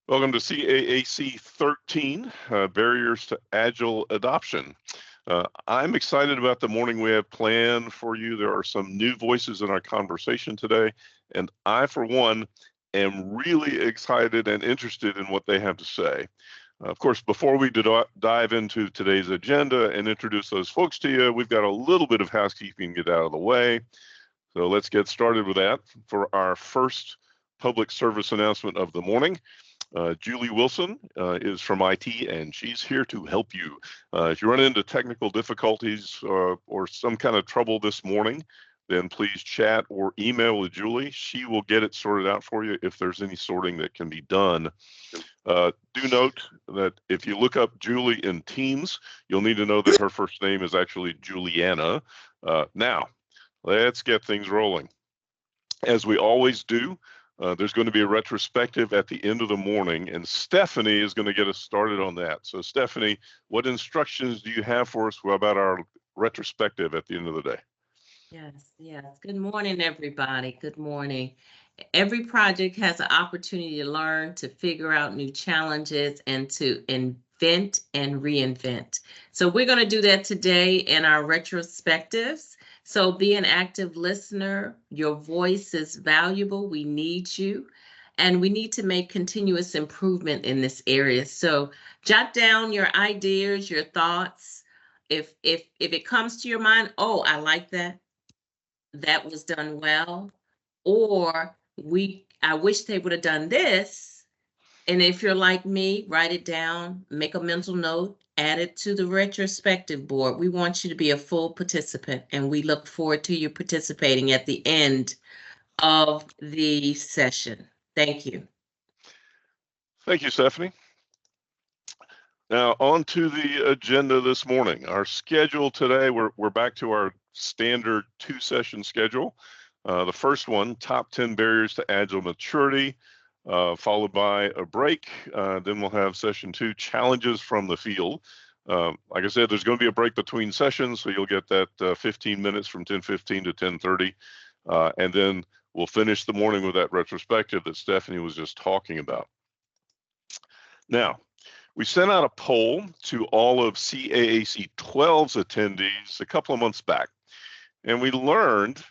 Welcome to CAAC 13, Barriers to Agile Adoption. I'm excited about the morning we have planned for you. There are some new voices in our conversation today, and I, for one, am really excited and interested in what they have to say. Of course, before we dive into today's agenda and introduce those folks to you, we've got a little bit of housekeeping to get out of the way. So let's get started with that. For our first public service announcement of the morning, Julie Wilson is from IT, and she's here to help you. If you run into technical difficulties or some kind of trouble this morning, then please chat or email with Julie. She will get it sorted out for you if there's any sorting that can be done. Do note that if you look up Julie in Teams, you'll need to know that her first name is actually Juliana. Now, let's get things rolling. As we always do, there's going to be a retrospective at the end of the morning, and Stephanie is going to get us started on that. So Stephanie, what instructions do you have for us about our retrospective at the end of the day? Yes. Good morning, everybody. Good morning. Every project has an opportunity to learn, to figure out new challenges, and to invent and reinvent. So we're going to do that today in our retrospectives. So be an active listener. Your voice is valuable. We need you. And we need to make continuous improvement in this area. So jot down your ideas, your thoughts. If it comes to your mind, oh, I like that was done well, or I wish they would have done this. And if you're like me, write it down, make a mental note, add it to the retrospective board. We want you to be a full participant, and we look forward to you participating at the end of the session. Thank you. Thank you, Stephanie. Now, on to the agenda this morning. Our schedule today, we're back to our standard two-session schedule. The first one, top 10 barriers to agile maturity, followed by a break. Then we'll have session 2, challenges from the field. Like I said, there's going to be a break between sessions, so you'll get that 15 minutes from 10:15 to 10:30. And then we'll finish the morning with that retrospective that Stephanie was just talking about. Now, we sent out a poll to all of CAAC 12's attendees a couple of months back, and we learned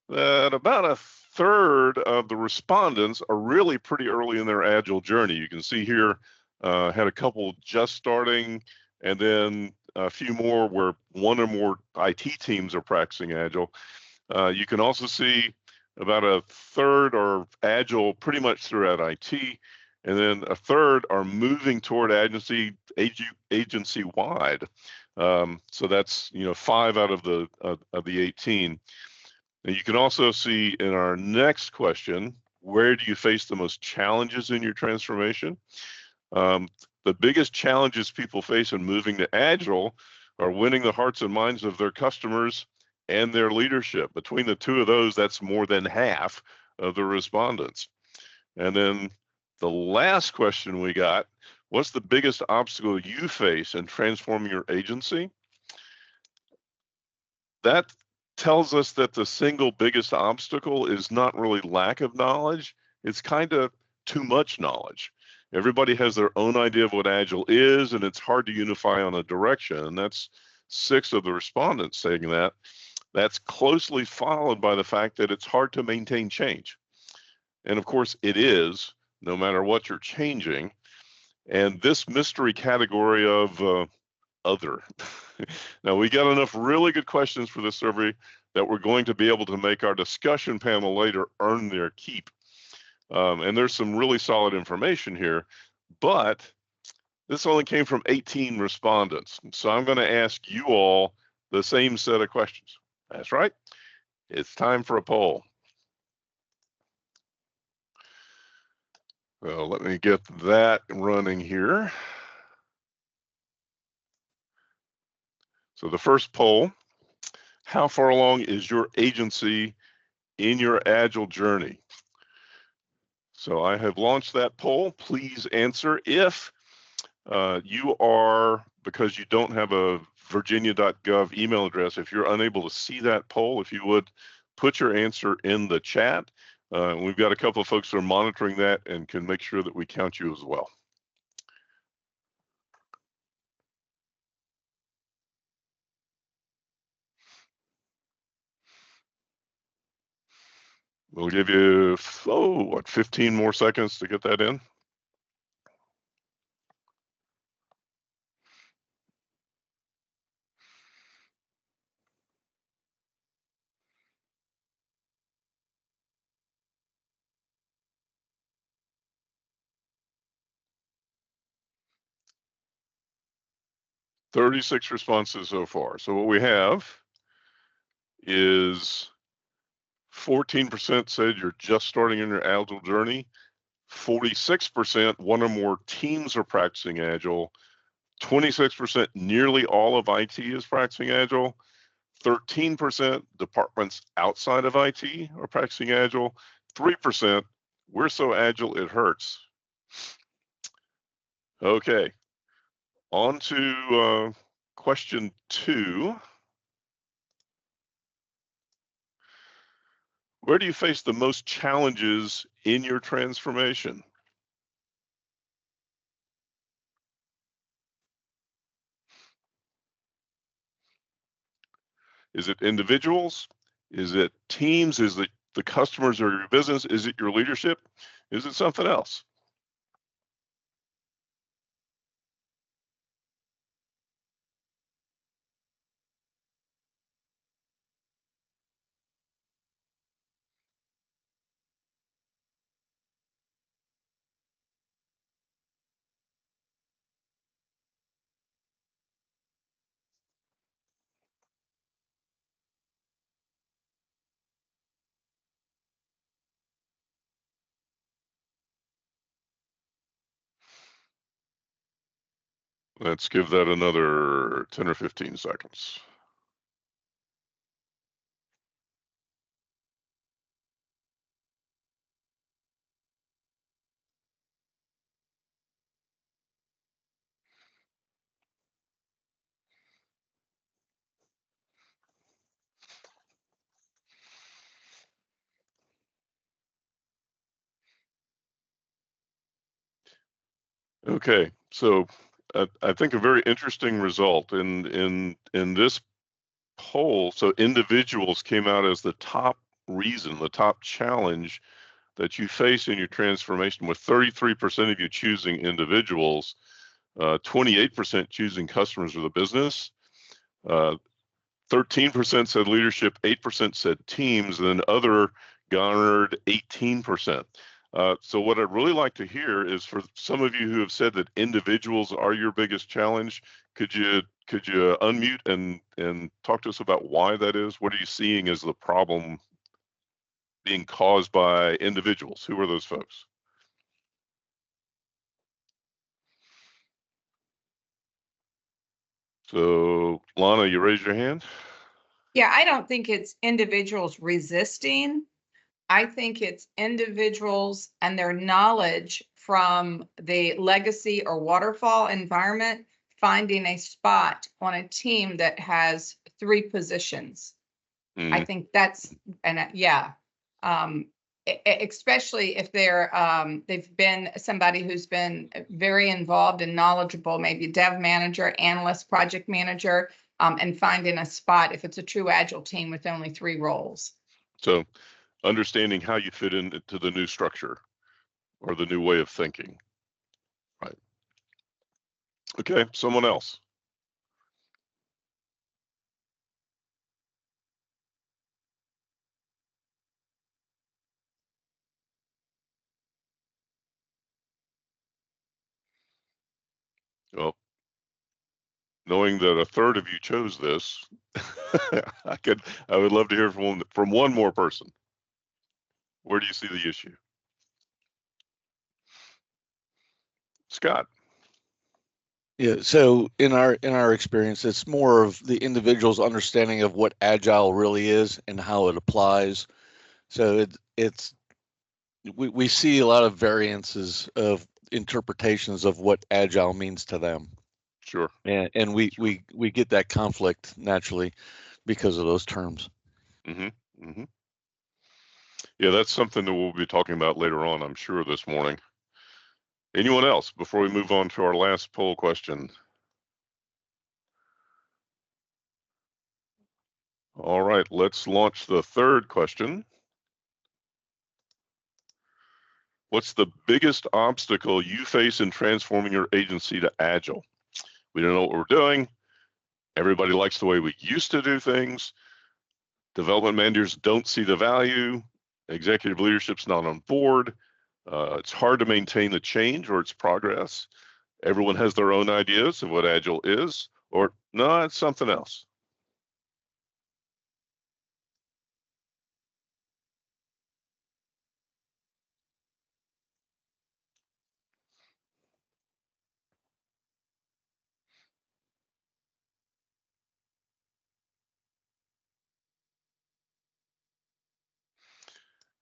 that about a third of the respondents are really pretty early in their Agile journey. You can see here, had a couple just starting, and then a few more where one or more IT teams are practicing Agile. You can also see about a third are Agile pretty much throughout IT, and then a third are moving toward agency-wide. So that's 5 out of the 18. And you can also see in our next question, where do you face the most challenges in your transformation? The biggest challenges people face in moving to Agile are winning the hearts and minds of their customers and their leadership. Between the two of those, that's more than half of the respondents. And then the last question we got, what's the biggest obstacle you face in transforming your agency? That tells us that the single biggest obstacle is not really lack of knowledge, it's kind of too much knowledge. Everybody has their own idea of what Agile is, and it's hard to unify on a direction, and that's 6 of the respondents saying that. That's closely followed by the fact that it's hard to maintain change. And of course it is, no matter what you're changing. And this mystery category of other. Now, we got enough really good questions for this survey that we're going to be able to make our discussion panel later earn their keep. And there's some really solid information here, but this only came from 18 respondents. So I'm going to ask you all the same set of questions. That's right. It's time for a poll. Well, let me get that running here. So the first poll, how far along is your agency in your Agile journey? So I have launched that poll. Please answer if you are, because you don't have a virginia.gov email address, if you're unable to see that poll, if you would put your answer in the chat. We've got a couple of folks that are monitoring that and can make sure that we count you as well. We'll give you, 15 more seconds to get that in. "36 responses so far. So what we have is 14% said you're just starting in your Agile journey. 46% one or more teams are practicing Agile. 26% nearly all of IT is practicing Agile. 13% departments outside of IT are practicing Agile. 3% we're so Agile it hurts. Okay, on to question 2. Where do you face the most challenges in your transformation? Is it individuals? Is it teams? Is it the customers or your business? Is it your leadership? Is it something else? Let's give that another 10 or 15 seconds. Okay, so I think a very interesting result in this poll. So individuals came out as the top reason, the top challenge that you face in your transformation, with 33% of you choosing individuals, 28% choosing customers or the business, 13% said leadership, 8% said teams, and then other garnered 18%. So what I'd really like to hear is, for some of you who have said that individuals are your biggest challenge, could you unmute and talk to us about why that is? What are you seeing as the problem being caused by individuals? Who are those folks? So Lana, you raised your hand. Yeah, I don't think it's individuals resisting. I think it's individuals and their knowledge from the legacy or waterfall environment finding a spot on a team that has 3 positions. I think that's, and especially if they've been somebody who's been very involved and knowledgeable, maybe dev manager, analyst, project manager, and finding a spot if it's a true Agile team with only 3 roles. So understanding how you fit into the new structure or the new way of thinking. Right. Okay, someone else. Well, knowing that a third of you chose this, I would love to hear from one more person. Where do you see the issue? Scott. Yeah, so in our experience, it's more of the individual's understanding of what Agile really is and how it applies. So we see a lot of variances of interpretations of what Agile means to them. Sure. And we get that conflict naturally because of those terms. Mm-hmm. Mm-hmm. Yeah, that's something that we'll be talking about later on, I'm sure, this morning. Anyone else before we move on to our last poll question? All right, let's launch the third question. What's the biggest obstacle you face in transforming your agency to Agile? We don't know what we're doing. Everybody likes the way we used to do things. Development managers don't see the value. Executive leadership's not on board. It's hard to maintain the change or its progress. Everyone has their own ideas of what Agile is, or no, it's something else.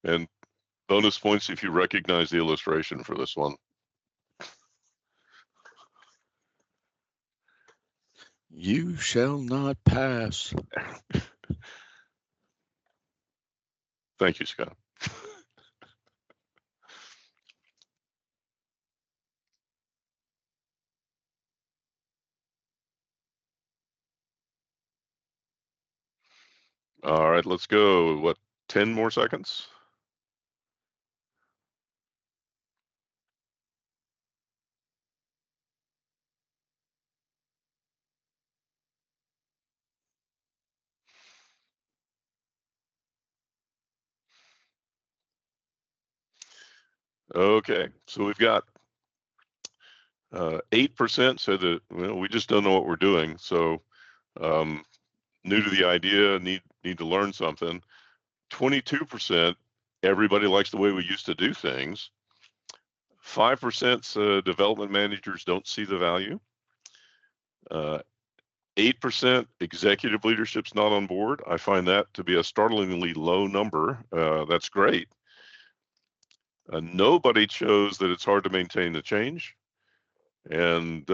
And bonus points if you recognize the illustration for this one. You shall not pass. Thank you, Scott. All right, let's go. What, 10 more seconds? Okay, so we've got 8% said that we just don't know what we're doing. So new to the idea, need to learn something. 22%, everybody likes the way we used to do things. 5% development managers don't see the value. 8% executive leadership's not on board. I find that to be a startlingly low number. That's great. Nobody chose that it's hard to maintain the change. And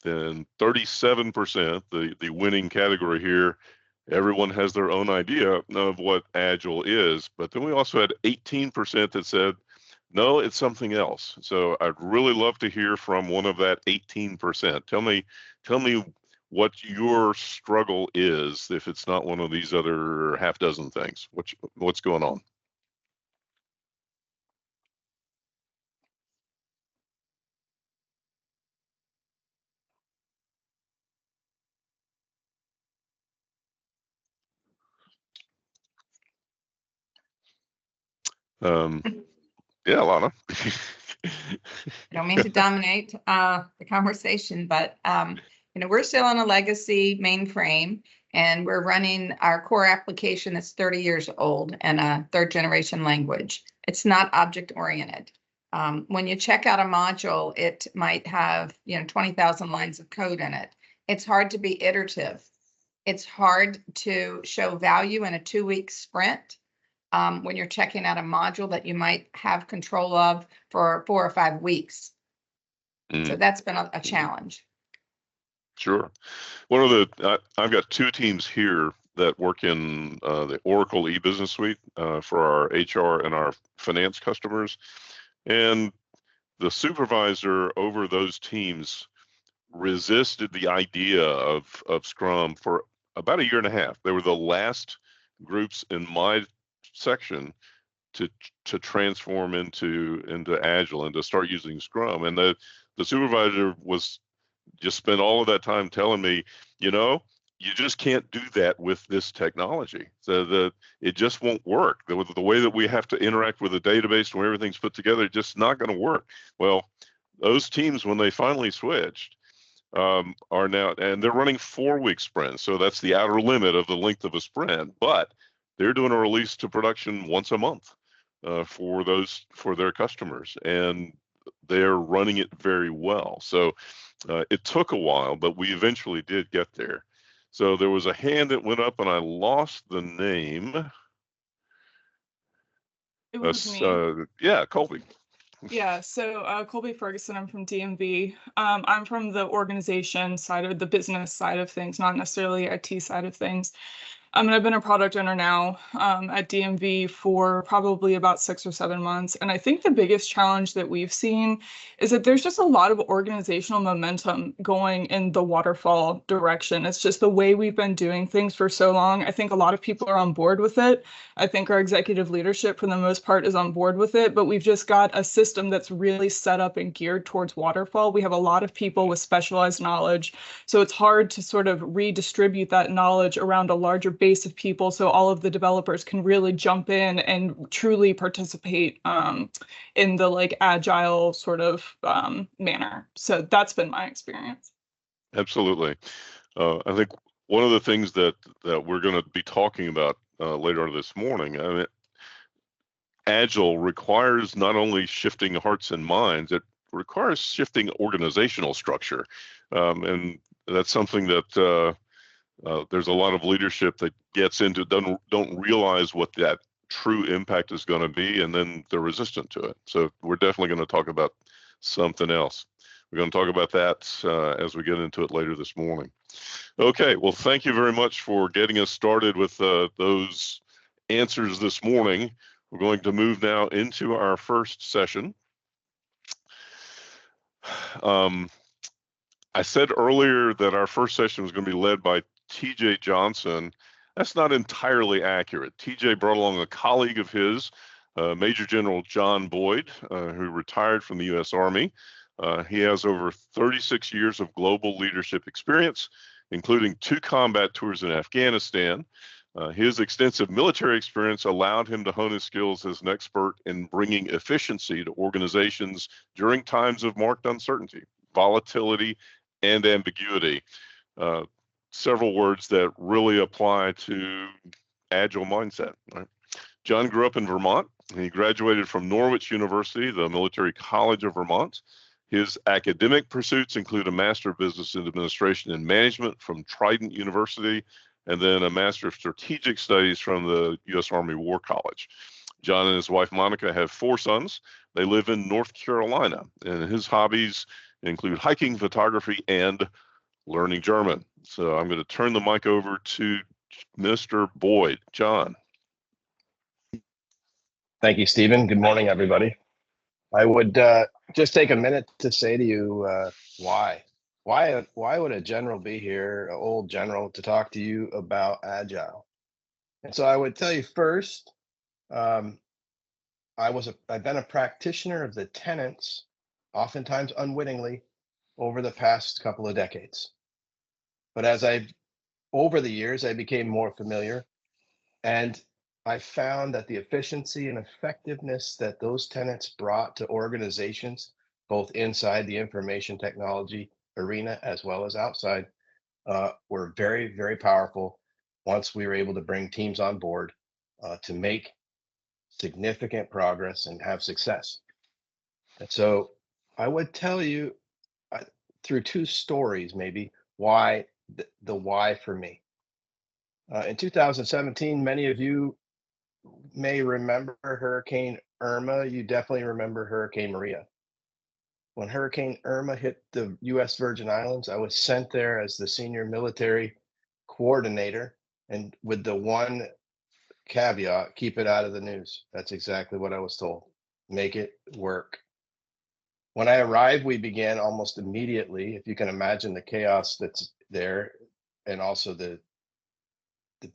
then 37%, the winning category here, everyone has their own idea of what Agile is. But then we also had 18% that said, no, it's something else. So I'd really love to hear from one of that 18%. Tell me what your struggle is if it's not one of these other half dozen things. What's going on? Yeah, Lana. I don't mean to dominate the conversation, but we're still on a legacy mainframe, and we're running our core application that's 30 years old and a third generation language. It's not object oriented. When you check out a module, it might have 20,000 lines of code in it. It's hard to be iterative. It's hard to show value in a 2-week sprint. When you're checking out a module that you might have control of for 4 or 5 weeks. So that's been a challenge. Sure. One of the, I've got 2 teams here that work in the Oracle e-business suite for our HR and our finance customers. And the supervisor over those teams resisted the idea of Scrum for about 1.5 years. They were the last groups in my section to transform into Agile and to start using Scrum. And the supervisor was just spent all of that time telling me, you just can't do that with this technology. So it just won't work. The way that we have to interact with the database and where everything's put together, it's just not going to work. Well, those teams, when they finally switched, are now, and they're running 4-week sprints. So that's the outer limit of the length of a sprint, but they're doing a release to production once a month for their customers, and they're running it very well. So it took a while, but we eventually did get there. So there was a hand that went up, and I lost the name. It was me. Yeah, Colby. Yeah, so Colby Ferguson, I'm from DMV. I'm from the organization side of the business side of things, not necessarily IT side of things. And I've been a product owner now at DMV for probably about 6 or 7 months. And I think the biggest challenge that we've seen is that there's just a lot of organizational momentum going in the waterfall direction. It's just the way we've been doing things for so long. I think a lot of people are on board with it. I think our executive leadership, for the most part, is on board with it. But we've just got a system that's really set up and geared towards waterfall. We have a lot of people with specialized knowledge. So it's hard to sort of redistribute that knowledge around a larger base of people so all of the developers can really jump in and truly participate in the like agile sort of manner. So that's been my experience. Absolutely. I think one of the things that we're going to be talking about later on this morning, I mean, Agile requires not only shifting hearts and minds, it requires shifting organizational structure. And that's something that there's a lot of leadership that gets into, don't realize what that true impact is going to be, and then they're resistant to it. So we're definitely going to talk about something else. We're going to talk about that as we get into it later this morning. Okay, well, thank you very much for getting us started with those answers this morning. We're going to move now into our first session. I said earlier that our first session was going to be led by TJ Johnson. That's not entirely accurate. TJ brought along a colleague of his, Major General John Boyd, who retired from the U.S. Army. He has over 36 years of global leadership experience, including 2 combat tours in Afghanistan. His extensive military experience allowed him to hone his skills as an expert in bringing efficiency to organizations during times of marked uncertainty, volatility, and ambiguity. Several words that really apply to agile mindset. Right? John grew up in Vermont. He graduated from Norwich University, the Military College of Vermont. His academic pursuits include a Master of Business Administration and Management from Trident University, and then a Master of Strategic Studies from the U.S. Army War College. John and his wife, Monica, have 4 sons. They live in North Carolina, and his hobbies include hiking, photography, and learning German. So I'm going to turn the mic over to Mr. Boyd. John. Thank you, Stephen. Good morning, everybody. I would just take a minute to say to you why would a general be here, an old general, to talk to you about Agile? And so I would tell you first, I've been a practitioner of the tenets, oftentimes unwittingly, over the past couple of decades. But over the years, I became more familiar, and I found that the efficiency and effectiveness that those tenets brought to organizations, both inside the information technology arena as well as outside, were very, very powerful once we were able to bring teams on board to make significant progress and have success. And so I would tell you through 2 stories, maybe, why the why for me. In 2017, many of you may remember Hurricane Irma. You definitely remember Hurricane Maria. When Hurricane Irma hit the U.S. Virgin Islands, I was sent there as the senior military coordinator, and with the one caveat, keep it out of the news. That's exactly what I was told. Make it work. When I arrived, we began almost immediately, if you can imagine the chaos that's there, and also the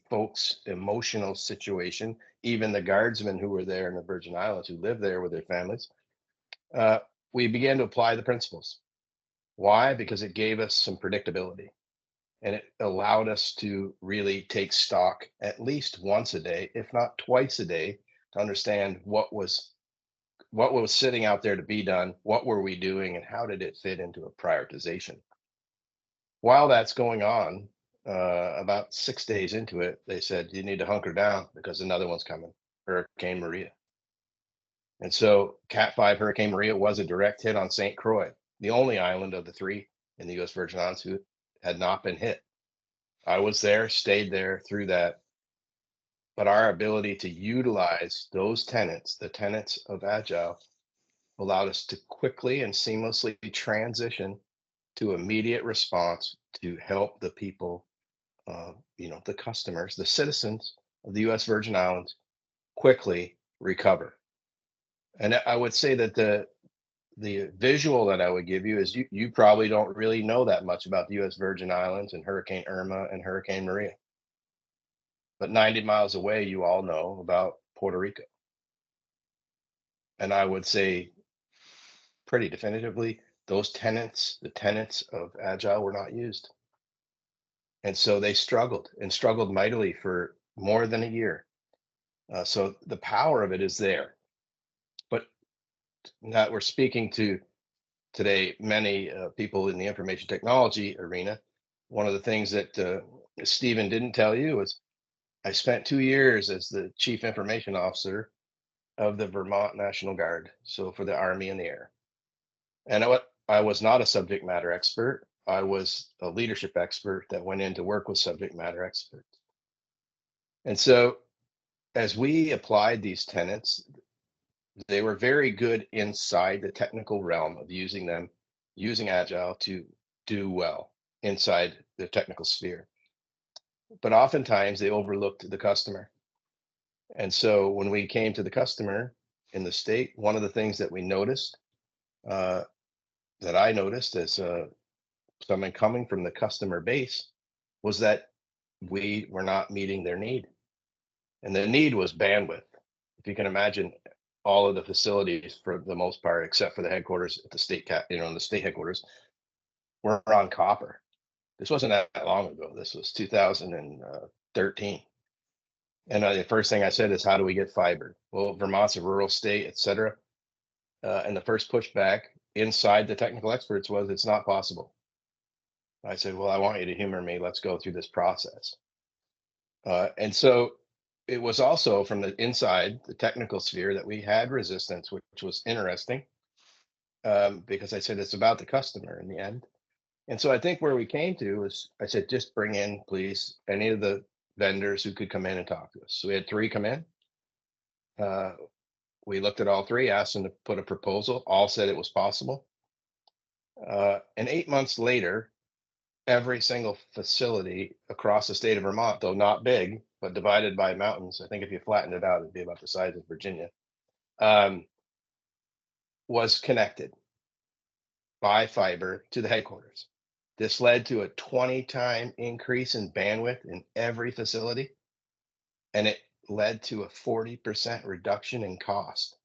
folks' emotional situation, even the guardsmen who were there in the Virgin Islands, who lived there with their families, we began to apply the principles. Why? Because it gave us some predictability, and it allowed us to really take stock at least once a day, if not twice a day, to understand what was sitting out there to be done, what were we doing, and how did it fit into a prioritization. While that's going on, about 6 days into it, they said, you need to hunker down because another one's coming, Hurricane Maria. And so Cat 5 Hurricane Maria was a direct hit on St. Croix, the only island of the 3 in the U.S. Virgin Islands who had not been hit. I was there, stayed there through that. But our ability to utilize those tenets, the tenets of Agile, allowed us to quickly and seamlessly transition to immediate response to help the people the customers, the citizens of the U.S. Virgin Islands quickly recover. And I would say that the visual that I would give you is you probably don't really know that much about the U.S. Virgin Islands and Hurricane Irma and Hurricane Maria. But 90 miles away, you all know about Puerto Rico. And I would say pretty definitively, the tenets of Agile were not used. And so they struggled mightily for more than a year. So the power of it is there. But now we're speaking to today many people in the information technology arena. One of the things that Stephen didn't tell you was I spent 2 years as the chief information officer of the Vermont National Guard, so for the Army and the Air. And I was not a subject matter expert. I was a leadership expert that went in to work with subject matter experts. And so as we applied these tenets, they were very good inside the technical realm of using Agile to do well inside the technical sphere. But oftentimes they overlooked the customer. And so when we came to the customer in the state, one of the things that we noticed, that I noticed as someone coming from the customer base, was that we were not meeting their need. And the need was bandwidth. If you can imagine, all of the facilities, for the most part, except for the headquarters at the state the state headquarters, were on copper. This wasn't that long ago. This was 2013. And the first thing I said is, how do we get fiber? Well, Vermont's a rural state, et cetera. And the first pushback inside the technical experts was, it's not possible. I said, well, I want you to humor me. Let's go through this process. And so it was also from the inside, the technical sphere, that we had resistance, which was interesting, because I said, it's about the customer in the end. And so I think where we came to is, I said, just bring in, please, any of the vendors who could come in and talk to us. So we had 3 come in. We looked at all 3, asked them to put a proposal. All said it was possible. And 8 months later, every single facility across the state of Vermont, though not big, but divided by mountains, I think if you flattened it out, it'd be about the size of Virginia, was connected by fiber to the headquarters. This led to a 20-time increase in bandwidth in every facility, and it led to a 40% reduction in cost,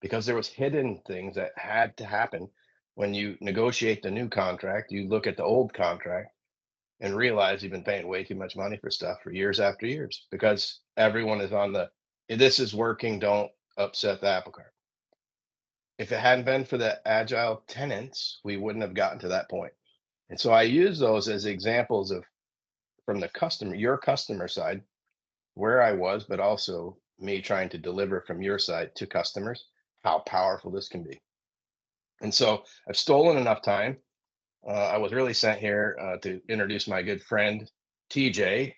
because there was hidden things that had to happen. When you negotiate the new contract, you look at the old contract and realize you've been paying way too much money for stuff for years after years, because everyone is on this is working, don't upset the apple cart. If it hadn't been for the Agile tenants, we wouldn't have gotten to that point. And so I use those as examples of, from the customer, your customer side, where I was, but also me trying to deliver from your side to customers, how powerful this can be. And so I've stolen enough time. I was really sent here to introduce my good friend, TJ,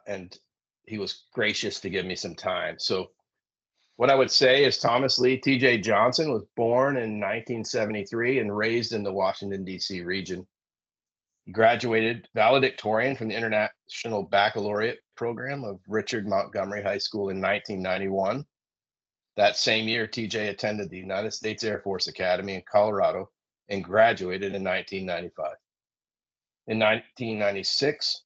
and he was gracious to give me some time. So what I would say is, Thomas Lee TJ Johnson was born in 1973 and raised in the Washington, D.C. region. He graduated valedictorian from the International Baccalaureate program of Richard Montgomery High School in 1991. That same year, TJ attended the United States Air Force Academy in Colorado and graduated in 1995. In 1996,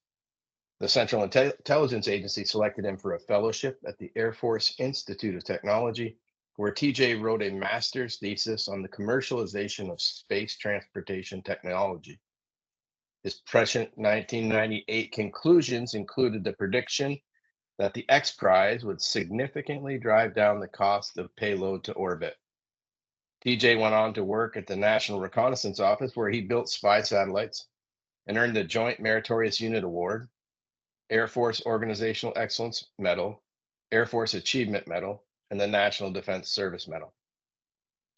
the Central Intelligence Agency selected him for a fellowship at the Air Force Institute of Technology, where TJ wrote a master's thesis on the commercialization of space transportation technology. His prescient 1998 conclusions included the prediction that the X Prize would significantly drive down the cost of payload to orbit. TJ went on to work at the National Reconnaissance Office, where he built spy satellites and earned the Joint Meritorious Unit Award, Air Force Organizational Excellence Medal, Air Force Achievement Medal, and the National Defense Service Medal.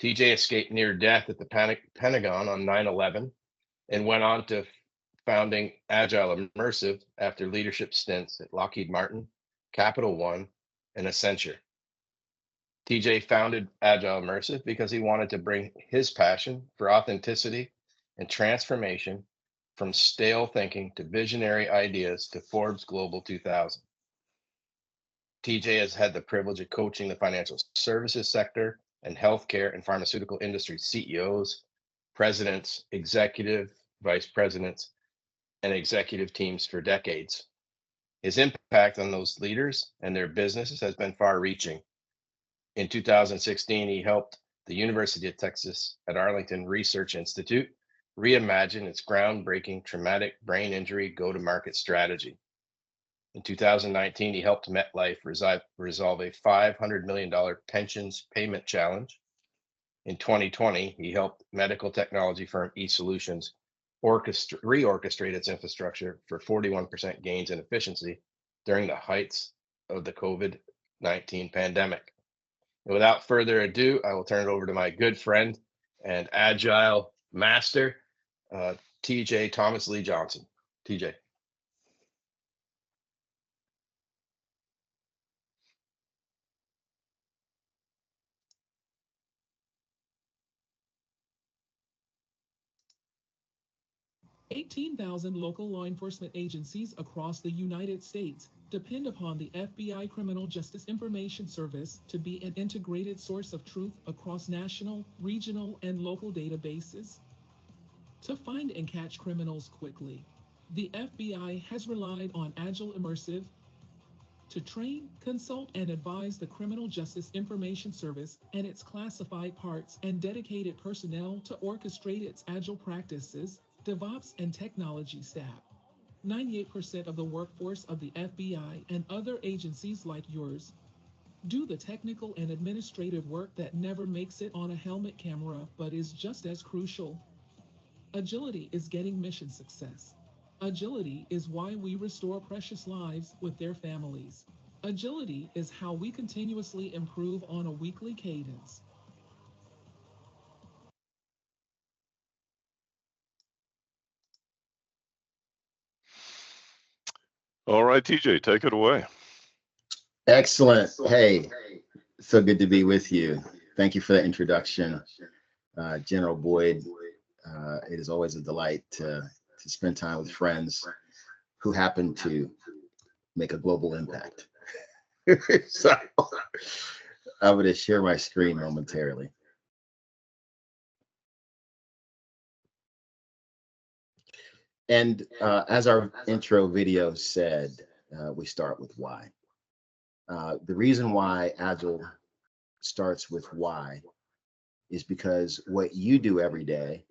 TJ escaped near death at the Pentagon on 9/11 and went on to founding Agile Immersive after leadership stints at Lockheed Martin, Capital One, and Accenture. TJ founded Agile Immersive because he wanted to bring his passion for authenticity and transformation from stale thinking to visionary ideas to Forbes Global 2000. TJ has had the privilege of coaching the financial services sector and healthcare and pharmaceutical industry CEOs, presidents, executive vice presidents, and executive teams for decades. His impact on those leaders and their businesses has been far-reaching. In 2016, he helped the University of Texas at Arlington Research Institute reimagine its groundbreaking traumatic brain injury go-to-market strategy. In 2019, he helped MetLife resolve a $500 million pensions payment challenge. In 2020, he helped medical technology firm eSolutions reorchestrate its infrastructure for 41% gains in efficiency during the heights of the COVID-19 pandemic. And without further ado, I will turn it over to my good friend and Agile master, TJ Thomas Lee Johnson. TJ. $18,000 local law enforcement agencies across the United States depend upon the FBI Criminal Justice Information Service to be an integrated source of truth across national, regional, and local databases. To find and catch criminals quickly, the FBI has relied on Agile Immersive to train, consult, and advise the Criminal Justice Information Service and its classified parts and dedicated personnel to orchestrate its Agile practices, DevOps, and technology staff. 98% of the workforce of the FBI and other agencies like yours do the technical and administrative work that never makes it on a helmet camera but is just as crucial. Agility is getting mission success. Agility is why we restore precious lives with their families. Agility is how we continuously improve on a weekly cadence. All right, TJ, take it away. Excellent. Hey, so good to be with you. Thank you for that introduction, General Boyd. It is always a delight to spend time with friends who happen to make a global impact. So I'm going to share my screen momentarily. And as our intro video said, we start with why. The reason why Agile starts with why is because what you do every day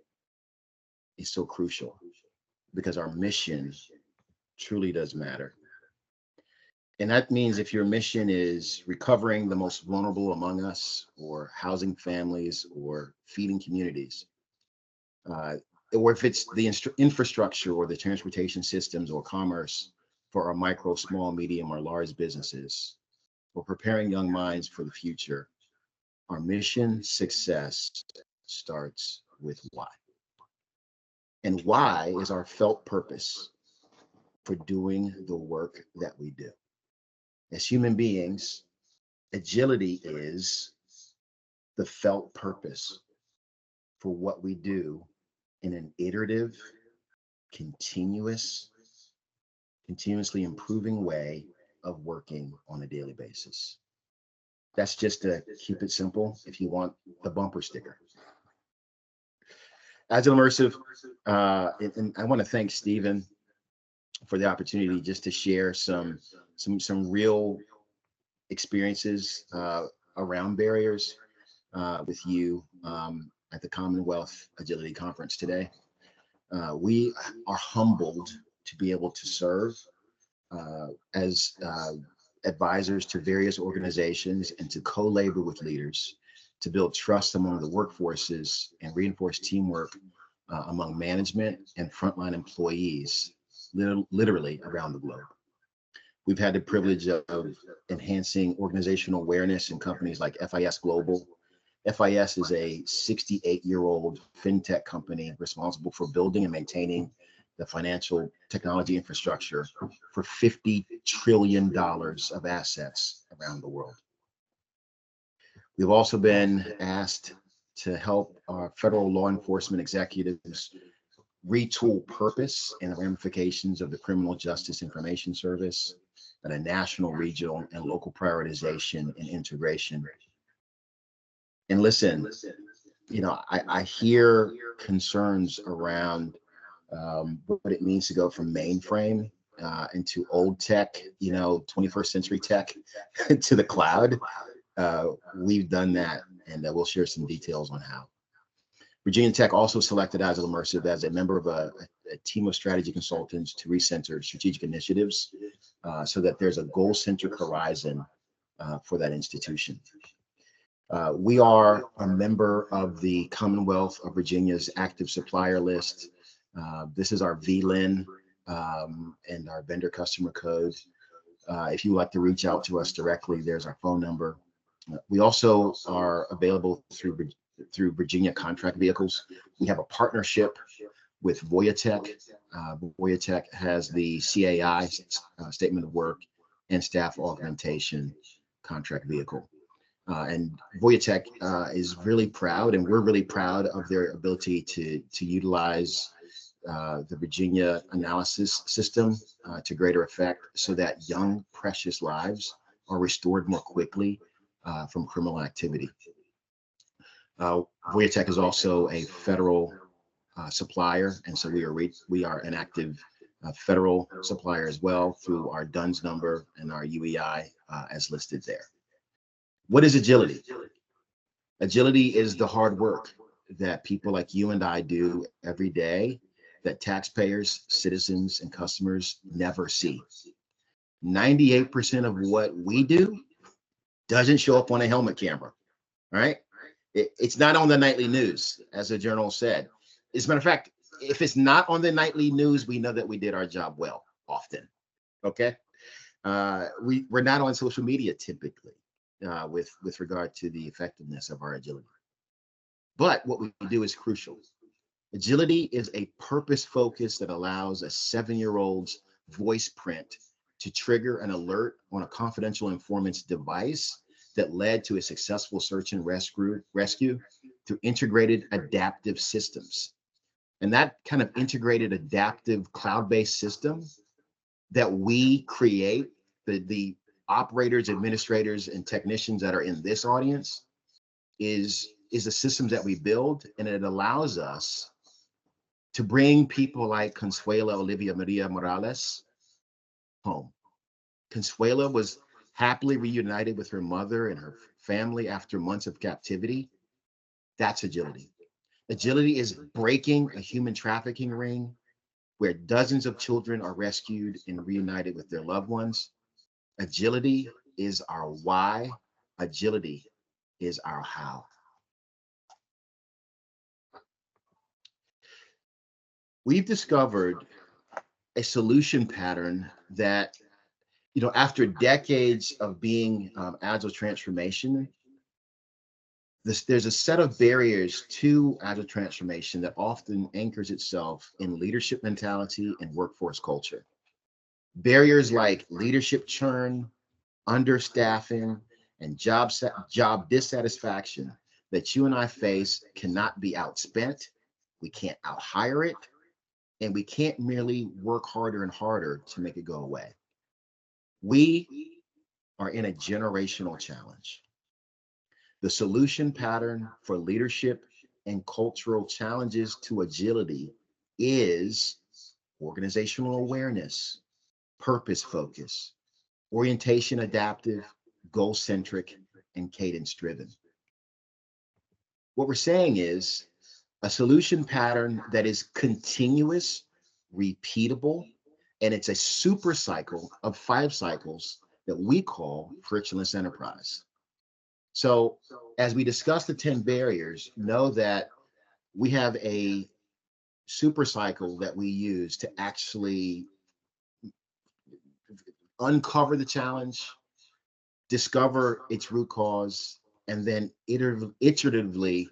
is so crucial, because our mission truly does matter. And that means if your mission is recovering the most vulnerable among us, or housing families, or feeding communities, or if it's the infrastructure or the transportation systems or commerce for our micro, small, medium, or large businesses, or preparing young minds for the future, our mission success starts with why. And why is our felt purpose for doing the work that we do. As human beings, agility is the felt purpose for what we do in an iterative, continuously improving way of working on a daily basis. That's just to keep it simple if you want the bumper sticker. Agile Immersive, and I want to thank Stephen for the opportunity just to share some real experiences around barriers with you at the Commonwealth Agility Conference today. We are humbled to be able to serve as advisors to various organizations and to co-labor with leaders to build trust among the workforces and reinforce teamwork among management and frontline employees, literally around the globe. We've had the privilege of enhancing organizational awareness in companies like FIS Global. FIS is a 68-year-old fintech company responsible for building and maintaining the financial technology infrastructure for $50 trillion of assets around the world. We've also been asked to help our federal law enforcement executives retool purpose and the ramifications of the Criminal Justice Information Service, and a national, regional, and local prioritization and integration. And listen, you know, I hear concerns around what it means to go from mainframe into old tech, you know, 21st century tech to the cloud. We've done that, and we'll share some details on how. Virginia Tech also selected Agile Immersive as a member of a team of strategy consultants to recenter strategic initiatives so that there's a goal-centric horizon for that institution. We are a member of the Commonwealth of Virginia's active supplier list. This is our VLIN and our vendor customer code. If you would like to reach out to us directly, there's our phone number. We also are available through Virginia contract vehicles. We have a partnership with Voyatech. Voyatech has the CAI, statement of work, and staff augmentation contract vehicle. And Voyatech is really proud, and we're really proud of their ability to utilize the Virginia analysis system to greater effect so that young, precious lives are restored more quickly from criminal activity. Voyatech is also a federal supplier, and so we are an active federal supplier as well through our DUNS number and our UEI as listed there. What is agility? Agility is the hard work that people like you and I do every day that taxpayers, citizens, and customers never see. 98% of what we do doesn't show up on a helmet camera, right? It's not on the nightly news, as the journal said. As a matter of fact, if it's not on the nightly news, we know that we did our job well, often, okay? We're not on social media typically with regard to the effectiveness of our agility. But what we do is crucial. Agility is a purpose focus that allows a 7-year-old's voice print to trigger an alert on a confidential informant's device that led to a successful search and rescue through integrated adaptive systems. And that kind of integrated adaptive cloud-based system that we create, the operators, administrators, and technicians that are in this audience is the systems that we build, and it allows us to bring people like Consuela Olivia Maria Morales home. Consuela was happily reunited with her mother and her family after months of captivity. That's agility. Agility is breaking a human trafficking ring where dozens of children are rescued and reunited with their loved ones. Agility is our why. Agility is our how. We've discovered a solution pattern that, you know, after decades of being Agile transformation, there's a set of barriers to Agile transformation that often anchors itself in leadership mentality and workforce culture. Barriers like leadership churn, understaffing, and job dissatisfaction that you and I face cannot be outspent. We can't out-hire it, and we can't merely work harder and harder to make it go away. We are in a generational challenge. The solution pattern for leadership and cultural challenges to agility is organizational awareness, purpose focus, orientation adaptive, goal-centric, and cadence-driven. What we're saying is a solution pattern that is continuous, repeatable, and it's a super cycle of 5 cycles that we call frictionless enterprise. So as we discuss the 10 barriers, know that we have a super cycle that we use to actually uncover the challenge, discover its root cause, and then iteratively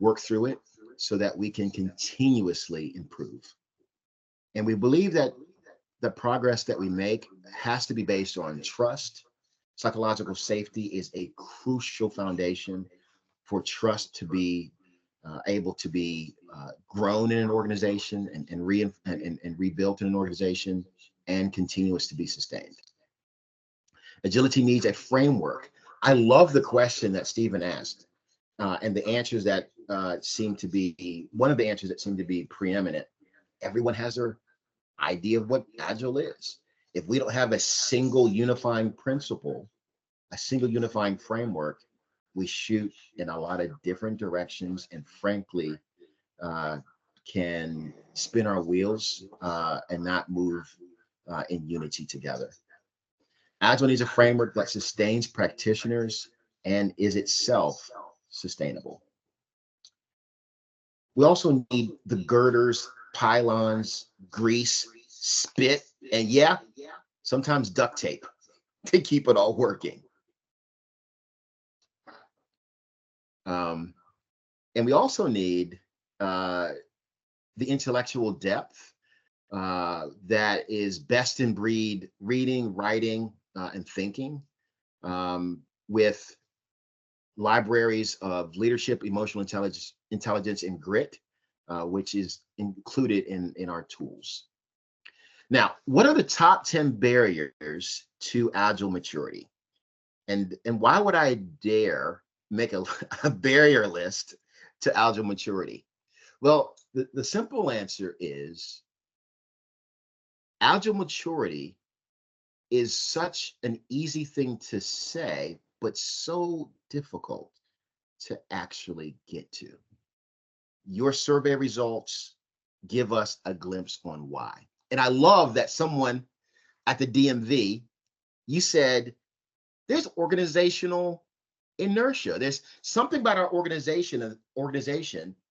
work through it so that we can continuously improve. And we believe that the progress that we make has to be based on trust. Psychological safety is a crucial foundation for trust to be able to be grown in an organization and rebuilt in an organization, and continuous to be sustained. Agility needs a framework. I love the question that Stephen asked, and the answers that seem to be, one of the answers that seem to be preeminent. Everyone has their idea of what Agile is. If we don't have a single unifying principle, a single unifying framework, we shoot in a lot of different directions, and frankly, can spin our wheels and not move in unity together. Agile needs a framework that sustains practitioners and is itself sustainable. We also need the girders, pylons, grease, spit, and yeah, sometimes duct tape to keep it all working. And we also need the intellectual depth that is best in breed reading, writing, and thinking, with libraries of leadership, emotional intelligence, and grit, which is included in our tools. Now, what are the top 10 barriers to Agile maturity? And why would I dare make a barrier list to Agile maturity? Well, the simple answer is Agile maturity is such an easy thing to say, but so difficult to actually get to. Your survey results give us a glimpse on why. And I love that someone at the DMV, you said there's organizational inertia. There's something about our organization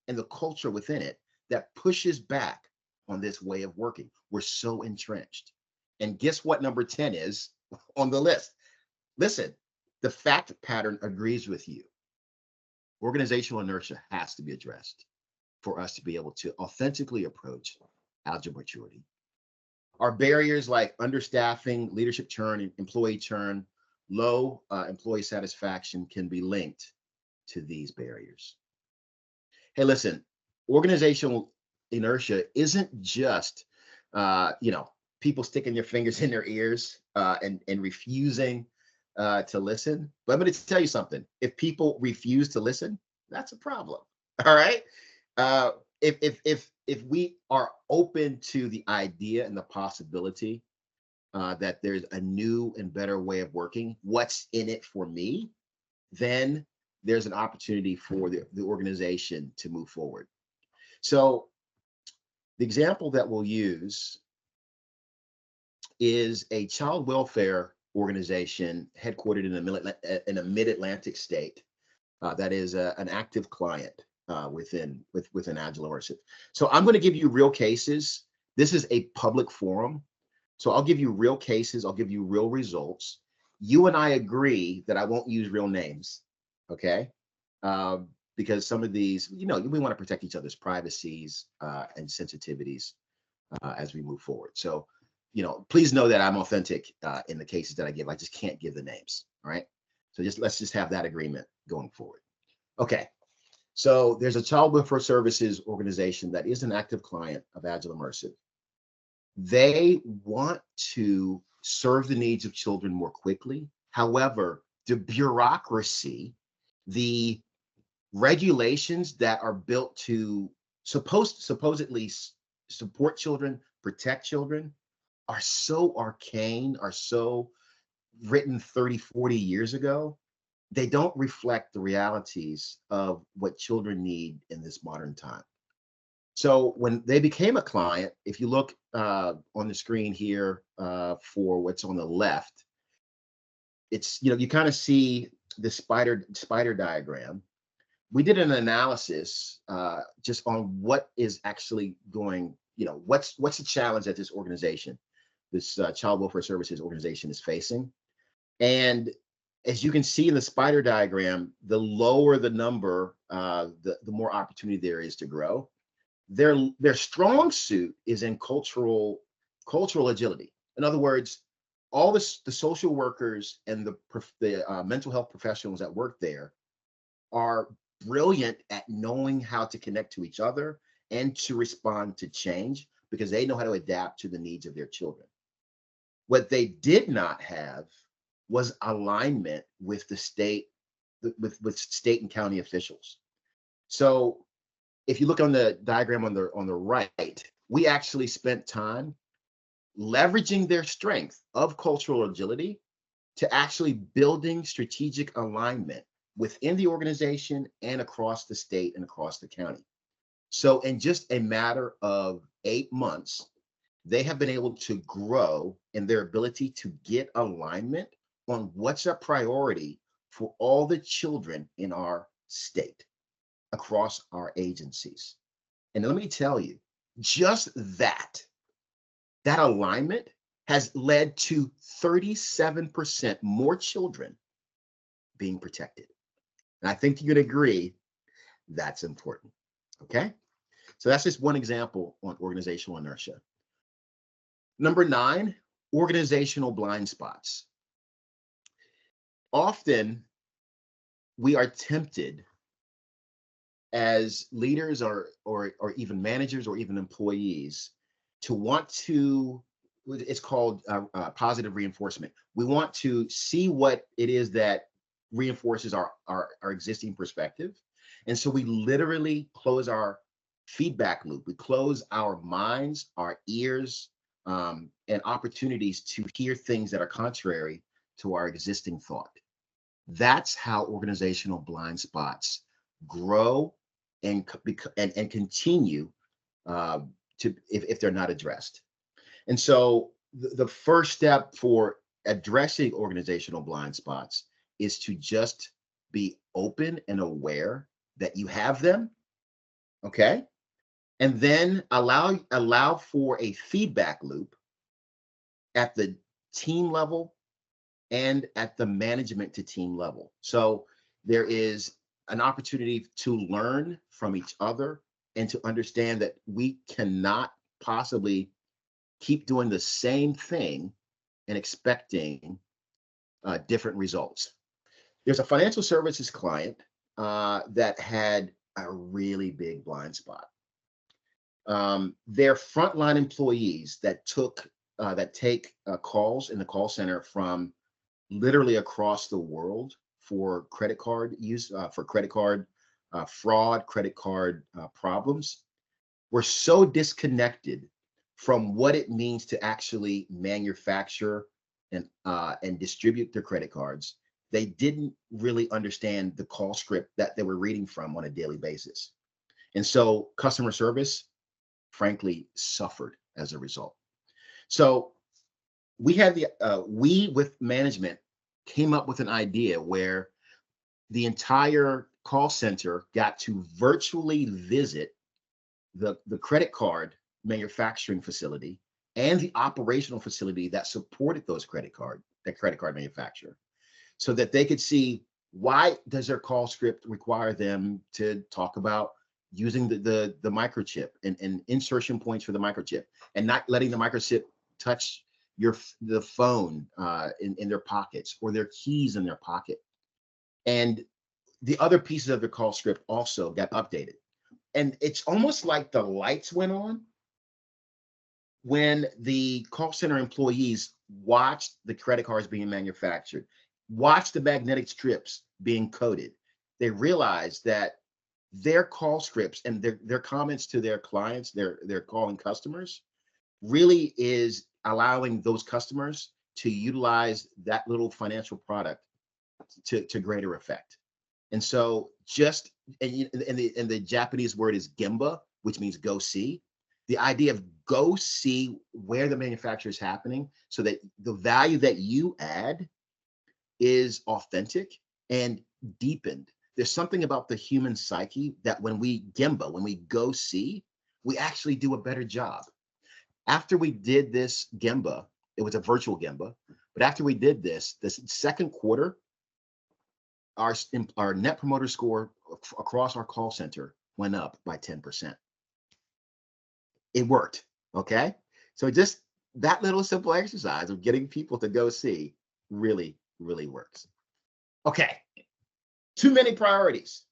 and the culture within it that pushes back on this way of working. We're so entrenched. And guess what number 10 is on the list? Listen, the fact pattern agrees with you. Organizational inertia has to be addressed for us to be able to authentically approach Agile maturity. Our barriers like understaffing, leadership churn, and employee churn, low employee satisfaction can be linked to these barriers. Hey, listen, organizational inertia isn't just, people sticking their fingers in their ears and refusing to listen. But I'm going to tell you something. If people refuse to listen, that's a problem. All right. If we are open to the idea and the possibility that there's a new and better way of working, what's in it for me, then there's an opportunity for the organization to move forward. So the example that we'll use is a child welfare organization headquartered in a mid-Atlantic state that is an active client within Agile Immersive. So I'm going to give you real cases. This is a public forum. So I'll give you real cases. I'll give you real results. You and I agree that I won't use real names, okay? Because some of these, we want to protect each other's privacies and sensitivities as we move forward. So, please know that I'm authentic in the cases that I give. I just can't give the names, all right? So let's just have that agreement going forward. Okay, so there's a child welfare services organization that is an active client of Agile Immersive. They want to serve the needs of children more quickly. However, the bureaucracy, the regulations that are built to supposedly support children, protect children, are so arcane, are so written 30, 40 years ago. They don't reflect the realities of what children need in this modern time. So when they became a client, if you look on the screen here for what's on the left, it's, you kind of see the spider diagram. We did an analysis just on what is actually going, what's the challenge that this organization, this child welfare services organization, is facing. And as you can see in the spider diagram, the lower the number, the more opportunity there is to grow. Their strong suit is in cultural agility. In other words, all the social workers and the mental health professionals that work there are brilliant at knowing how to connect to each other and to respond to change because they know how to adapt to the needs of their children. What they did not have was alignment with the state, with state and county officials. So if you look on the diagram on the right, we actually spent time leveraging their strength of cultural agility to actually building strategic alignment within the organization and across the state and across the county. So in just a matter of 8 months, they have been able to grow in their ability to get alignment on what's a priority for all the children in our state across our agencies. And let me tell you, just that alignment has led to 37% more children being protected. And I think you could agree that's important. Okay. So that's just one example on organizational inertia. Number 9, organizational blind spots. Often we are tempted as leaders or even managers or even employees to want to, it's called positive reinforcement. We want to see what it is that reinforces our existing perspective. And so we literally close our feedback loop. We close our minds, our ears, and opportunities to hear things that are contrary to our existing thought. That's how organizational blind spots grow and continue if they're not addressed. And so the first step for addressing organizational blind spots is to just be open and aware that you have them, okay? And then allow for a feedback loop at the team level and at the management to team level. So there is an opportunity to learn from each other and to understand that we cannot possibly keep doing the same thing and expecting different results. There's a financial services client that had a really big blind spot. Their frontline employees that take calls in the call center from literally across the world for credit card use, for credit card fraud, credit card problems, were so disconnected from what it means to actually manufacture and distribute their credit cards. They didn't really understand the call script that they were reading from on a daily basis. And so customer service, frankly, suffered as a result. So we had we with management came up with an idea where the entire call center got to virtually visit the credit card manufacturing facility and the operational facility that supported that credit card manufacturer, so that they could see, why does their call script require them to talk about using the microchip and insertion points for the microchip, and not letting the microchip touch the phone in their pockets, or their keys in their pocket. And the other pieces of the call script also got updated. And it's almost like the lights went on when the call center employees watched the credit cards being manufactured, watched the magnetic strips being coded. They realized that their call scripts and their comments to their clients, their calling customers, really is allowing those customers to utilize that little financial product to greater effect. And so and the Japanese word is gemba, which means go see. The idea of go see where the manufacture is happening, so that the value that you add is authentic and deepened. There's something about the human psyche that when we go see, we actually do a better job. After we did this gemba, it was a virtual gemba, but after we did this second quarter, our net promoter score across our call center went up by 10%. It worked, okay? So just that little simple exercise of getting people to go see really, really works. Okay, too many priorities.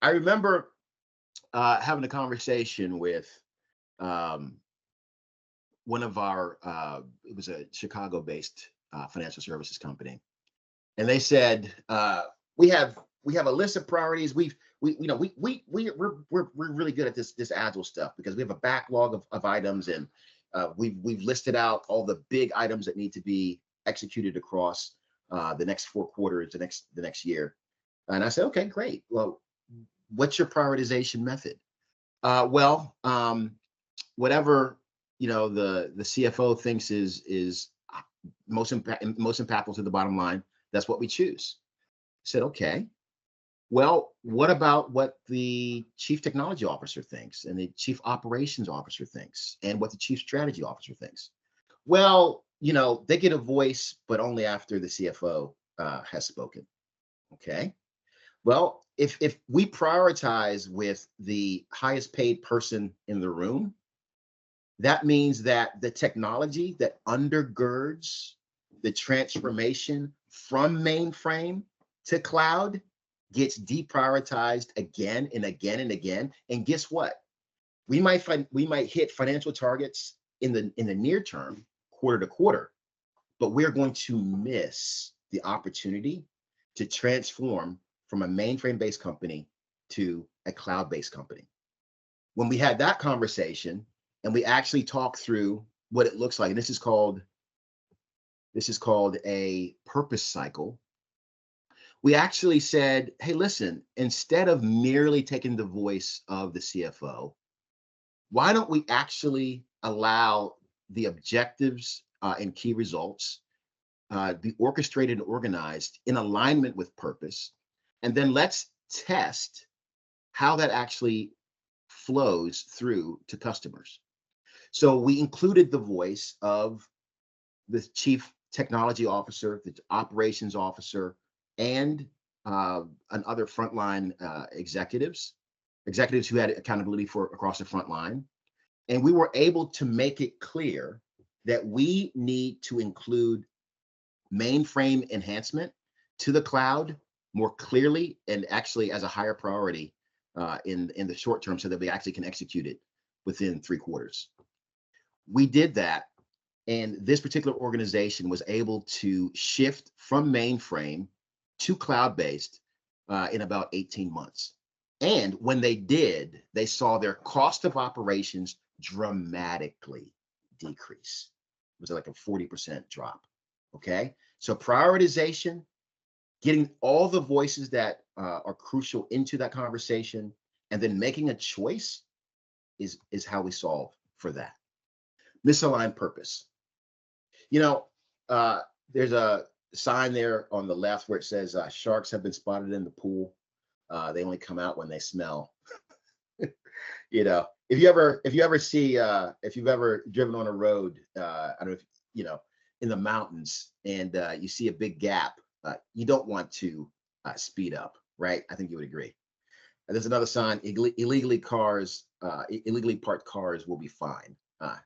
I remember having a conversation with one of our, it was a Chicago-based financial services company, and they said, we have a list of priorities. We're really good at this Agile stuff because we have a backlog of items, and we've listed out all the big items that need to be executed across the next 4 quarters, the next year. And I said, okay, great. Well, what's your prioritization method? Whatever the CFO thinks is most impactful to the bottom line, that's what we choose. I said, okay. Well, what about what the chief technology officer thinks, and the chief operations officer thinks, and what the chief strategy officer thinks? Well, they get a voice, but only after the CFO has spoken. Okay. Well, if we prioritize with the highest paid person in the room, that means that the technology that undergirds the transformation from mainframe to cloud gets deprioritized again and again and again. And guess what? We might hit financial targets in the near term, quarter to quarter, but we're going to miss the opportunity to transform from a mainframe-based company to a cloud-based company. When we had that conversation and we actually talked through what it looks like, and this is called a purpose cycle. We actually said, hey, listen, instead of merely taking the voice of the CFO, why don't we actually allow the objectives and key results be orchestrated and organized in alignment with purpose, and then let's test how that actually flows through to customers. So we included the voice of the chief technology officer, the operations officer, and other frontline executives who had accountability for across the front line. And we were able to make it clear that we need to include mainframe enhancement to the cloud more clearly and actually as a higher priority in the short term, so that we actually can execute it within 3 quarters. We did that, and this particular organization was able to shift from mainframe to cloud-based in about 18 months. And when they did, they saw their cost of operations dramatically decrease. It was like a 40% drop. Okay, so prioritization, getting all the voices that are crucial into that conversation, and then making a choice is how we solve for that. Misaligned purpose. There's a sign there on the left where it says sharks have been spotted in the pool. They only come out when they smell. If you've ever driven on a road, I don't know if in the mountains, and you see a big gap, you don't want to speed up, right? I think you would agree. There's another sign: illegally parked cars will be fined,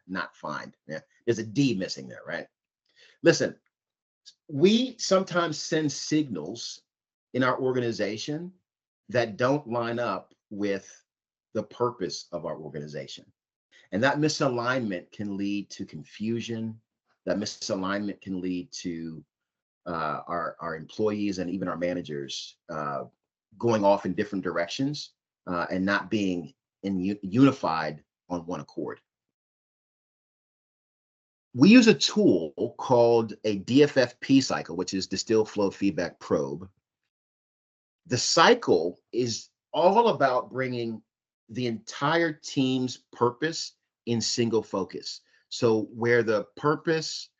not fined. Yeah, there's a D missing there, right? Listen, we sometimes send signals in our organization that don't line up with the purpose of our organization, and that misalignment can lead to confusion. That misalignment can lead to our employees and even our managers going off in different directions and not being unified on one accord. We use a tool called a DFFP cycle, which is Distilled Flow Feedback Probe. The cycle is all about bringing the entire team's purpose in single focus. So where the purpose,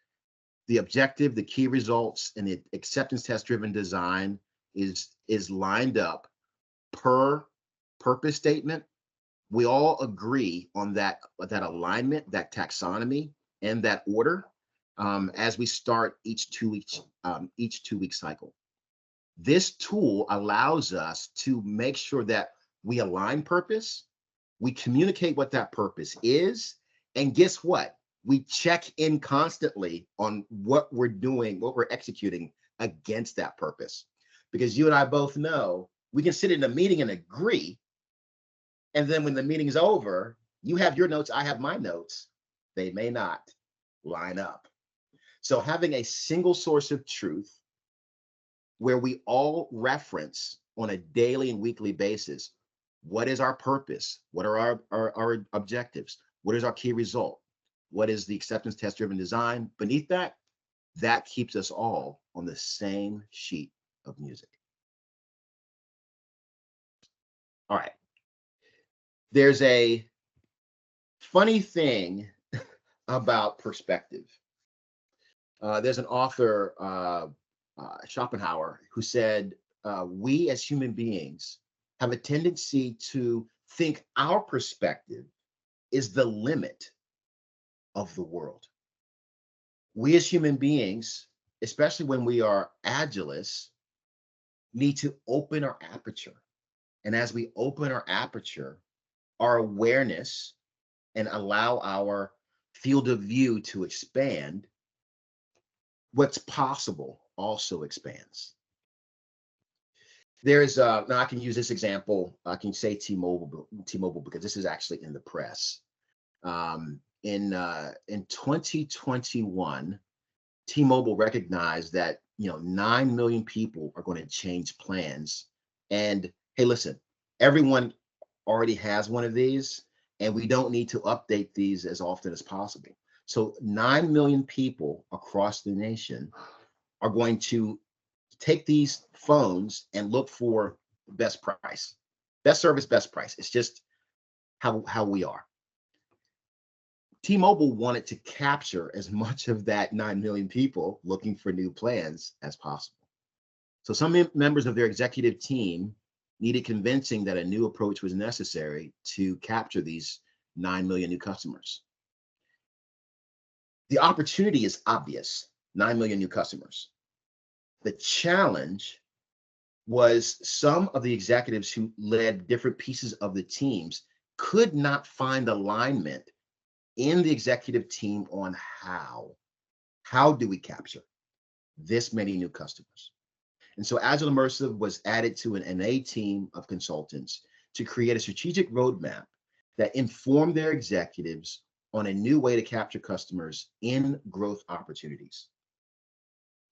the objective, the key results, and the acceptance test-driven design is lined up per purpose statement, we all agree on that alignment, that taxonomy, and that order as we start each 2-week cycle. This tool allows us to make sure that we align purpose, we communicate what that purpose is, and guess what? We check in constantly on what we're doing, what we're executing against that purpose. Because you and I both know We can sit in a meeting and agree. And then when the meeting's over, you have your notes, I have my notes. They may not line up. So having a single source of truth where we all reference on a daily and weekly basis, what is our purpose? What are our objectives? What is our key result? What is the acceptance test driven design? Beneath that, that keeps us all on the same sheet of music. All right. There's a funny thing about perspective. There's an author, Schopenhauer, who said, we as human beings have a tendency to think our perspective is the limit of the world. We as human beings, especially when we are agilists, need to open our aperture. And as we open our aperture, our awareness and allow our field of view to expand, what's possible also expands. There's now I can use this example. I can say T-Mobile because this is actually in the press. In 2021, T-Mobile recognized that 9 million people are going to change plans. And hey, listen, everyone already has one of these, and we don't need to update these as often as possible. So 9 million people across the nation are going to take these phones and look for best price, best service, best price. It's just how we are. T-Mobile wanted to capture as much of that 9 million people looking for new plans as possible. So some members of their executive team needed convincing that a new approach was necessary to capture these 9 million new customers. The opportunity is obvious, 9 million new customers. The challenge was some of the executives who led different pieces of the teams could not find alignment in the executive team on how do we capture this many new customers. And so Agile Immersive was added to an A team of consultants to create a strategic roadmap that informed their executives on a new way to capture customers in growth opportunities.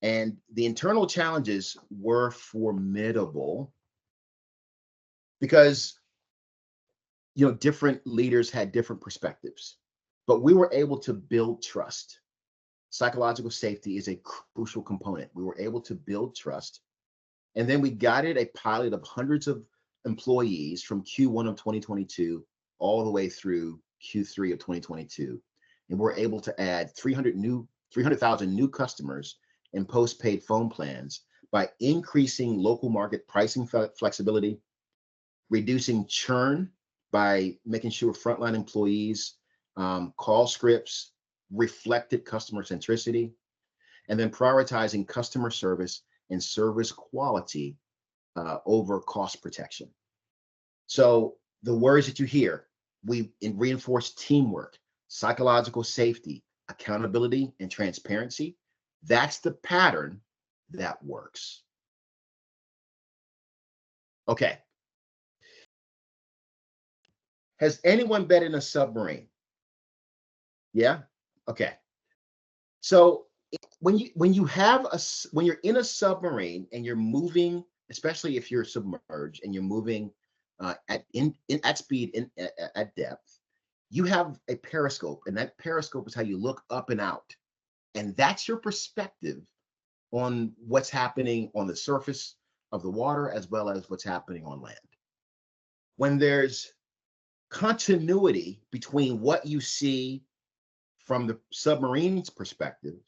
And the internal challenges were formidable because different leaders had different perspectives, but we were able to build trust. Psychological safety is a crucial component. We were able to build trust. And then we guided a pilot of hundreds of employees from Q1 of 2022 all the way through Q3 of 2022. And we're able to add 300,000 new customers in postpaid phone plans by increasing local market pricing flexibility, reducing churn by making sure frontline employees call scripts reflected customer centricity, and then prioritizing customer service and service quality over cost protection. So the words that you hear, we reinforce teamwork, psychological safety, accountability, and transparency. That's the pattern that works. Okay. Has anyone been in a submarine? Yeah? Okay. So when you're in a submarine and you're moving, especially if you're submerged and you're moving at speed at depth, you have a periscope, and that periscope is how you look up and out. And that's your perspective on what's happening on the surface of the water as well as what's happening on land. When there's continuity between what you see from the submarine's perspective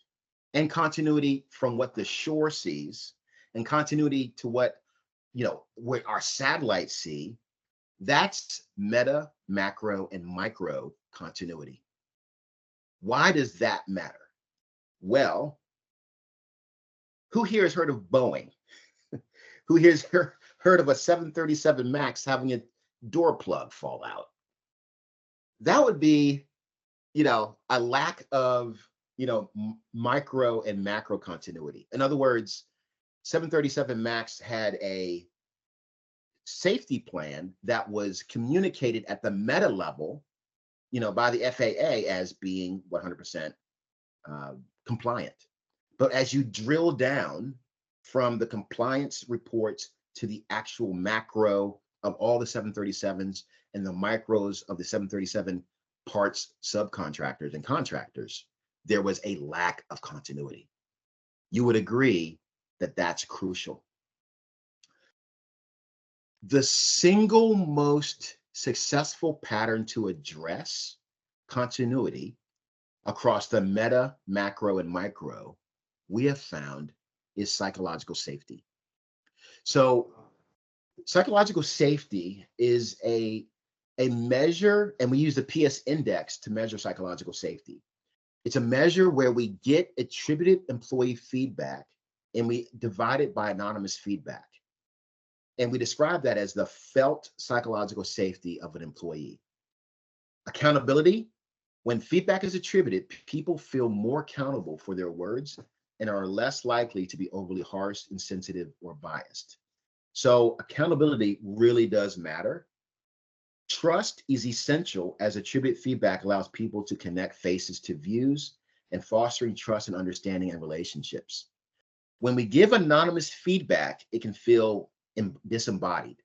and continuity from what the shore sees and continuity to what our satellites see, that's meta, macro, and micro continuity. Why does that matter? Well, who here has heard of Boeing? Who here has heard of a 737 MAX having a door plug fall out? That would be, a lack of, micro and macro continuity. In other words, 737 MAX had a safety plan that was communicated at the meta level, by the FAA as being 100% compliant. But as you drill down from the compliance reports to the actual macro of all the 737s and the micros of the 737 parts subcontractors and contractors, there was a lack of continuity. You would agree that that's crucial. The single most successful pattern to address continuity across the meta, macro, and micro, we have found, is psychological safety. So psychological safety is a measure, and we use the PS index to measure psychological safety. It's a measure where we get attributed employee feedback and we divide it by anonymous feedback. And we describe that as the felt psychological safety of an employee. Accountability: when feedback is attributed, people feel more accountable for their words and are less likely to be overly harsh, insensitive, or biased. So accountability really does matter. Trust is essential, as attributed feedback allows people to connect faces to views and fostering trust and understanding in relationships. When we give anonymous feedback, it can feel disembodied.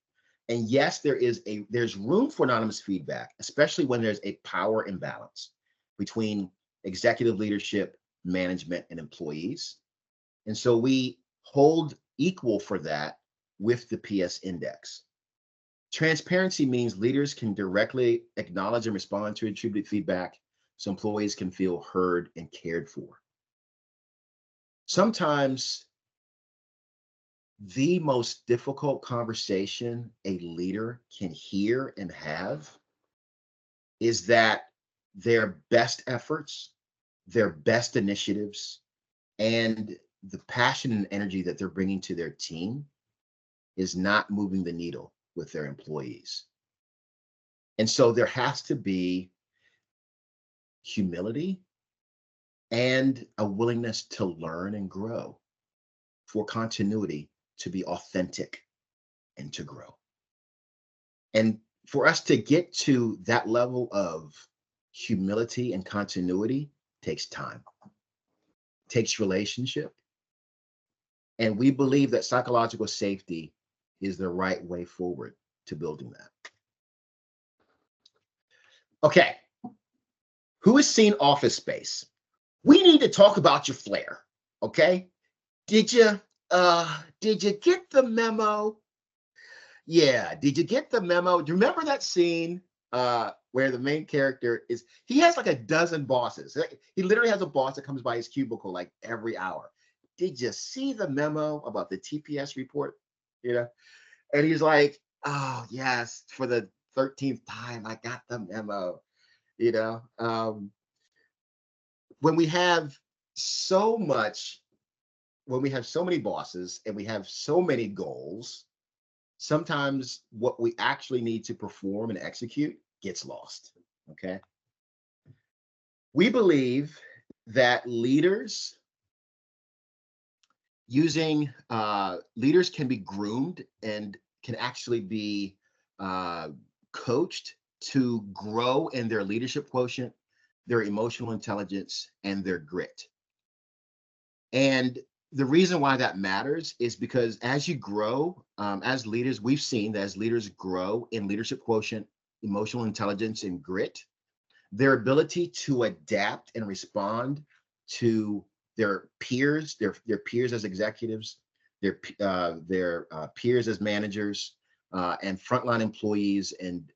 And yes, there's room for anonymous feedback, especially when there's a power imbalance between executive leadership, management, and employees. And so we hold equal for that with the PS index. Transparency means leaders can directly acknowledge and respond to attributed feedback so employees can feel heard and cared for. Sometimes the most difficult conversation a leader can hear and have is that their best efforts, their best initiatives, and the passion and energy that they're bringing to their team is not moving the needle with their employees. And so there has to be humility and a willingness to learn and grow for continuity to be authentic and to grow. And for us to get to that level of humility and continuity takes time, takes relationship. And we believe that psychological safety is the right way forward to building that. Okay, who has seen Office Space? We need to talk about your flair, okay? Did you get the memo? Yeah, did you get the memo? Do you remember that scene where the main character he has like a dozen bosses. He literally has a boss that comes by his cubicle like every hour. Did you see the memo about the TPS report? And he's like, oh yes, for the 13th time, I got the memo. When we have so many bosses and we have so many goals, sometimes what we actually need to perform and execute gets lost, okay? We believe that leaders can be groomed and can actually be coached to grow in their leadership quotient, their emotional intelligence, and their grit. And the reason why that matters is because as you grow, as leaders, we've seen that as leaders grow in leadership quotient, emotional intelligence, and grit, their ability to adapt and respond to their peers, their peers as executives, their peers as managers, and frontline employees and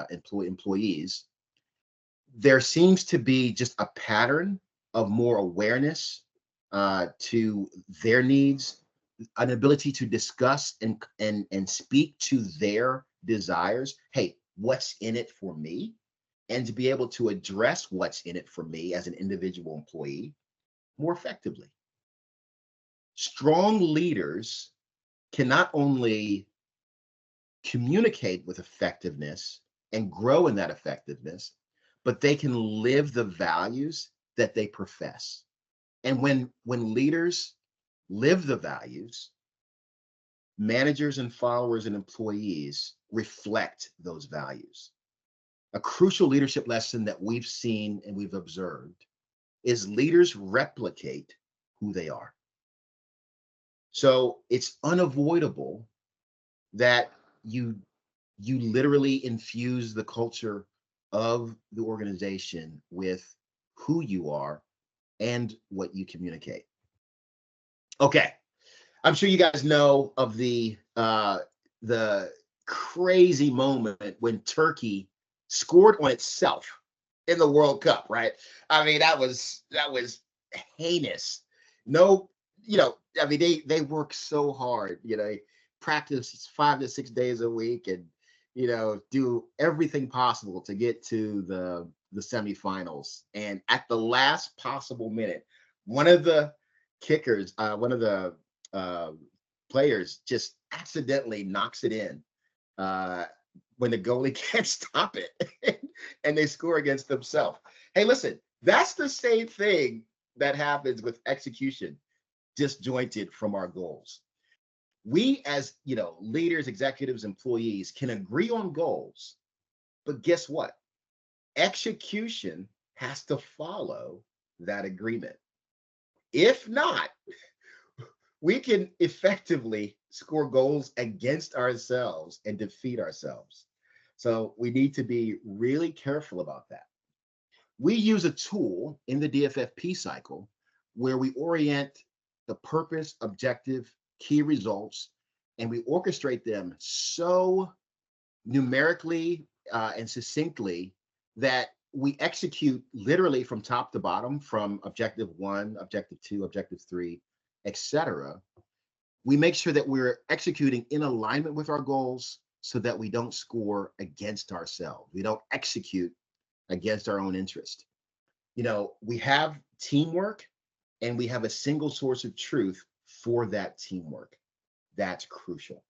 employees, there seems to be just a pattern of more awareness to their needs, an ability to discuss and speak to their desires. Hey, what's in it for me? And to be able to address what's in it for me as an individual employee more effectively. Strong leaders can not only communicate with effectiveness and grow in that effectiveness, but they can live the values that they profess. And when leaders live the values, managers and followers and employees reflect those values. A crucial leadership lesson that we've seen and we've observed is leaders replicate who they are. So it's unavoidable that you literally infuse the culture of the organization with who you are and what you communicate. Okay, I'm sure you guys know of the crazy moment when Turkey scored on itself in the World Cup, right? I mean, that was heinous. No, I mean, they work so hard, practice 5 to 6 days a week and, do everything possible to get to the semifinals. And at the last possible minute, one of the kickers, one of the players just accidentally knocks it in when the goalie can't stop it and they score against themselves. Hey, listen, that's the same thing that happens with execution, disjointed from our goals. We as, leaders, executives, employees can agree on goals, but guess what? Execution has to follow that agreement. If not, we can effectively score goals against ourselves and defeat ourselves. So we need to be really careful about that. We use a tool in the DFFP cycle where we orient the purpose, objective, key results, and we orchestrate them so numerically and succinctly that we execute literally from top to bottom, from objective 1, objective 2, objective 3, etc. We make sure that we're executing in alignment with our goals so that we don't score against ourselves. We don't execute against our own interest. We have teamwork and we have a single source of truth for that teamwork. That's crucial.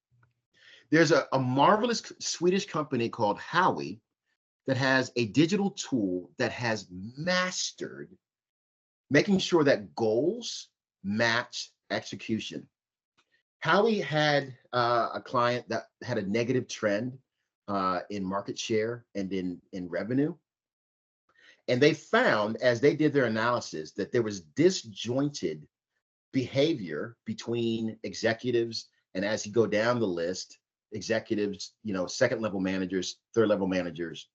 There's a marvelous Swedish company called Howie that has a digital tool that has mastered making sure that goals match execution. Howie had a client that had a negative trend in market share and in revenue. And they found, as they did their analysis, that there was disjointed behavior between executives, and as you go down the list, executives, second level managers, third level managers,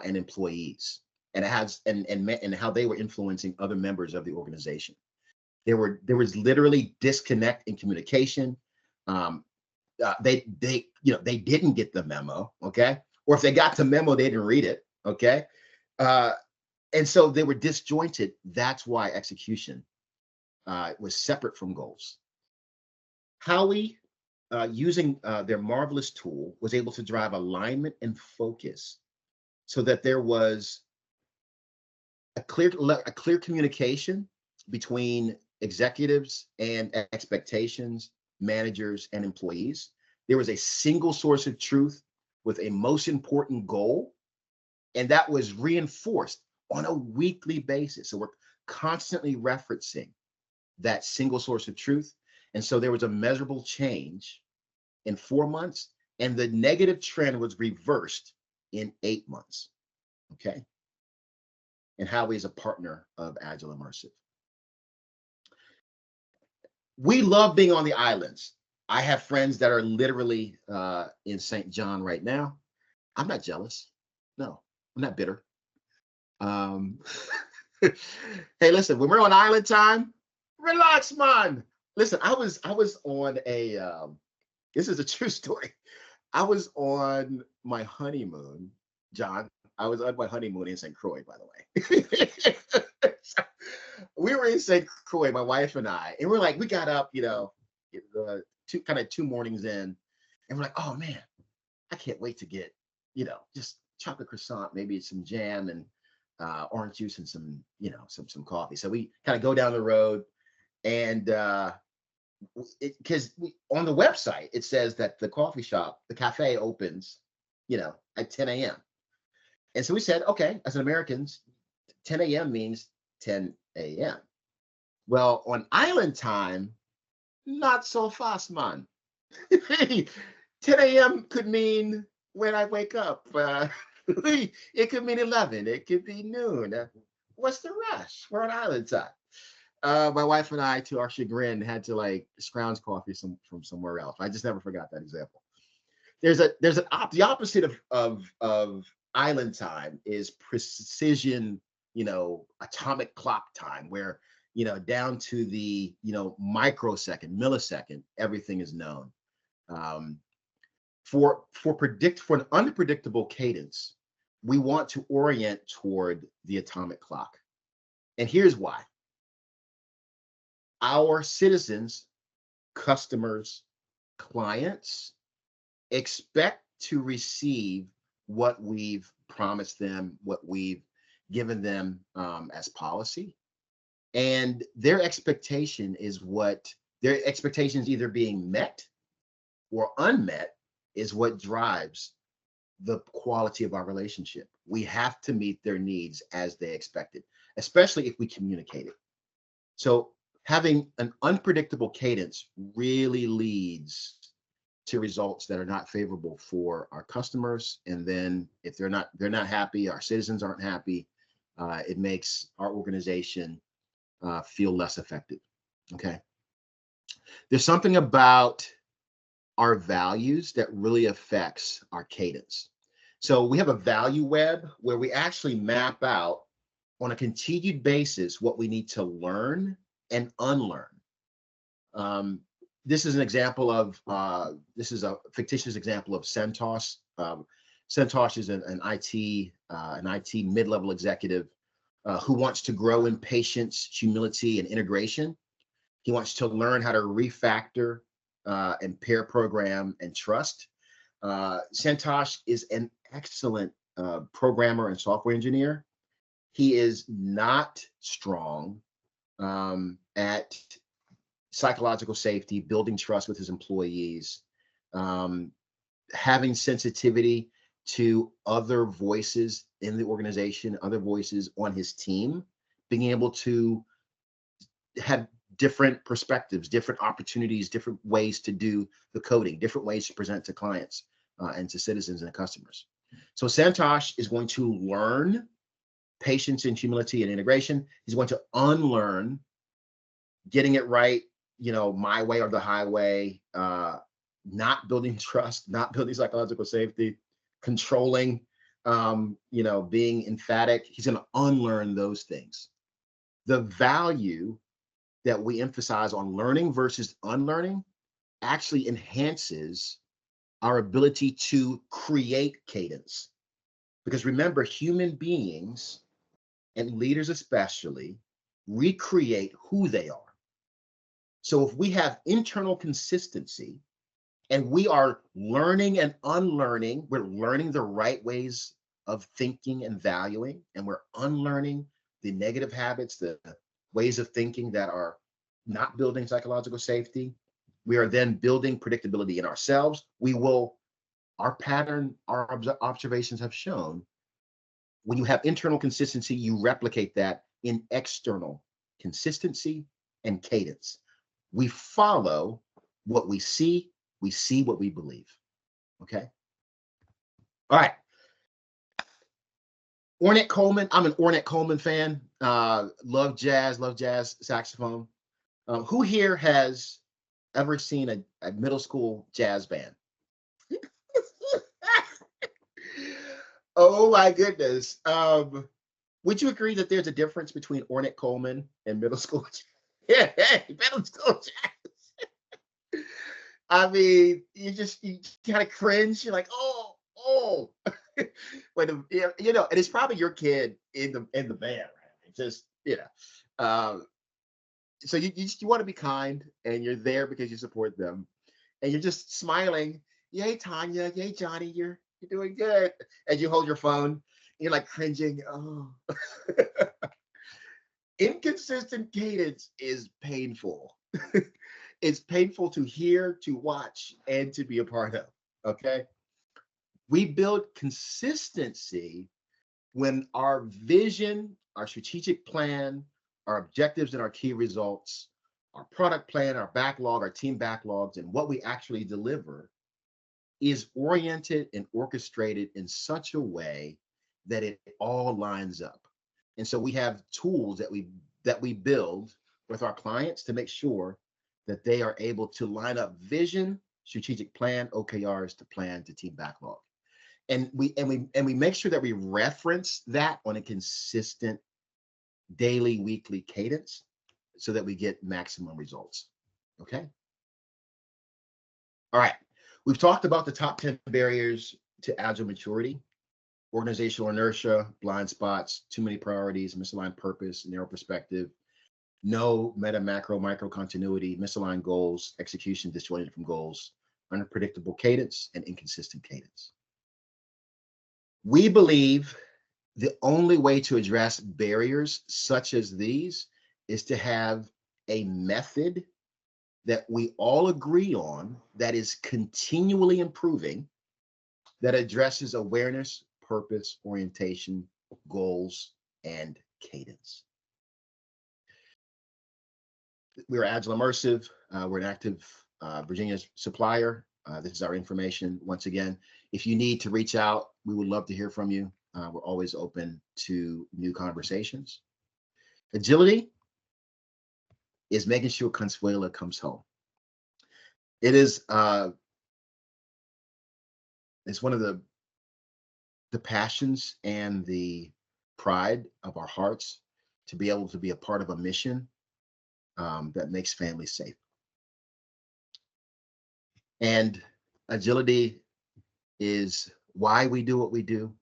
and employees, and it has and how they were influencing other members of the organization. There was literally disconnect in communication. They didn't get the memo, okay? Or if they got the memo, they didn't read it, okay? And so they were disjointed. That's why execution was separate from goals. Howie, using their marvelous tool, was able to drive alignment and focus so that there was a clear communication between executives and expectations, managers and employees. There was a single source of truth with a most important goal, and that was reinforced on a weekly basis. So we're constantly referencing that single source of truth. And so there was a measurable change in 4 months, and the negative trend was reversed in 8 months. Okay. And Howie is a partner of Agile Immersive. We love being on the islands. I have friends that are literally in St. John right now. I'm not jealous. No, I'm not bitter. Hey, listen, when we're on island time, relax, man. Listen, I was on a this is a true story. I was on my honeymoon, John. I was on my honeymoon in St. Croix, by the way. We were in St. Croix, my wife and I, and we got up, 2 mornings in, and we're like, oh man, I can't wait to get, just chocolate croissant, maybe some jam and orange juice and some, some coffee. So we kind of go down the road, and because on the website it says that the cafe opens, at 10 a.m. And so we said, okay, as Americans, 10 a.m. means 10 a.m. Well, on island time, not so fast, man. 10 a.m. could mean when I wake up. It could mean 11. It could be noon. What's the rush? We're on island time. My wife and I, to our chagrin, had to like scrounge coffee from somewhere else. I just never forgot that example. The opposite of island time is precision, atomic clock time, where down to the microsecond, millisecond, everything is known. For an unpredictable cadence, we want to orient toward the atomic clock, and here's why. Our citizens, customers, clients expect to receive what we've promised them, what we've given them as policy. And their expectations either being met or unmet is what drives the quality of our relationship. We have to meet their needs as they expected, especially if we communicate it. So having an unpredictable cadence really leads to results that are not favorable for our customers. And then if they're not happy, our citizens aren't happy, it makes our organization feel less effective. Okay. There's something about our values that really affects our cadence. So we have a value web where we actually map out on a continued basis what we need to learn and unlearn. This is an example of, this is a fictitious example of CentOS. CentOS is an IT mid-level executive who wants to grow in patience, humility, and integration. He wants to learn how to refactor and pair program and trust. CentOS is an excellent programmer and software engineer. He is not strong at psychological safety, building trust with his employees, having sensitivity to other voices in the organization, other voices on his team, being able to have different perspectives, different opportunities, different ways to do the coding, different ways to present to clients and to citizens and customers. So CentOS is going to learn patience and humility and integration. He's going to unlearn getting it right, my way or the highway, not building trust, not building psychological safety, controlling, being emphatic. He's going to unlearn those things. The value that we emphasize on learning versus unlearning actually enhances our ability to create cadence. Because remember, human beings and leaders especially recreate who they are. So if we have internal consistency and we are learning and unlearning, we're learning the right ways of thinking and valuing, and we're unlearning the negative habits, the ways of thinking that are not building psychological safety, we are then building predictability in ourselves. Our observations have shown, when you have internal consistency, you replicate that in external consistency and cadence. We follow what we see what we believe. Okay. All right. Ornette Coleman. I'm an Ornette Coleman fan. Love jazz saxophone. Who here has ever seen a middle school jazz band? Oh my goodness. Would you agree that there's a difference between Ornette Coleman and middle school jazz? Yeah, middle school jazz. I mean, you kind of cringe. You're like, oh. But and it's probably your kid in the band, right? Just so you want to be kind, and you're there because you support them, and you're just smiling. Yay, Tanya. Yay, Johnny. You're doing good. And you hold your phone. And you're like cringing. Oh. Inconsistent cadence is painful. It's painful to hear, to watch, and to be a part of. Okay. We build consistency when our vision, our strategic plan, our objectives, and our key results our product plan, our backlog, our team backlogs, and what we actually deliver is oriented and orchestrated in such a way that it all lines up. And so we have tools that we build with our clients to make sure that they are able to line up vision, strategic plan, OKRs to plan to team backlog. And we make sure that we reference that on a consistent daily, weekly cadence so that we get maximum results. Okay. All right. We've talked about the top 10 barriers to Agile maturity: organizational inertia, blind spots, too many priorities, misaligned purpose, narrow perspective, no meta, macro, micro continuity, misaligned goals, execution disjointed from goals, unpredictable cadence, and inconsistent cadence. We believe the only way to address barriers such as these is to have a method that we all agree on that is continually improving, that addresses awareness, purpose, orientation, goals, and cadence. We're Agile Immersive. We're an active Virginia supplier. This is our information. Once again, if you need to reach out, we would love to hear from you. We're always open to new conversations. Agility is making sure Consuela comes home. It is it's one of the passions and the pride of our hearts to be able to be a part of a mission that makes families safe. And agility is why we do what we do.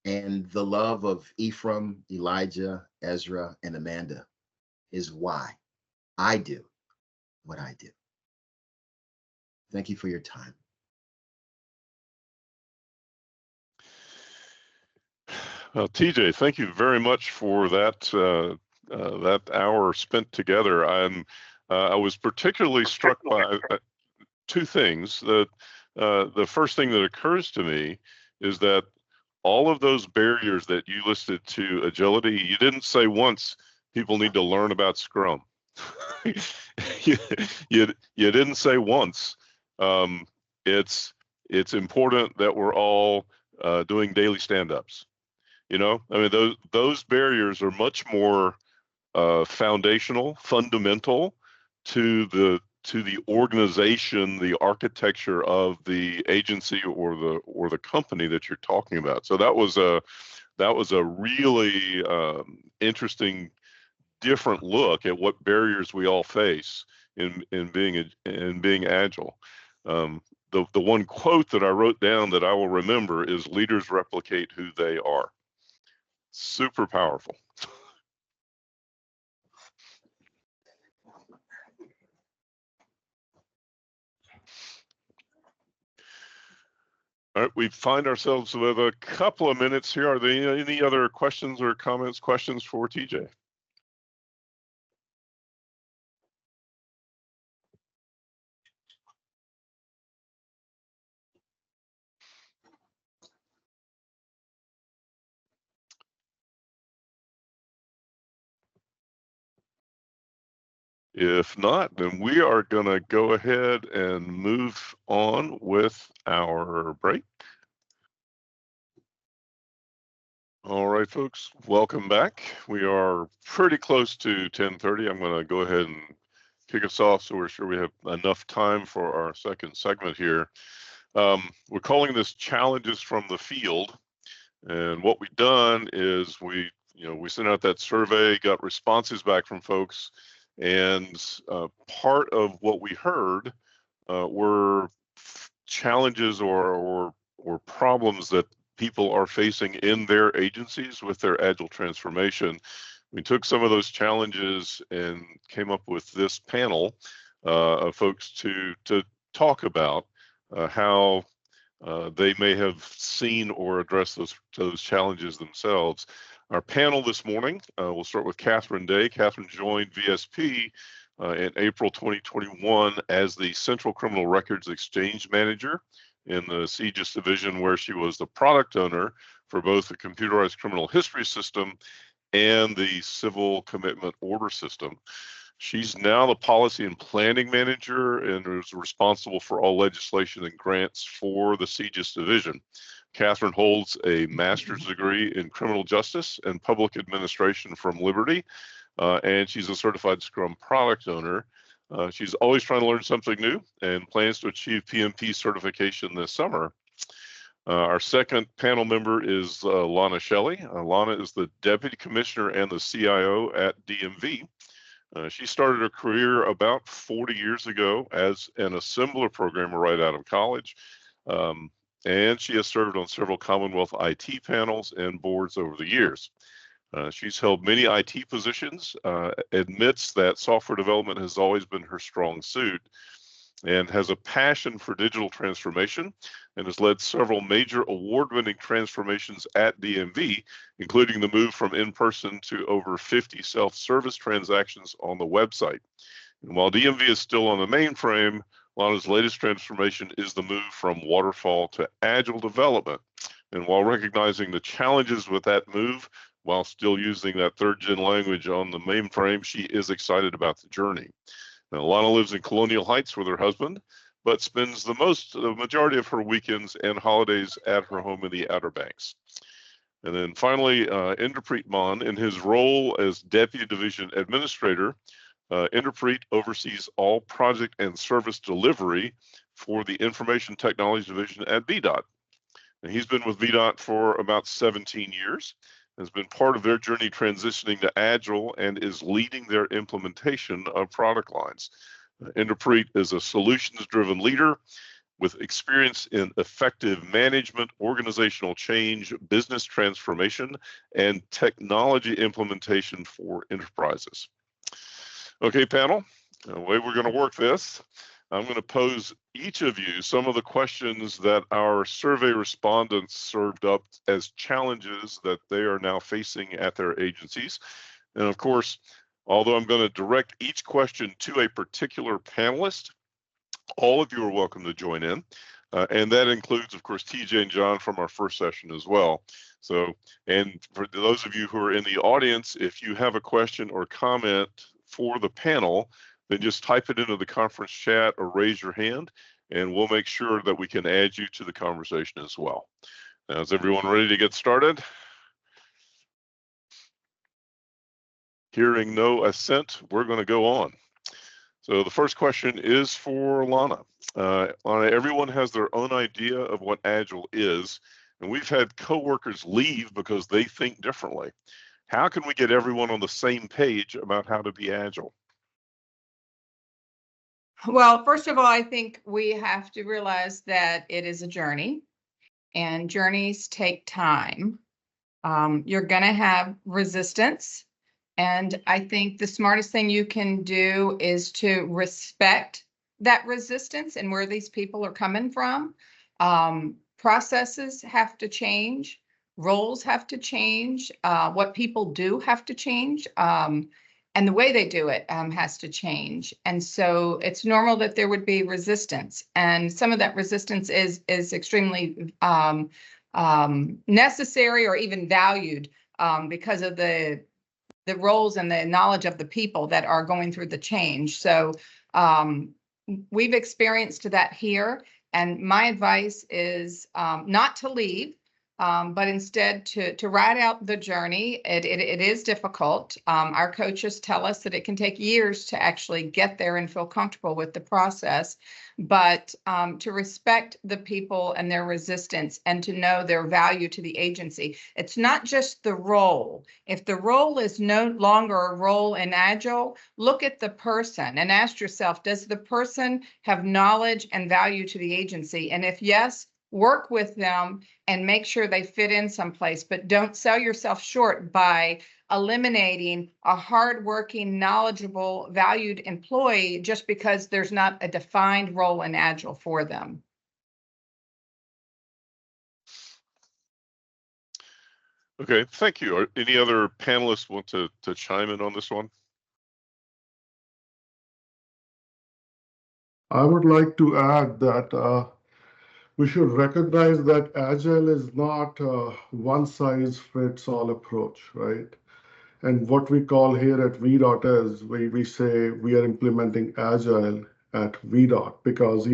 And the love of Ephraim, Elijah, Ezra, and Amanda is why I do what I do. Thank you for your time. Well, TJ, thank you very much for that that hour spent together. I was particularly struck by two things. The first thing that occurs to me is that all of those barriers that you listed to agility, you didn't say once people need to learn about Scrum. you didn't say once. It's important that we're all doing daily stand-ups. You know, I mean, those barriers are much more foundational, fundamental to the organization, the architecture of the agency or the company that you're talking about. So that was a really interesting, different look at what barriers we all face in being agile. The one quote that I wrote down that I will remember is "Leaders replicate who they are." Super powerful. All right, we find ourselves with a couple of minutes here. Are there any other questions or comments, questions for TJ? If not, then we are going to go ahead and move on with our break. All right, folks, welcome back. We are pretty close to 10:30. I'm going to go ahead and kick us off so we're sure we have enough time for our second segment here. We're calling this Challenges from the Field. And what we've done is we sent out that survey, got responses back from folks. And part of what we heard were challenges or problems that people are facing in their agencies with their agile transformation. We took some of those challenges and came up with this panel of folks to talk about how they may have seen or addressed those challenges themselves. Our panel this morning, we'll start with Catherine Day. Catherine joined VSP in April 2021 as the Central Criminal Records Exchange Manager in the CGIS division, where she was the product owner for both the computerized criminal history system and the civil commitment order system. She's now the policy and planning manager and is responsible for all legislation and grants for the CGIS division. Catherine holds a master's degree in criminal justice and public administration from Liberty, and she's a certified Scrum product owner. She's always trying to learn something new and plans to achieve PMP certification this summer. Our second panel member is Lana Shelley. Lana is the Deputy Commissioner and the CIO at DMV. She started her career about 40 years ago as an assembler programmer right out of college. And she has served on several Commonwealth IT panels and boards over the years. She's held many IT positions, admits that software development has always been her strong suit, and has a passion for digital transformation and has led several major award-winning transformations at DMV, including the move from in-person to over 50 self-service transactions on the website. And while DMV is still on the mainframe, Lana's latest transformation is the move from waterfall to agile development. And while recognizing the challenges with that move, while still using that third-gen language on the mainframe, she is excited about the journey. Now, Lana lives in Colonial Heights with her husband, but spends the majority of her weekends and holidays at her home in the Outer Banks. And then finally, Inderpreet Maan, in his role as Deputy Division Administrator, Inderpreet oversees all project and service delivery for the Information Technology Division at VDOT. And he's been with VDOT for about 17 years, has been part of their journey transitioning to Agile, and is leading their implementation of product lines. Inderpreet is a solutions-driven leader with experience in effective management, organizational change, business transformation, and technology implementation for enterprises. Okay, panel, the way we're going to work this, I'm going to pose each of you some of the questions that our survey respondents served up as challenges that they are now facing at their agencies. And of course, although I'm going to direct each question to a particular panelist, all of you are welcome to join in. And that includes, of course, TJ and John from our first session as well. So, and for those of you who are in the audience, if you have a question or comment for the panel, then just type it into the conference chat or raise your hand, and we'll make sure that we can add you to the conversation as well. Now, is everyone ready to get started? Hearing no assent, we're going to go on. So the first question is for Lana. Lana, everyone has their own idea of what Agile is, and we've had coworkers leave because they think differently. How can we get everyone on the same page about how to be Agile? Well, first of all, I think we have to realize that it is a journey, and journeys take time. You're going to have resistance, and I think the smartest thing you can do is to respect that resistance and where these people are coming from. Processes have to change, roles have to change, what people do have to change. And the way they do it has to change. And so it's normal that there would be resistance. And some of that resistance is extremely necessary or even valued because of the roles and the knowledge of the people that are going through the change. So we've experienced that here. And my advice is not to leave, but instead to ride out the journey. It is difficult. Our coaches tell us that it can take years to actually get there and feel comfortable with the process, but to respect the people and their resistance and to know their value to the agency. It's not just the role. If the role is no longer a role in Agile, look at the person and ask yourself, does the person have knowledge and value to the agency? And if yes, work with them and make sure they fit in someplace, but don't sell yourself short by eliminating a hardworking, knowledgeable, valued employee just because there's not a defined role in Agile for them. Okay, thank you. Any other panelists want to chime in on this one? I would like to add that we should recognize that Agile is not a one-size-fits-all approach, right? And what we call here at VDOT is we say we are implementing Agile at VDOT because,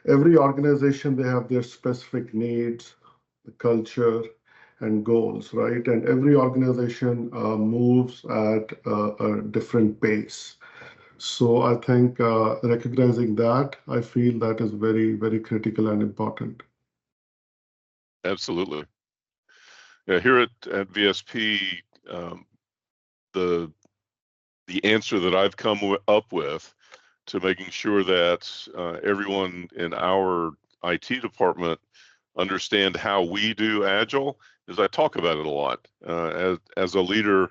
every organization, they have their specific needs, the culture, and goals, right? And every organization moves at a different pace. So I think recognizing that, I feel that is very, very critical and important. Absolutely. Yeah, here at VSP, the answer that I've come up with to making sure that everyone in our IT department understand how we do Agile is I talk about it a lot. As a leader,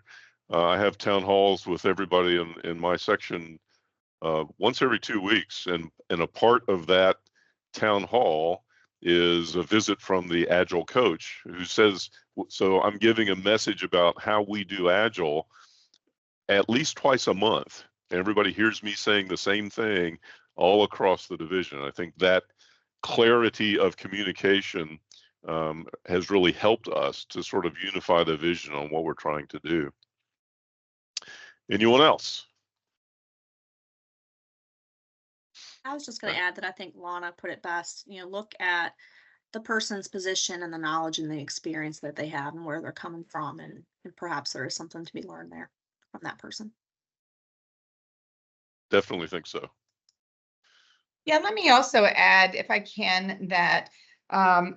I have town halls with everybody in my section once every 2 weeks, and a part of that town hall is a visit from the Agile coach who says, so I'm giving a message about how we do Agile at least twice a month. Everybody hears me saying the same thing all across the division. I think that clarity of communication has really helped us to sort of unify the vision on what we're trying to do. Anyone else? I was just going to add that I think Lana put it best. Look at the person's position and the knowledge and the experience that they have and where they're coming from, and perhaps there is something to be learned there from that person. Definitely think so. Yeah, let me also add, if I can, that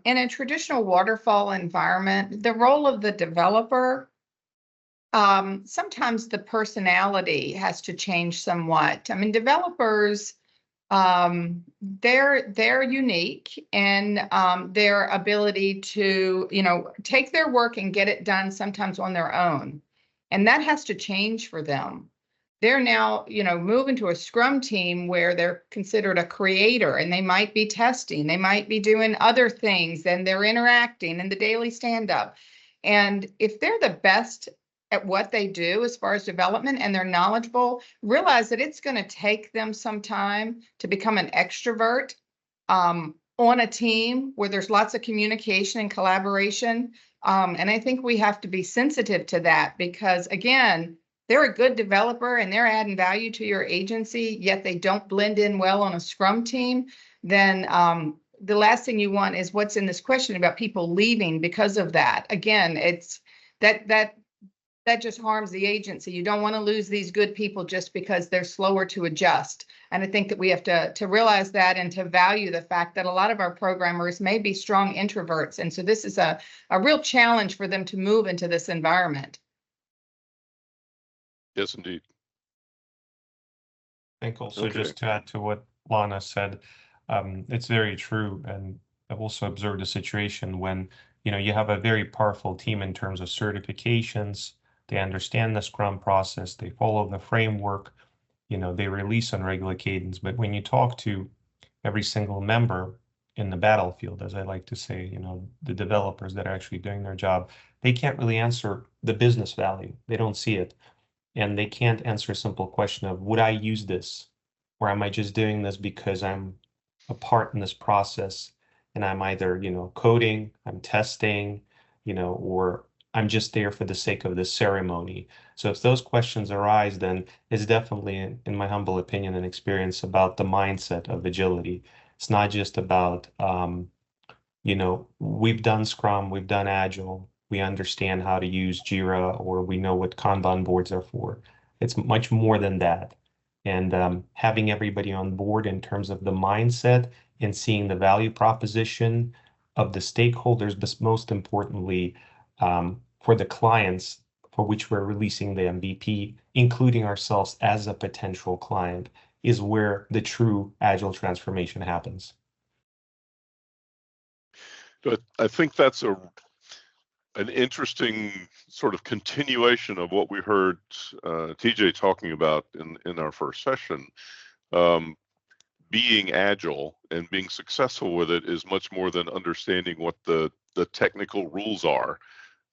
in a traditional waterfall environment, the role of the developer, sometimes the personality has to change somewhat. I mean, developers, they're unique in their ability to, take their work and get it done sometimes on their own. And that has to change for them. They're now, moving to a Scrum team where they're considered a creator, and they might be testing, they might be doing other things, and they're interacting in the daily stand-up. And if they're the best at what they do as far as development and they're knowledgeable, realize that it's going to take them some time to become an extrovert on a team where there's lots of communication and collaboration. And I think we have to be sensitive to that because, again, they're a good developer and they're adding value to your agency, yet they don't blend in well on a Scrum team, then the last thing you want is what's in this question about people leaving because of that. Again, it's that just harms the agency. You don't want to lose these good people just because they're slower to adjust. And I think that we have to realize that and to value the fact that a lot of our programmers may be strong introverts. And so this is a real challenge for them to move into this environment. Yes, indeed. I think also just to add to what Lana said, it's very true. And I've also observed a situation when, you have a very powerful team in terms of certifications. They understand the Scrum process. They follow the framework. They release on regular cadence. But when you talk to every single member in the battlefield, as I like to say, the developers that are actually doing their job, they can't really answer the business value. They don't see it. And they can't answer a simple question of, would I use this? Or am I just doing this because I'm a part in this process and I'm either, coding, I'm testing, or I'm just there for the sake of the ceremony. So if those questions arise, then it's definitely, in my humble opinion and experience, about the mindset of agility. It's not just about, we've done Scrum, we've done Agile, we understand how to use Jira, or we know what Kanban boards are for. It's much more than that. And having everybody on board in terms of the mindset and seeing the value proposition of the stakeholders, but most importantly, for the clients for which we're releasing the MVP, including ourselves as a potential client, is where the true Agile transformation happens. But I think that's an interesting sort of continuation of what we heard TJ talking about in our first session. Being agile and being successful with it is much more than understanding what the technical rules are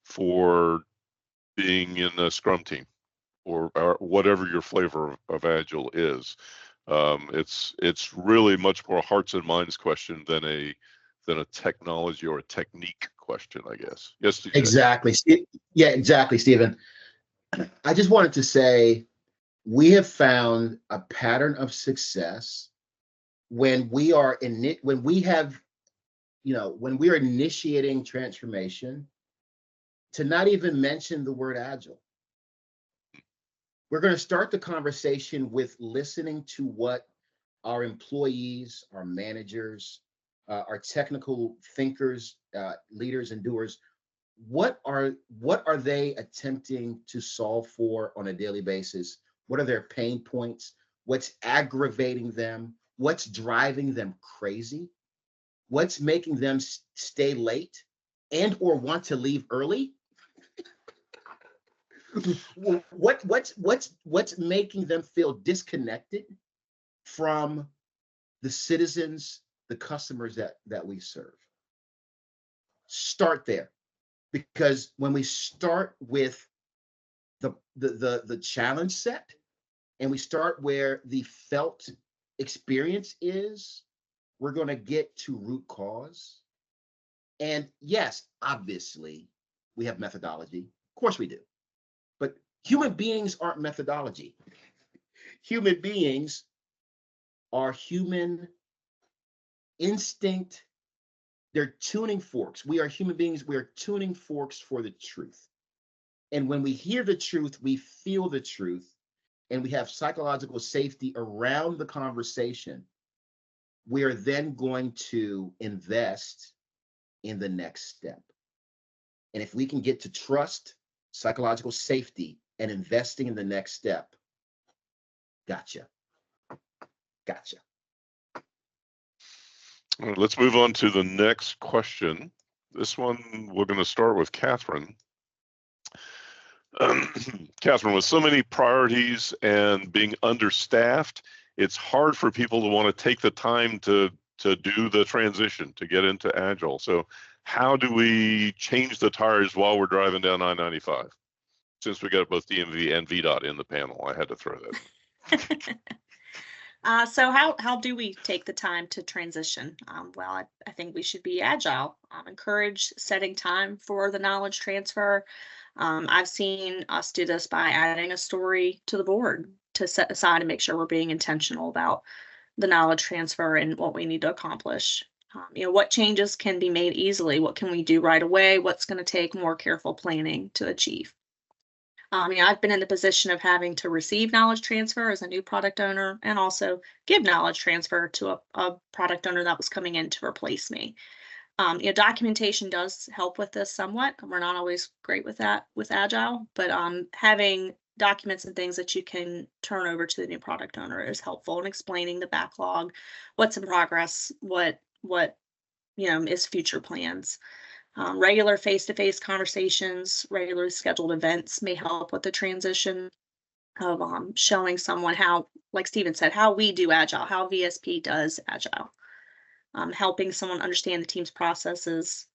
for being in a Scrum team or whatever your flavor of agile is. It's really much more a hearts and minds question than a technology or a technique question, I guess. Yes, TJ. Exactly. Yeah, exactly, Stephen. I just wanted to say we have found a pattern of success when we are when we have, when we are initiating transformation, to not even mention the word agile. We're going to start the conversation with listening to what our employees, our managers, our technical thinkers, leaders and doers, what are they attempting to solve for on a daily basis? What are their pain points? What's aggravating them? What's driving them crazy? What's making them stay late and or want to leave early? What's making them feel disconnected from the citizens, the customers that we serve? Start there, because when we start with the challenge set, and we start where the felt experience is, we're going to get to root cause. And yes, obviously, we have methodology. Of course we do. But human beings aren't methodology. Human beings are human instinct. They're tuning forks. We are human beings. We are tuning forks for the truth. And when we hear the truth, we feel the truth, and we have psychological safety around the conversation, we are then going to invest in the next step. And if we can get to trust, psychological safety, and investing in the next step, gotcha. All right, let's move on to the next question. This one, we're going to start with Catherine. Catherine, with so many priorities and being understaffed, it's hard for people to want to take the time to do the transition, to get into Agile. So how do we change the tires while we're driving down I-95? Since we got both DMV and VDOT in the panel, I had to throw that. So how do we take the time to transition? Well, I think we should be agile. Encourage setting time for the knowledge transfer. I've seen us do this by adding a story to the board to set aside and make sure we're being intentional about the knowledge transfer and what we need to accomplish. What changes can be made easily? What can we do right away? What's going to take more careful planning to achieve? I've been in the position of having to receive knowledge transfer as a new product owner, and also give knowledge transfer to a product owner that was coming in to replace me. Documentation does help with this somewhat. We're not always great with that with Agile, but having documents and things that you can turn over to the new product owner is helpful in explaining the backlog, what's in progress, what is future plans. Regular face-to-face conversations, regularly scheduled events may help with the transition of showing someone how, like Stephen said, how we do Agile, how VSP does Agile. Helping someone understand the team's processes.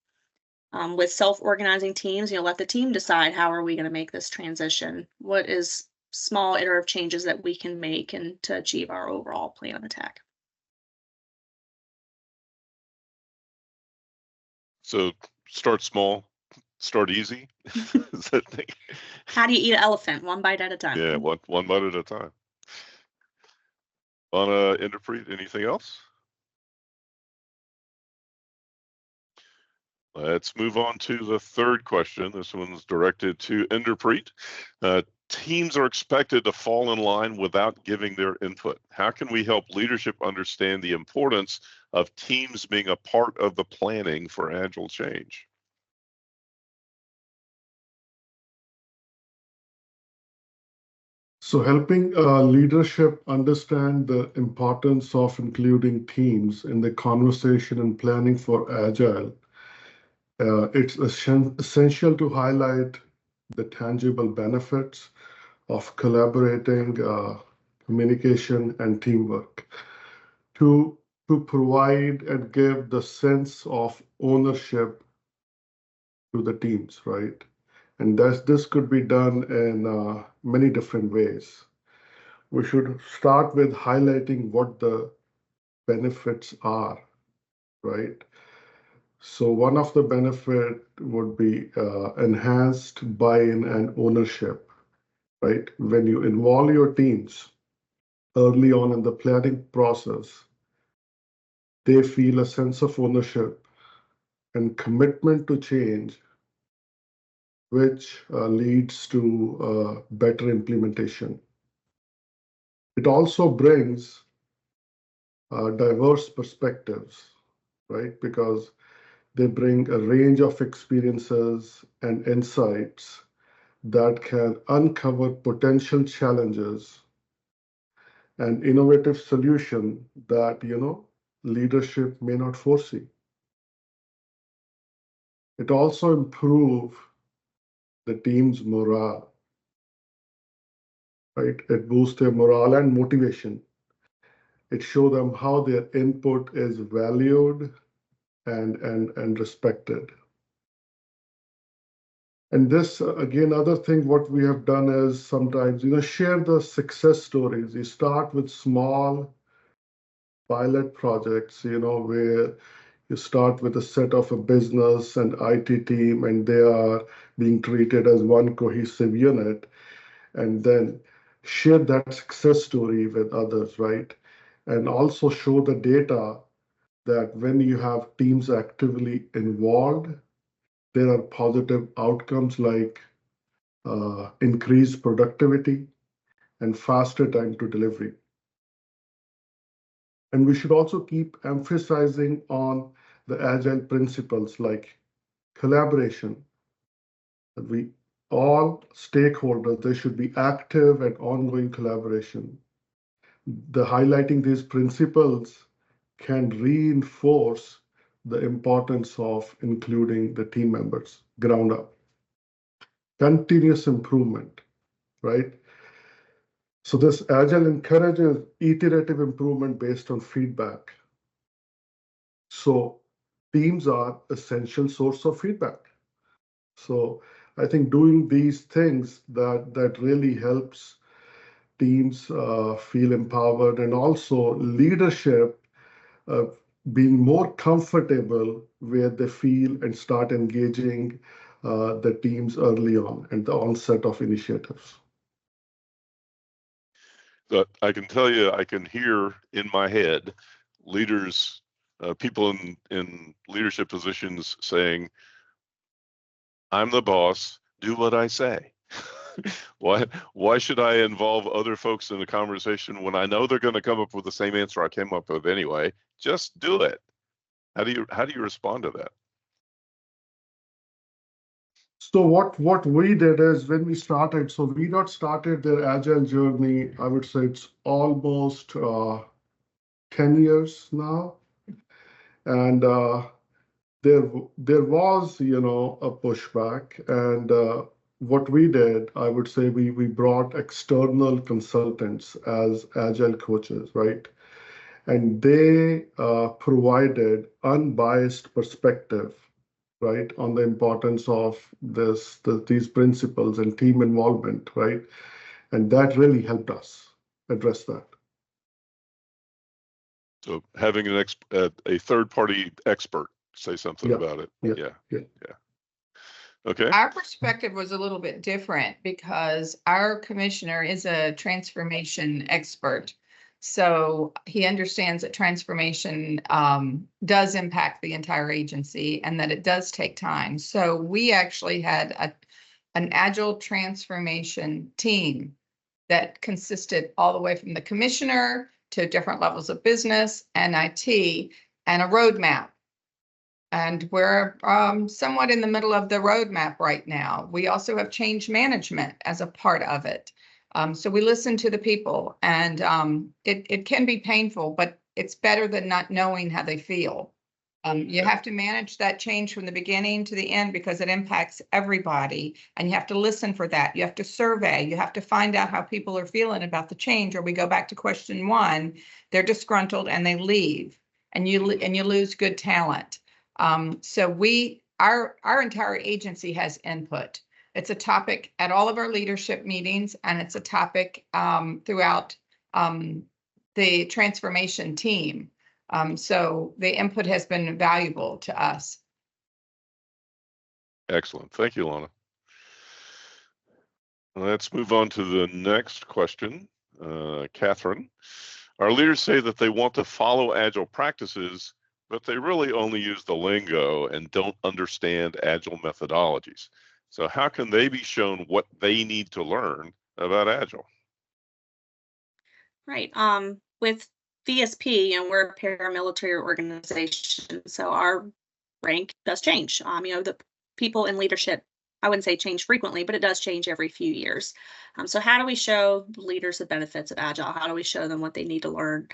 With self-organizing teams, let the team decide how are we going to make this transition? What is small iterative changes that we can make and to achieve our overall plan of attack? So start small, start easy. Is that thing? How do you eat an elephant? One bite at a time. Yeah, one bite at a time. Anna, Interpreet, anything else? Let's move on to the third question. This one's directed to Interpreet. Teams are expected to fall in line without giving their input. How can we help leadership understand the importance of teams being a part of the planning for Agile change? So helping leadership understand the importance of including teams in the conversation and planning for Agile, it's essential to highlight the tangible benefits of collaborating, communication, and teamwork to provide and give the sense of ownership to the teams, right? And this could be done in many different ways. We should start with highlighting what the benefits are, right? So one of the benefit would be enhanced buy-in and ownership. right? When you involve your teams early on in the planning process, they feel a sense of ownership and commitment to change, which leads to better implementation. It also brings diverse perspectives, right? Because they bring a range of experiences and insights that can uncover potential challenges and innovative solution that, leadership may not foresee. It also improves the team's morale, right? It boosts their morale and motivation. It shows them how their input is valued and respected. And this, again, other thing, what we have done is sometimes, share the success stories. You start with small pilot projects, where you start with a set of a business and IT team, and they are being treated as one cohesive unit, and then share that success story with others, right? And also show the data that when you have teams actively involved, there are positive outcomes like increased productivity and faster time to delivery. And we should also keep emphasizing on the agile principles like collaboration. That we all stakeholders, there should be active and ongoing collaboration. The highlighting these principles can reinforce the importance of including the team members ground up. Continuous improvement, right? So this agile encourages iterative improvement based on feedback. So teams are essential source of feedback. So I think doing these things that really helps teams feel empowered, and also leadership being more comfortable where they feel and start engaging the teams early on at the onset of initiatives. But I can tell you, I can hear in my head leaders, people in leadership positions saying, I'm the boss, do what I say. Why should I involve other folks in the conversation when I know they're going to come up with the same answer I came up with anyway? Just do it. How do you respond to that? So what we did is when we started, so we got started their agile journey, I would say it's almost 10 years now. And there was, a pushback. And what we did, I would say we brought external consultants as agile coaches, right? And they provided unbiased perspective, right, on the importance of these principles and team involvement, right? And that really helped us address that. So having a third-party expert say something about it. Yeah. Okay. Our perspective was a little bit different because our commissioner is a transformation expert. So he understands that transformation does impact the entire agency and that it does take time. So we actually had an agile transformation team that consisted all the way from the commissioner to different levels of business and IT and a roadmap. And we're somewhat in the middle of the roadmap right now. We also have change management as a part of it. So we listen to the people, and it can be painful, but it's better than not knowing how they feel. You have to manage that change from the beginning to the end because it impacts everybody, and you have to listen for that. You have to survey. You have to find out how people are feeling about the change, or we go back to question one, they're disgruntled and they leave, and you lose good talent. So our entire agency has input. It's a topic at all of our leadership meetings, and it's a topic throughout the transformation team. So the input has been valuable to us. Excellent. Thank you, Lana. Let's move on to the next question. Catherine, our leaders say that they want to follow Agile practices, but they really only use the lingo and don't understand Agile methodologies. So how can they be shown what they need to learn about Agile? Right. With VSP, we're a paramilitary organization, so our rank does change. The people in leadership, I wouldn't say change frequently, but it does change every few years. So how do we show leaders the benefits of Agile? How do we show them what they need to learn?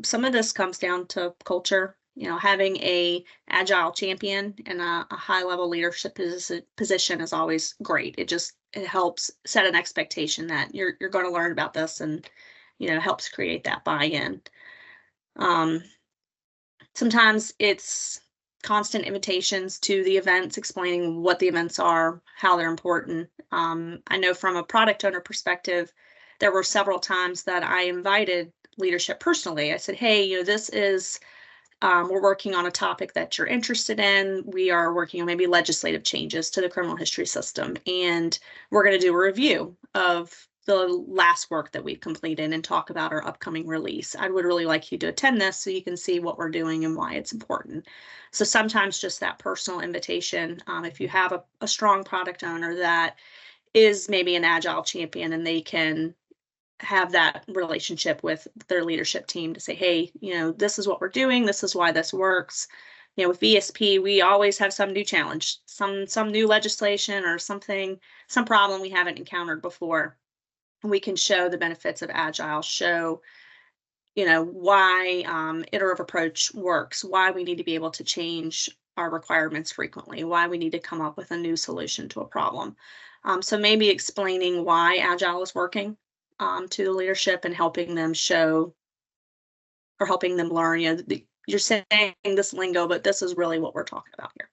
Some of this comes down to culture. Having a Agile champion in a high level leadership position is always great. It helps set an expectation that you're going to learn about this, and helps create that buy-in. Sometimes it's constant invitations to the events, explaining what the events are, how they're important. I know from a product owner perspective, there were several times that I invited leadership personally. I said, hey, this is, we're working on a topic that you're interested in. We are working on maybe legislative changes to the criminal history system, and we're going to do a review of the last work that we've completed and talk about our upcoming release. I would really like you to attend this so you can see what we're doing and why it's important. So sometimes just that personal invitation, if you have a strong product owner that is maybe an Agile champion, and they can have that relationship with their leadership team to say, hey, this is what we're doing. This is why this works. With VSP, we always have some new challenge, some new legislation or some problem we haven't encountered before. We can show the benefits of Agile, show, why iterative approach works, why we need to be able to change our requirements frequently, why we need to come up with a new solution to a problem. So maybe explaining why Agile is working to the leadership and helping them show or helping them learn, you're saying this lingo, but this is really what we're talking about here.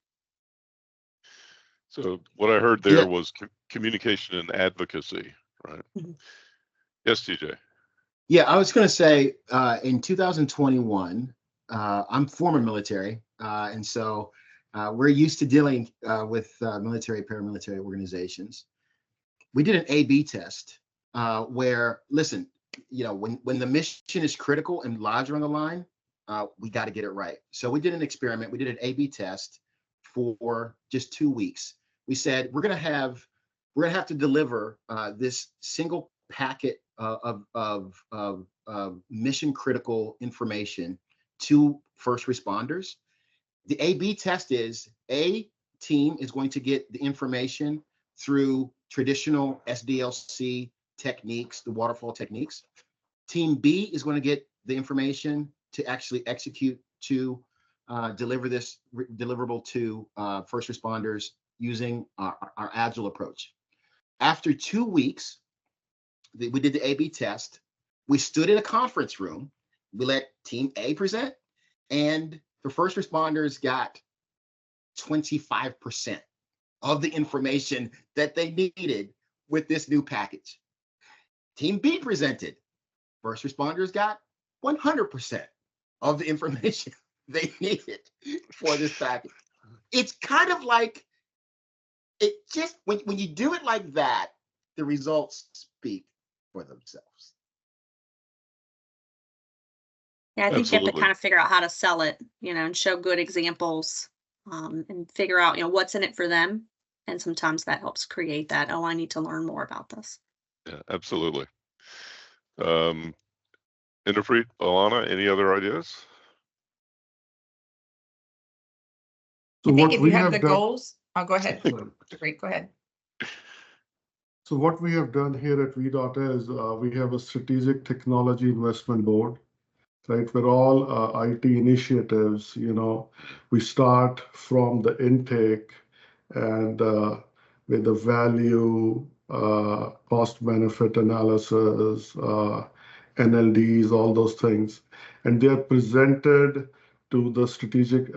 So what I heard there was communication and advocacy, right? Mhm. Yes, TJ. Yeah, I was going to say in 2021, I'm former military, and so we're used to dealing with military, paramilitary organizations. We did an A/B test where, listen, when the mission is critical and lives are on the line, we got to get it right. So we did an experiment. We did an A/B test for just 2 weeks. We said we're going to have to deliver this single packet of mission critical information to first responders. The A/B test is a team is going to get the information through traditional SDLC techniques, the waterfall techniques. Team B is going to get the information to actually execute to deliver this deliverable to first responders using our Agile approach. After 2 weeks, we did the A/B test. We stood in a conference room. We let Team A present, and the first responders got 25% of the information that they needed with this new package. Team B presented. First responders got 100% of the information they needed for this package. It's kind of like, it just, when you do it like that, the results speak for themselves. Yeah, I think you have to Absolutely. kind of figure out how to sell it, and show good examples, and figure out, what's in it for them. And sometimes that helps create that, oh, I need to learn more about this. Yeah, absolutely. Interpreet, Alana, any other ideas? So I think what if we you have have the done, goals, I'll go ahead. Great, go ahead. so what we have done here at VDOT is we have a strategic technology investment board, right? Where all IT initiatives, we start from the intake and with the value, cost benefit analysis, NLDs, all those things. And they are presented to the strategic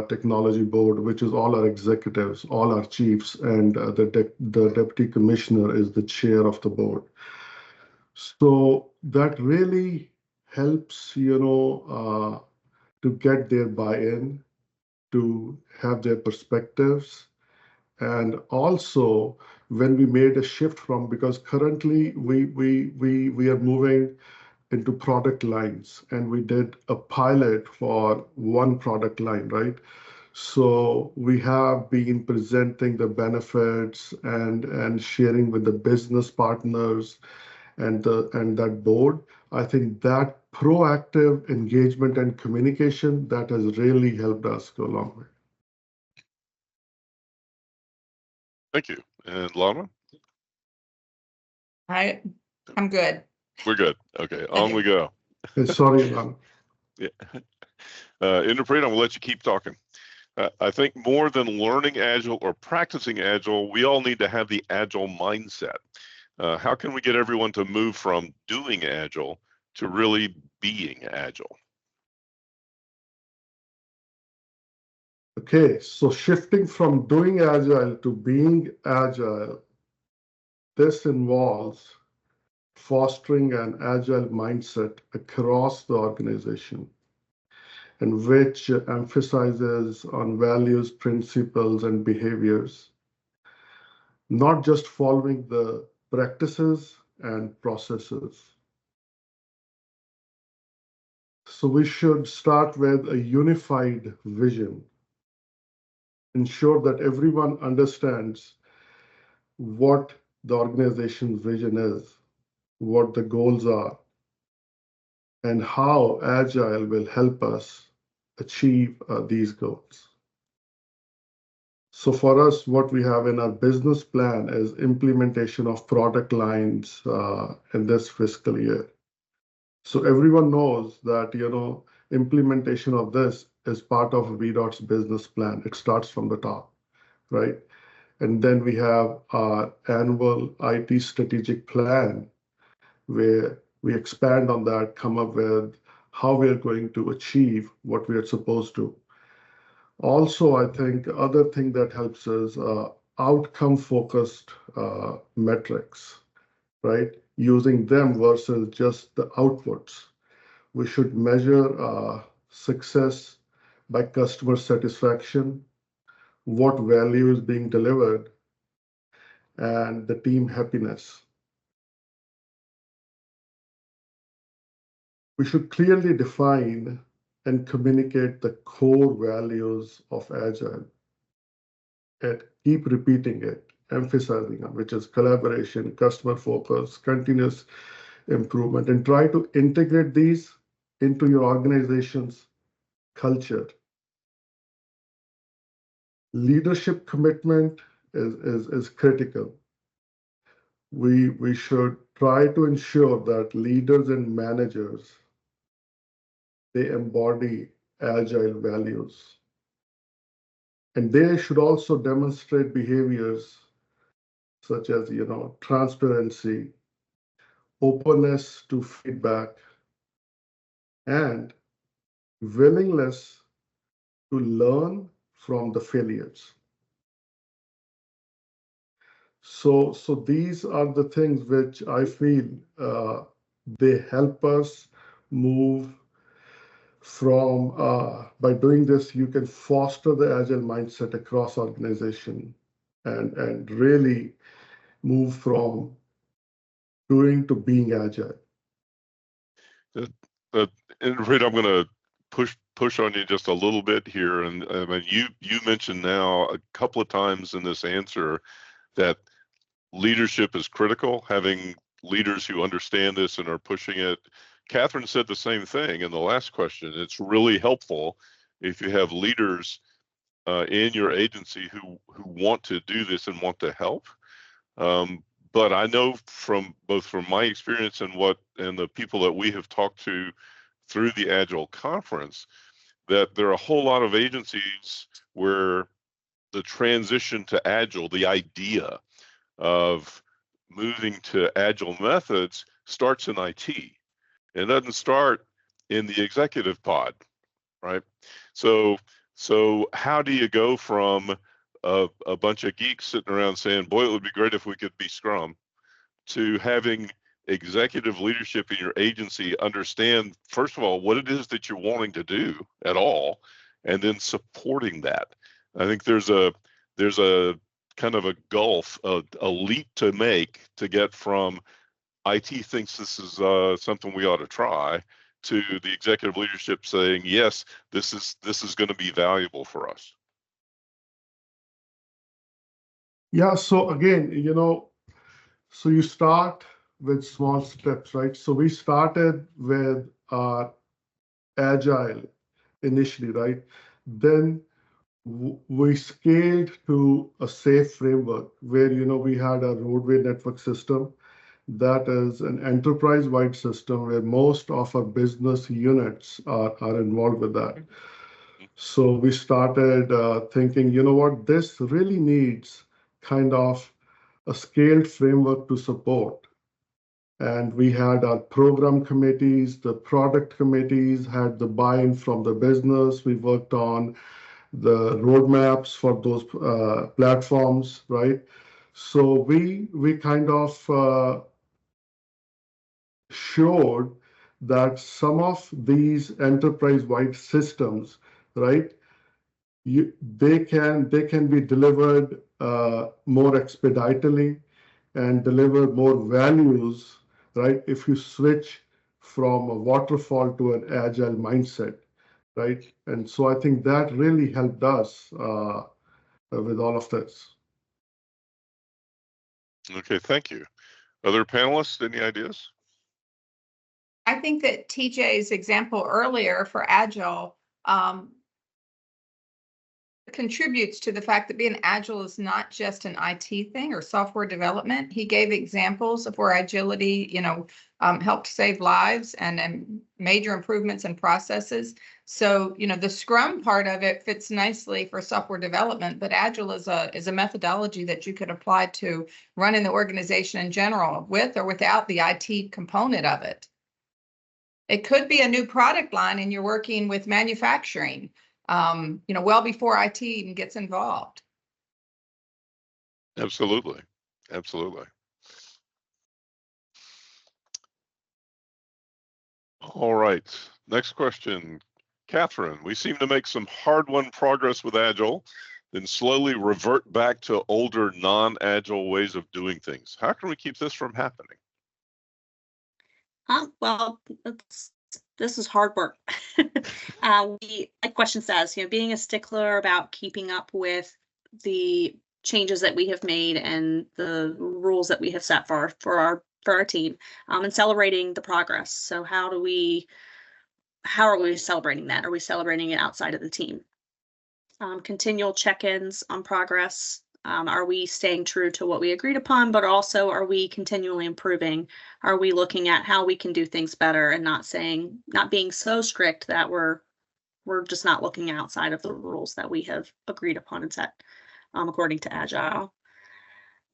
technology board, which is all our executives, all our chiefs, and the deputy commissioner is the chair of the board. So that really helps, to get their buy-in, to have their perspectives. And also, when we made a shift from, because currently we are moving into product lines, and we did a pilot for one product line, right? So we have been presenting the benefits and sharing with the business partners and that board. I think that proactive engagement and communication, that has really helped us go a long way. Thank you. And Lana? I'm good. We're good. Okay, on we go. Sorry, Lana. Yeah. Interpret, I'm gonna let you keep talking. I think more than learning Agile or practicing Agile, we all need to have the Agile mindset. How can we get everyone to move from doing Agile to really being Agile? Okay, so shifting from doing Agile to being Agile, this involves fostering an Agile mindset across the organization, and which emphasizes on values, principles, and behaviors, not just following the practices and processes. So we should start with a unified vision, ensure that everyone understands what the organization's vision is, what the goals are, and how Agile will help us achieve these goals. So for us, what we have in our business plan is implementation of product lines in this fiscal year. So everyone knows that, implementation of this is part of VDOT's business plan. It starts from the top, right? And then we have our annual IT strategic plan, where we expand on that, come up with how we are going to achieve what we are supposed to. Also, I think other thing that helps is outcome-focused metrics, right? Using them versus just the outputs. We should measure success by customer satisfaction, what value is being delivered, and the team happiness. We should clearly define and communicate the core values of Agile and keep repeating it, emphasizing them, which is collaboration, customer focus, continuous improvement, and try to integrate these into your organization's culture. Leadership commitment is critical. We should try to ensure that leaders and managers, they embody Agile values. And they should also demonstrate behaviors such as, transparency, openness to feedback, and willingness to learn from the failures. So these are the things which I feel they help us move from, by doing this, you can foster the Agile mindset across organization and really move from doing to being Agile. And Reed, I'm going to push on you just a little bit here. And I mean, you mentioned now a couple of times in this answer that leadership is critical, having leaders who understand this and are pushing it. Catherine said the same thing in the last question. It's really helpful if you have leaders in your agency who want to do this and want to help. But I know from my experience and the people that we have talked to through the Agile conference, that there are a whole lot of agencies where the transition to Agile, the idea of moving to Agile methods, starts in IT. It doesn't start in the executive pod, right? So how do you go from a bunch of geeks sitting around saying, boy, it would be great if we could be Scrum, to having executive leadership in your agency understand, first of all, what it is that you're wanting to do at all, and then supporting that? I think there's a kind of a gulf, a leap to make to get from IT thinks this is something we ought to try to the executive leadership saying, yes, this is going to be valuable for us? Yeah, so again, so you start with small steps, right? So we started with Agile initially, right? Then we scaled to a safe framework where, we had a roadway network system that is an enterprise-wide system where most of our business units are involved with that. So we started thinking, what, this really needs kind of a scaled framework to support. And we had our program committees, the product committees had the buy-in from the business. We worked on the roadmaps for those platforms, right? So we kind of showed that some of these enterprise-wide systems, right, they can be delivered more expeditiously and deliver more values, right, if you switch from a waterfall to an agile mindset, right? And so I think that really helped us with all of this. Okay, thank you. Other panelists, any ideas? I think that TJ's example earlier for Agile contributes to the fact that being Agile is not just an IT thing or software development. He gave examples of where agility, helped save lives and major improvements in processes. So, the Scrum part of it fits nicely for software development, but Agile is a methodology that you could apply to running the organization in general, with or without the IT component of it. It could be a new product line and you're working with manufacturing, well before IT even gets involved. Absolutely. Absolutely. All right. Next question. Catherine, we seem to make some hard-won progress with Agile, then slowly revert back to older non-Agile ways of doing things. How can we keep this from happening? Well, this is hard work. Like question says, being a stickler about keeping up with the changes that we have made and the rules that we have set for our team, and celebrating the progress. So how are we celebrating that? Are we celebrating it outside of the team? Continual check-ins on progress. Are we staying true to what we agreed upon, but also are we continually improving? Are we looking at how we can do things better and not being so strict that we're just not looking outside of the rules that we have agreed upon and set according to Agile?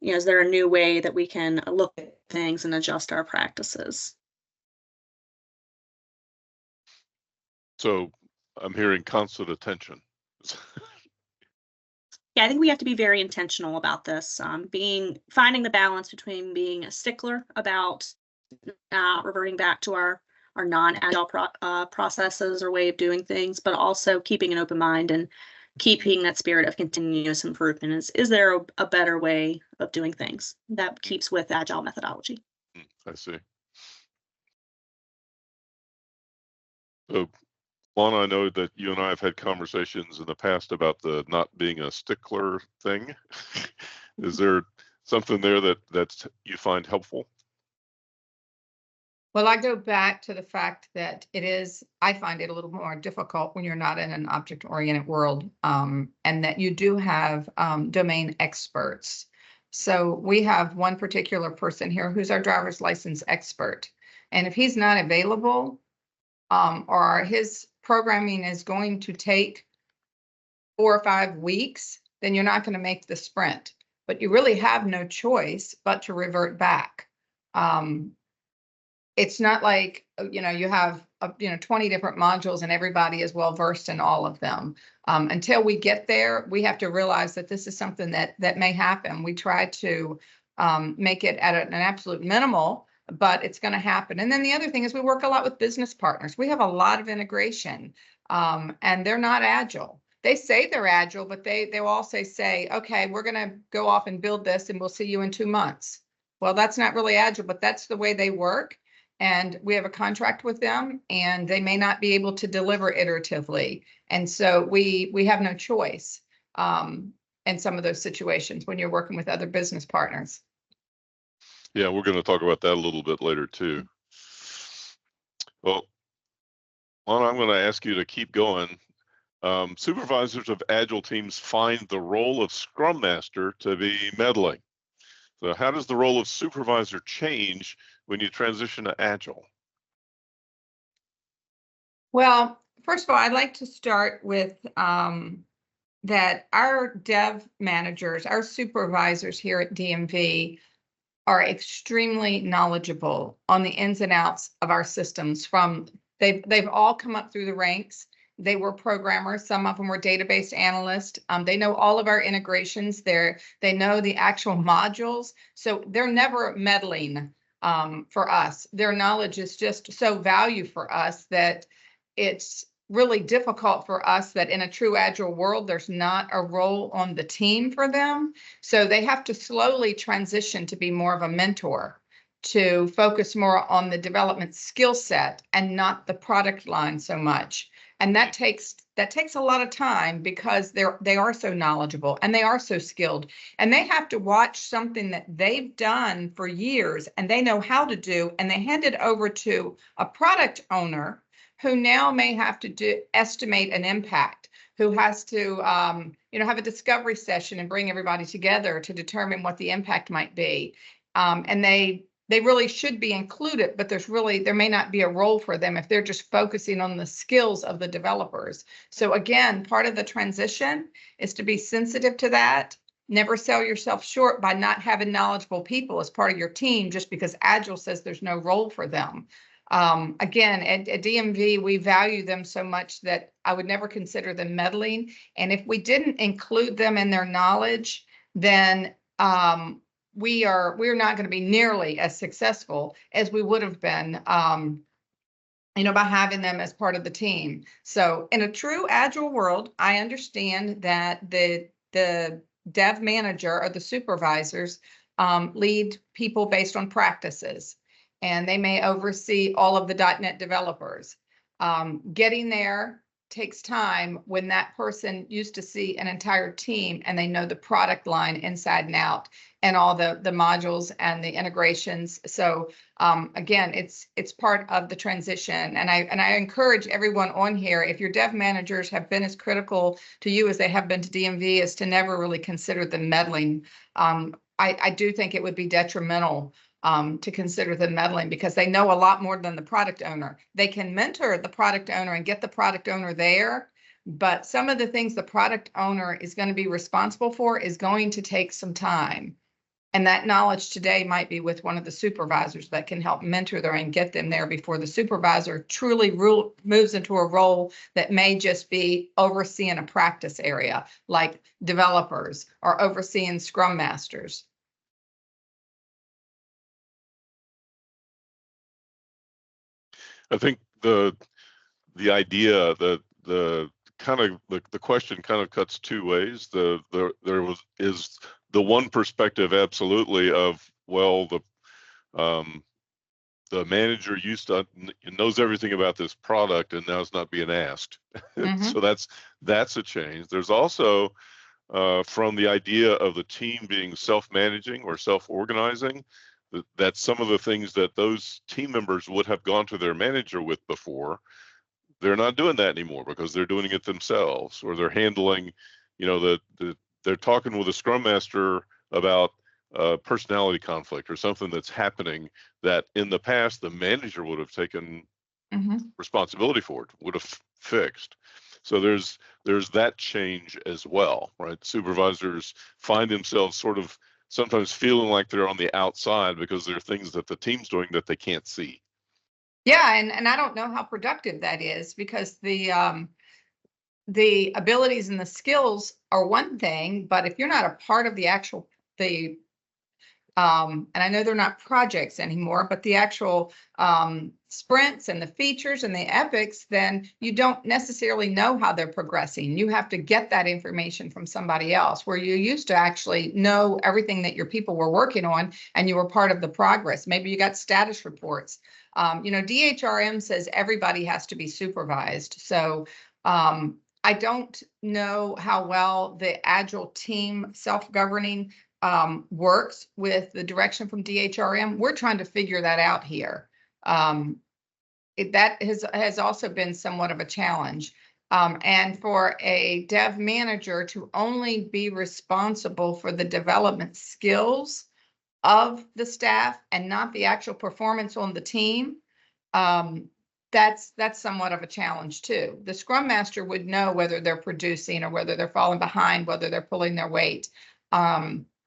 Is there a new way that we can look at things and adjust our practices? So I'm hearing constant attention. Yeah, I think we have to be very intentional about this. Finding the balance between being a stickler about reverting back to our non-Agile processes or way of doing things, but also keeping an open mind and keeping that spirit of continuous improvement. Is there a better way of doing things that keeps with Agile methodology? I see. So, Lana, I know that you and I have had conversations in the past about the not being a stickler thing. Is there something there that you find helpful? Well, I go back to the fact that I find it a little more difficult when you're not in an object-oriented world, and that you do have domain experts. So we have one particular person here who's our driver's license expert. And if he's not available, or his programming is going to take 4 or 5 weeks, then you're not going to make the sprint. But you really have no choice but to revert back. It's not like, you have 20 different modules and everybody is well versed in all of them. Until we get there, we have to realize that this is something that may happen. We try to make it at an absolute minimal, but it's going to happen. And then the other thing is we work a lot with business partners. We have a lot of integration, and they're not Agile. they say they're agile, but they'll also say, okay, we're going to go off and build this and we'll see you in 2 months. Well, that's not really agile, but that's the way they work. And we have a contract with them, and they may not be able to deliver iteratively. And so we have no choice in some of those situations when you're working with other business partners. Yeah, we're going to talk about that a little bit later too. Well, Lana, I'm going to ask you to keep going. Supervisors of Agile teams find the role of Scrum Master to be meddling. So how does the role of supervisor change when you transition to Agile? Well, first of all, I'd like to start with that our dev managers, our supervisors here at DMV are extremely knowledgeable on the ins and outs of our systems. They've all come up through the ranks. They were programmers. Some of them were database analysts. They know all of our integrations. They know the actual modules. So they're never meddling for us. Their knowledge is just so valuable for us that it's really difficult for us that in a true Agile world, there's not a role on the team for them. So they have to slowly transition to be more of a mentor, to focus more on the development skill set and not the product line so much. And that takes a lot of time because they are so knowledgeable and they are so skilled, and they have to watch something that they've done for years and they know how to do, and they hand it over to a product owner who now may have to estimate an impact, who has to have a discovery session and bring everybody together to determine what the impact might be. And they really should be included, but there may not be a role for them if they're just focusing on the skills of the developers. So again, part of the transition is to be sensitive to that. Never sell yourself short by not having knowledgeable people as part of your team just because Agile says there's no role for them. Again, at DMV, we value them so much that I would never consider them meddling. And if we didn't include them in their knowledge, then we're not going to be nearly as successful as we would have been, by having them as part of the team. So in a true Agile world, I understand that the dev manager or the supervisors lead people based on practices, and they may oversee all of the .NET developers. Getting there takes time when that person used to see an entire team and they know the product line inside and out and all the modules and the integrations. So again, it's part of the transition. And I encourage everyone on here, if your dev managers have been as critical to you as they have been to DMV, is to never really consider them meddling. I do think it would be detrimental to consider them meddling because they know a lot more than the product owner. They can mentor the product owner and get the product owner there, but some of the things the product owner is going to be responsible for is going to take some time. And that knowledge today might be with one of the supervisors that can help mentor them and get them there before the supervisor truly moves into a role that may just be overseeing a practice area like developers or overseeing Scrum Masters. I think the idea that the question kind of cuts two ways. Is the one perspective absolutely of, well, the manager knows everything about this product and now it's not being asked. Mm-hmm. So that's a change. There's also from the idea of the team being self-managing or self-organizing, that some of the things that those team members would have gone to their manager with before, they're not doing that anymore because they're doing it themselves, or they're handling, they're talking with a Scrum Master about personality conflict or something that's happening that in the past the manager would have taken responsibility for it, would have fixed. So there's that change as well, right? Supervisors find themselves sort of sometimes feeling like they're on the outside because there are things that the team's doing that they can't see. Yeah, and I don't know how productive that is, because the abilities and the skills are one thing, but if you're not a part of the And I know they're not projects anymore, but the actual sprints and the features and the epics, then you don't necessarily know how they're progressing. You have to get that information from somebody else, where you used to actually know everything that your people were working on and you were part of the progress. Maybe you got status reports. DHRM says everybody has to be supervised. So I don't know how well the Agile team self-governing works with the direction from DHRM. We're trying to figure that out here. That has also been somewhat of a challenge. And for a dev manager to only be responsible for the development skills of the staff and not the actual performance on the team, that's somewhat of a challenge too. The Scrum Master would know whether they're producing or whether they're falling behind, whether they're pulling their weight.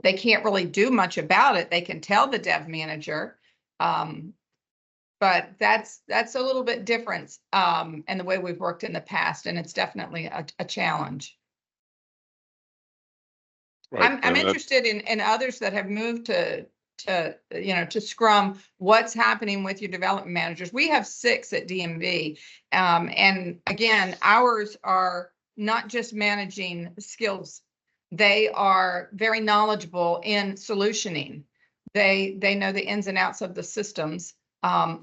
They can't really do much about it. They can tell the dev manager, but that's a little bit different in the way we've worked in the past, and it's definitely a challenge. Right. I'm interested in others that have moved to Scrum. What's happening with your development managers? We have 6 at DMV, and again, ours are not just managing skills. They are very knowledgeable in solutioning. They know the ins and outs of the systems.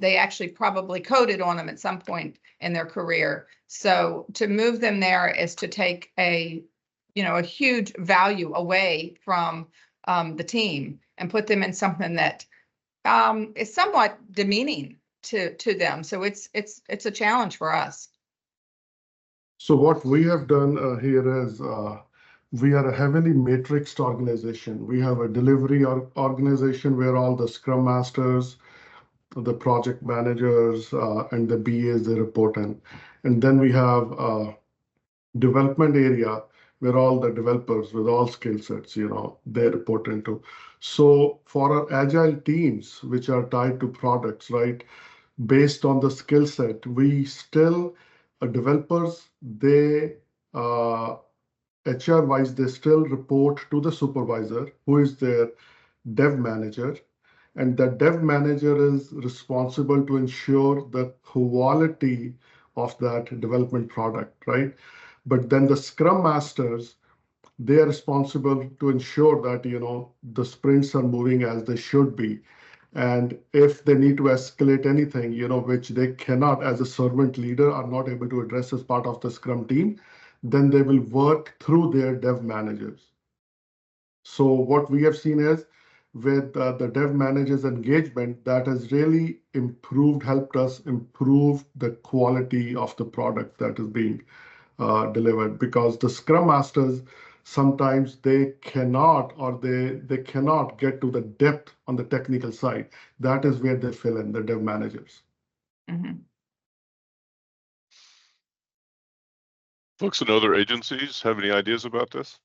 They actually probably coded on them at some point in their career. So to move them there is to take a huge value away from the team and put them in something that is somewhat demeaning to them. So it's a challenge for us. So what we have done here is we are a heavily matrixed organization. We have a delivery organization where all the Scrum Masters, the project managers, and the BAs, they report in. And then we have a development area where all the developers with all skill sets, they report into. So for our agile teams, which are tied to products, right, based on the skill set, we still, developers, they, HR wise, they still report to the supervisor, who is their dev manager. And the dev manager is responsible to ensure the quality of that development product, right? But then the Scrum Masters, they are responsible to ensure that, the sprints are moving as they should be. And if they need to escalate anything, which they cannot, as a servant leader, are not able to address as part of the Scrum team, then they will work through their dev managers. So what we have seen is with the dev managers engagement, that has really helped us improve the quality of the product that is being delivered, because the Scrum Masters, sometimes they cannot, or they cannot get to the depth on the technical side. That is where they fill in, the dev managers. Mm-hmm. Folks in other agencies have any ideas about this?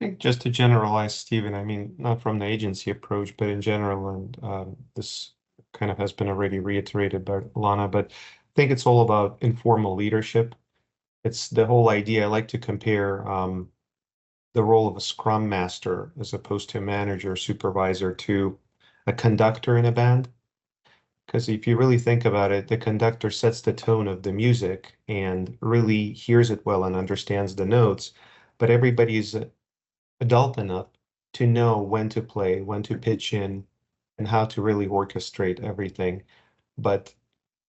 I think just to generalize, Stephen, I mean, not from the agency approach, but in general, and this kind of has been already reiterated by Lana, but I think it's all about informal leadership. It's the whole idea. I like to compare the role of a scrum master as opposed to a manager or supervisor to a conductor in a band. Because if you really think about it, the conductor sets the tone of the music and really hears it well and understands the notes, but everybody's adult enough to know when to play, when to pitch in, and how to really orchestrate everything. But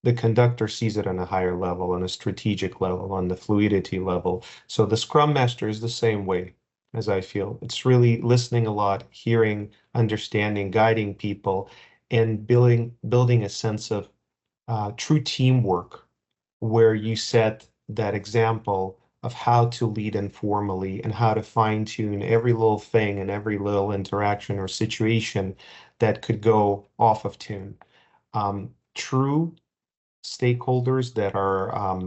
the conductor sees it on a higher level, on a strategic level, on the fluidity level. So the Scrum Master is the same way, as I feel. It's really listening a lot, hearing, understanding, guiding people, and building a sense of true teamwork, where you set that example of how to lead informally and how to fine tune every little thing and every little interaction or situation that could go off of tune. True stakeholders that are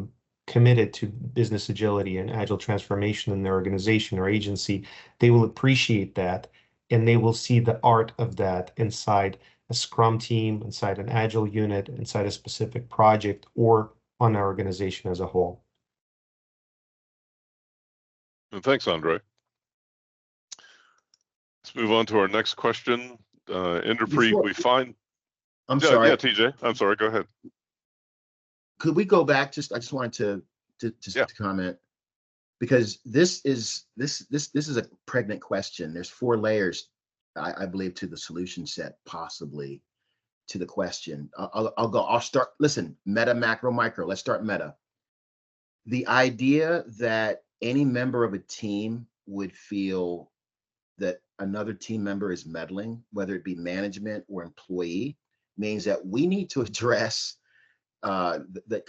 committed to business agility and agile transformation in their organization or agency, they will appreciate that, and they will see the art of that inside a Scrum team, inside an Agile unit, inside a specific project, or on our organization as a whole. And thanks, Andre. Let's move on to our next question. Interpre, we find. I'm Yeah, sorry. yeah, TJ. I'm sorry. Go ahead. Could we go back? I just wanted to comment, because this is a pregnant question. There's 4 layers, I believe, to the solution set, possibly to the question. I'll start. Listen, meta, macro, micro. Let's start meta. The idea that any member of a team would feel that another team member is meddling, whether it be management or employee, means that we need to address the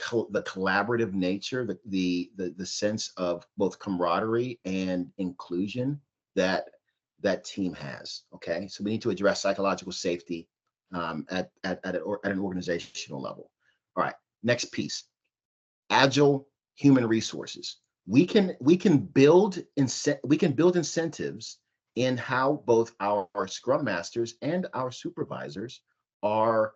collaborative nature, the sense of both camaraderie and inclusion that team has. Okay, so we need to address psychological safety at an organizational level. All right, next piece: agile human resources. We can build incentives in how both our Scrum Masters and our supervisors are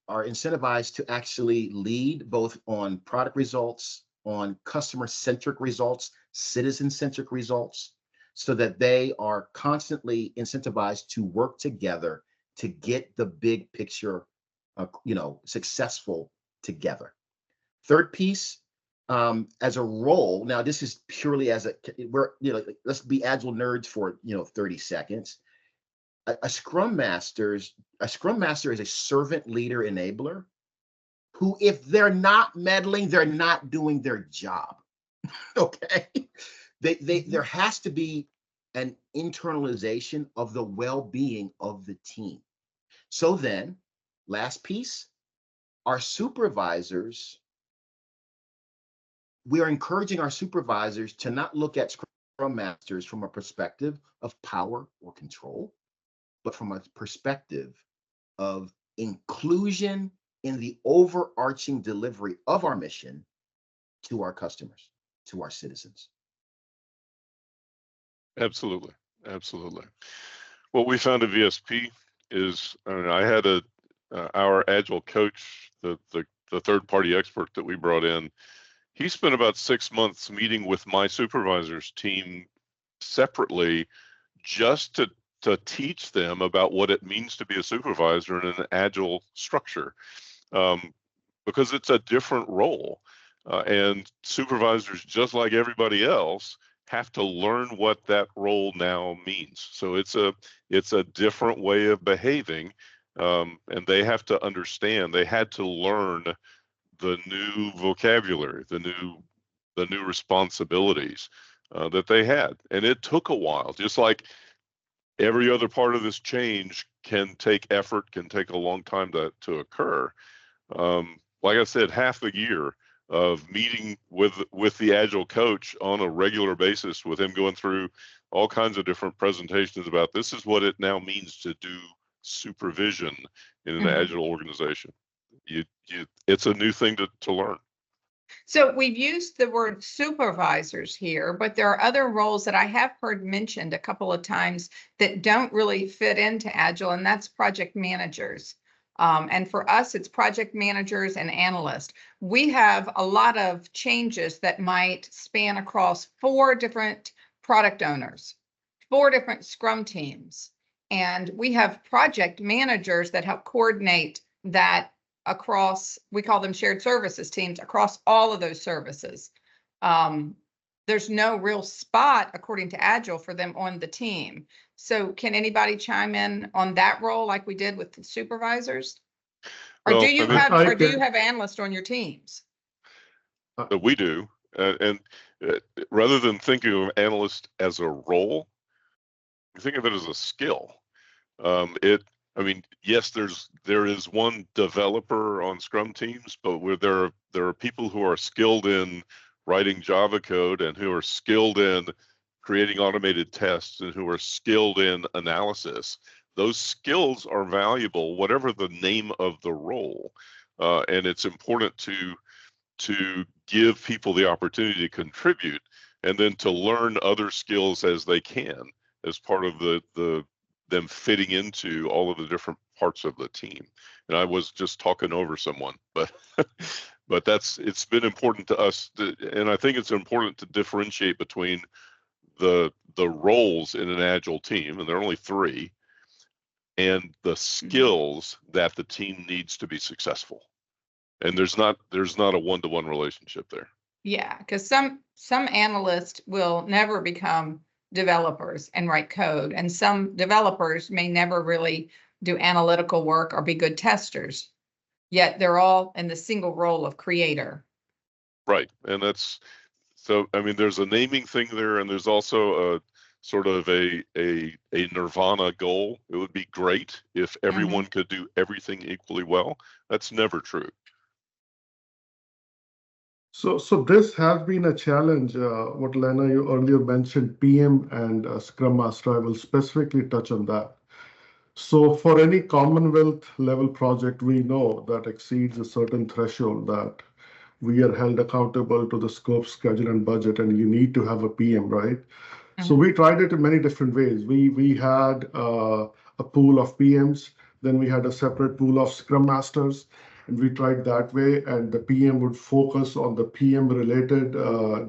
incentivized to actually lead both on product results, on customer-centric results, citizen-centric results, so that they are constantly incentivized to work together to get the big picture, successful together. Third piece, as a role. Now, this is purely as let's be agile nerds for 30 seconds. A Scrum Master is a servant leader enabler who, if they're not meddling, they're not doing their job. Okay, there has to be an internalization of the well-being of the team. So then, last piece, our supervisors. We are encouraging our supervisors to not look at Scrum Masters from a perspective of power or control, but from a perspective of inclusion in the overarching delivery of our mission to our customers, to our citizens. Absolutely. What we found at VSP is, I had our Agile coach, the third-party expert that we brought in. He spent about 6 months meeting with my supervisor's team separately, just to teach them about what it means to be a supervisor in an agile structure, because it's a different role, and supervisors, just like everybody else, have to learn what that role now means. So it's a different way of behaving, and they have to understand. They had to learn the new vocabulary, the new responsibilities that they had, and it took a while. Just like every other part of this change can take effort, can take a long time to occur. Like I said, half a year of meeting with the Agile coach on a regular basis, with him going through all kinds of different presentations about this is what it now means to do supervision in an Agile organization. It's a new thing to learn. So we've used the word supervisors here, but there are other roles that I have heard mentioned a couple of times that don't really fit into Agile, and that's project managers. And for us, it's project managers and analysts. We have a lot of changes that might span across 4 different product owners, 4 different Scrum teams. And we have project managers that help coordinate that across, we call them shared services teams, across all of those services. There's no real spot, according to Agile, for them on the team. So can anybody chime in on that role like we did with the supervisors? Or Well, do you have analysts on your teams? We do. And rather than thinking of analyst as a role, think of it as a skill. Yes, there is one developer on Scrum teams, but where there are people who are skilled in writing Java code, and who are skilled in creating automated tests, and who are skilled in analysis. Those skills are valuable, whatever the name of the role, and it's important to give people the opportunity to contribute, and then to learn other skills as they can, as part of them fitting into all of the different parts of the team. And I was just talking over someone, but but it's been important to us, and I think it's important to differentiate between the roles in an Agile team, and there are only 3, and the skills that the team needs to be successful. And there's not a one-to-one relationship there. Yeah, because some analysts will never become developers and write code, and some developers may never really do analytical work or be good testers, yet they're all in the single role of creator. Right, and that's, so I mean, there's a naming thing there, and there's also a sort of a nirvana goal. It would be great if everyone could do everything equally well. That's never true. So this has been a challenge. What Lena, you earlier mentioned, PM and Scrum Master. I will specifically touch on that. So for any Commonwealth level project, we know that exceeds a certain threshold that we are held accountable to the scope, schedule, and budget, and you need to have a PM, right? So we tried it in many different ways. We had a pool of PMs, then we had a separate pool of Scrum Masters, and we tried that way. And the PM would focus on the PM-related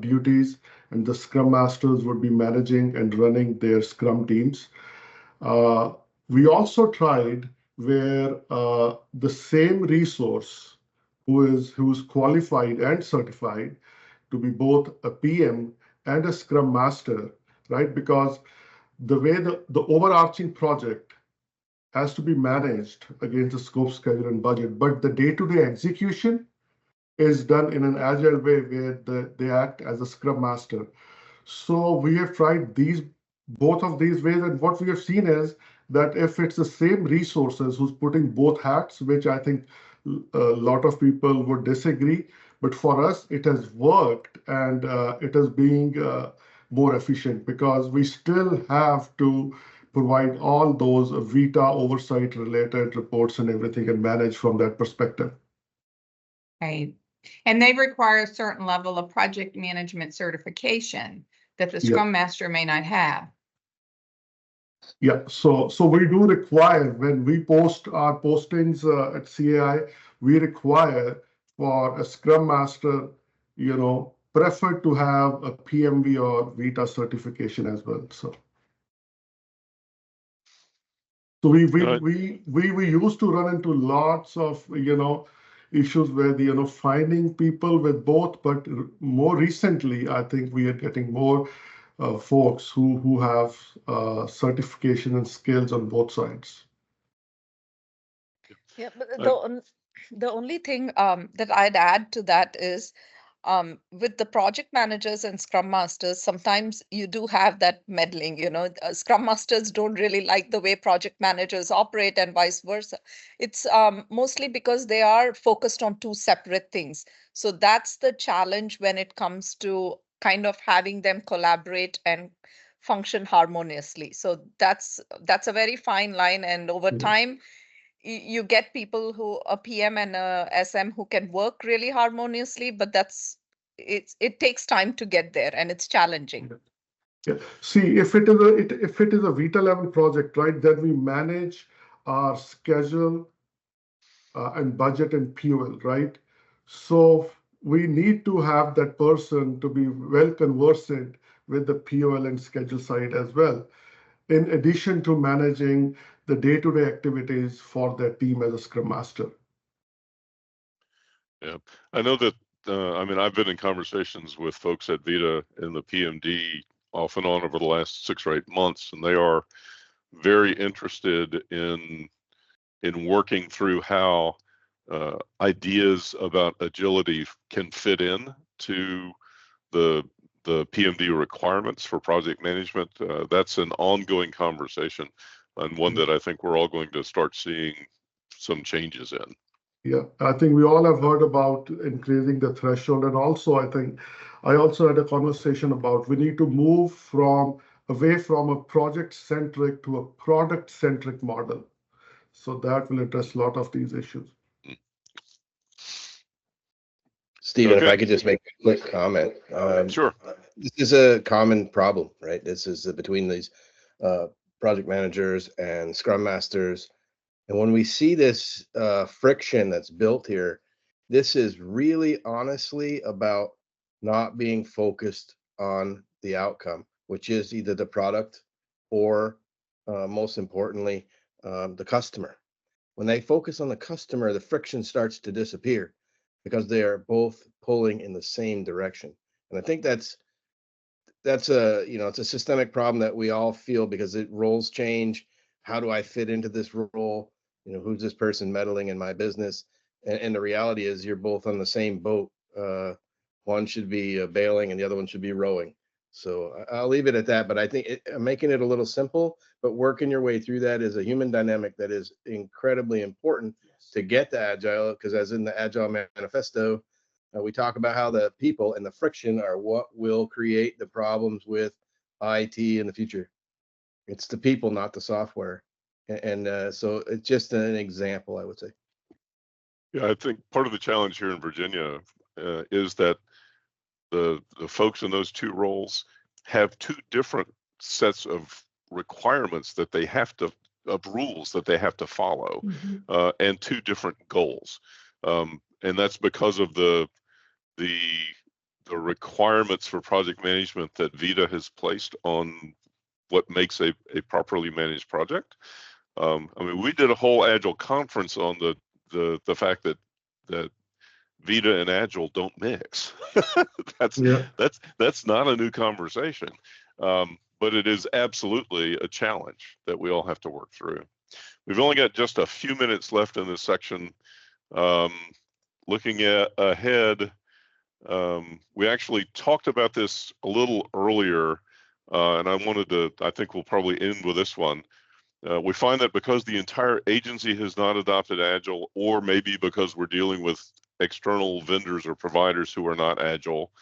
duties, and the Scrum Masters would be managing and running their Scrum teams. We also tried where the same resource who's qualified and certified to be both a PM and a Scrum Master, right? Because the way the overarching project has to be managed against the scope, schedule, and budget, but the day-to-day execution is done in an agile way where they act as a Scrum Master. So we have tried both of these ways, and what we have seen is that if it's the same resources who's putting both hats, which I think a lot of people would disagree, but for us it has worked, and it is being more efficient because we still have to provide all those Vita oversight related reports and everything and manage from that perspective. Right. And they require a certain level of project management certification that the Scrum Master may not have. Yeah, so we do require, when we post our postings at CAI, we require for a Scrum Master, prefer to have a PMV or Vita certification as well. So we used to run into lots of issues where finding people with both, but more recently I think we are getting more folks who have certification and skills on both sides. Yeah, but the only thing that I'd add to that is with the project managers and Scrum Masters, sometimes you do have that meddling, Scrum Masters don't really like the way project managers operate and vice versa. It's mostly because they are focused on 2 separate things. So that's the challenge when it comes to kind of having them collaborate and function harmoniously. So that's a very fine line. And over time, you get people who a PM and a SM who can work really harmoniously, but it takes time to get there and it's challenging. Yeah. See, if it is a Vita level project, right, then we manage our schedule and budget and fuel, right? So we need to have that person to be well conversant with the POL and schedule side as well, in addition to managing the day-to-day activities for their team as a Scrum Master. Yeah, I know that, I've been in conversations with folks at Vita in the PMD off and on over the last 6 or 8 months, and they are very interested in working through how ideas about agility can fit in to the PMD requirements for project management. That's an ongoing conversation, and one that I think we're all going to start seeing some changes in. Yeah, I think we all have heard about increasing the threshold. And also, I think I also had a conversation about we need to move away from a project-centric to a product-centric model. So that will address a lot of these issues. Stephen, if I could just make a quick comment. Sure. This is a common problem, right? This is between these project managers and Scrum Masters. And when we see this friction that's built here, This is really honestly about not being focused on the outcome, which is either the product or most importantly, the customer. When they focus on the customer, the friction starts to disappear because they are both pulling in the same direction. And I think that's a, it's a systemic problem that we all feel because roles change. How do I fit into this role? Who's this person meddling in my business? And the reality is you're both on the same boat. One should be bailing and the other one should be rowing. So I'll leave it at that. But I think making it a little simple, but working your way through that is a human dynamic that is incredibly important to get to Agile, because as in the Agile Manifesto, we talk about how the people and the friction are what will create the problems with IT in the future. It's the people, not the software. And so it's just an example, I would say. Yeah, I think part of the challenge here in Virginia is that the folks in those two roles have two different sets of requirements that they have to, of rules that they have to follow, and two different goals. And that's because of the requirements for project management that VITA has placed on what makes a properly managed project. I mean, we did a whole Agile conference on the fact that VITA and Agile don't mix. That's not a new conversation, but it is absolutely a challenge that we all have to work through. We've only got just a few minutes left in this section. Looking ahead, we actually talked about this a little earlier, and I think we'll probably end with this one. We find that because the entire agency has not adopted Agile, or maybe because we're dealing with external vendors or providers who are not Agile,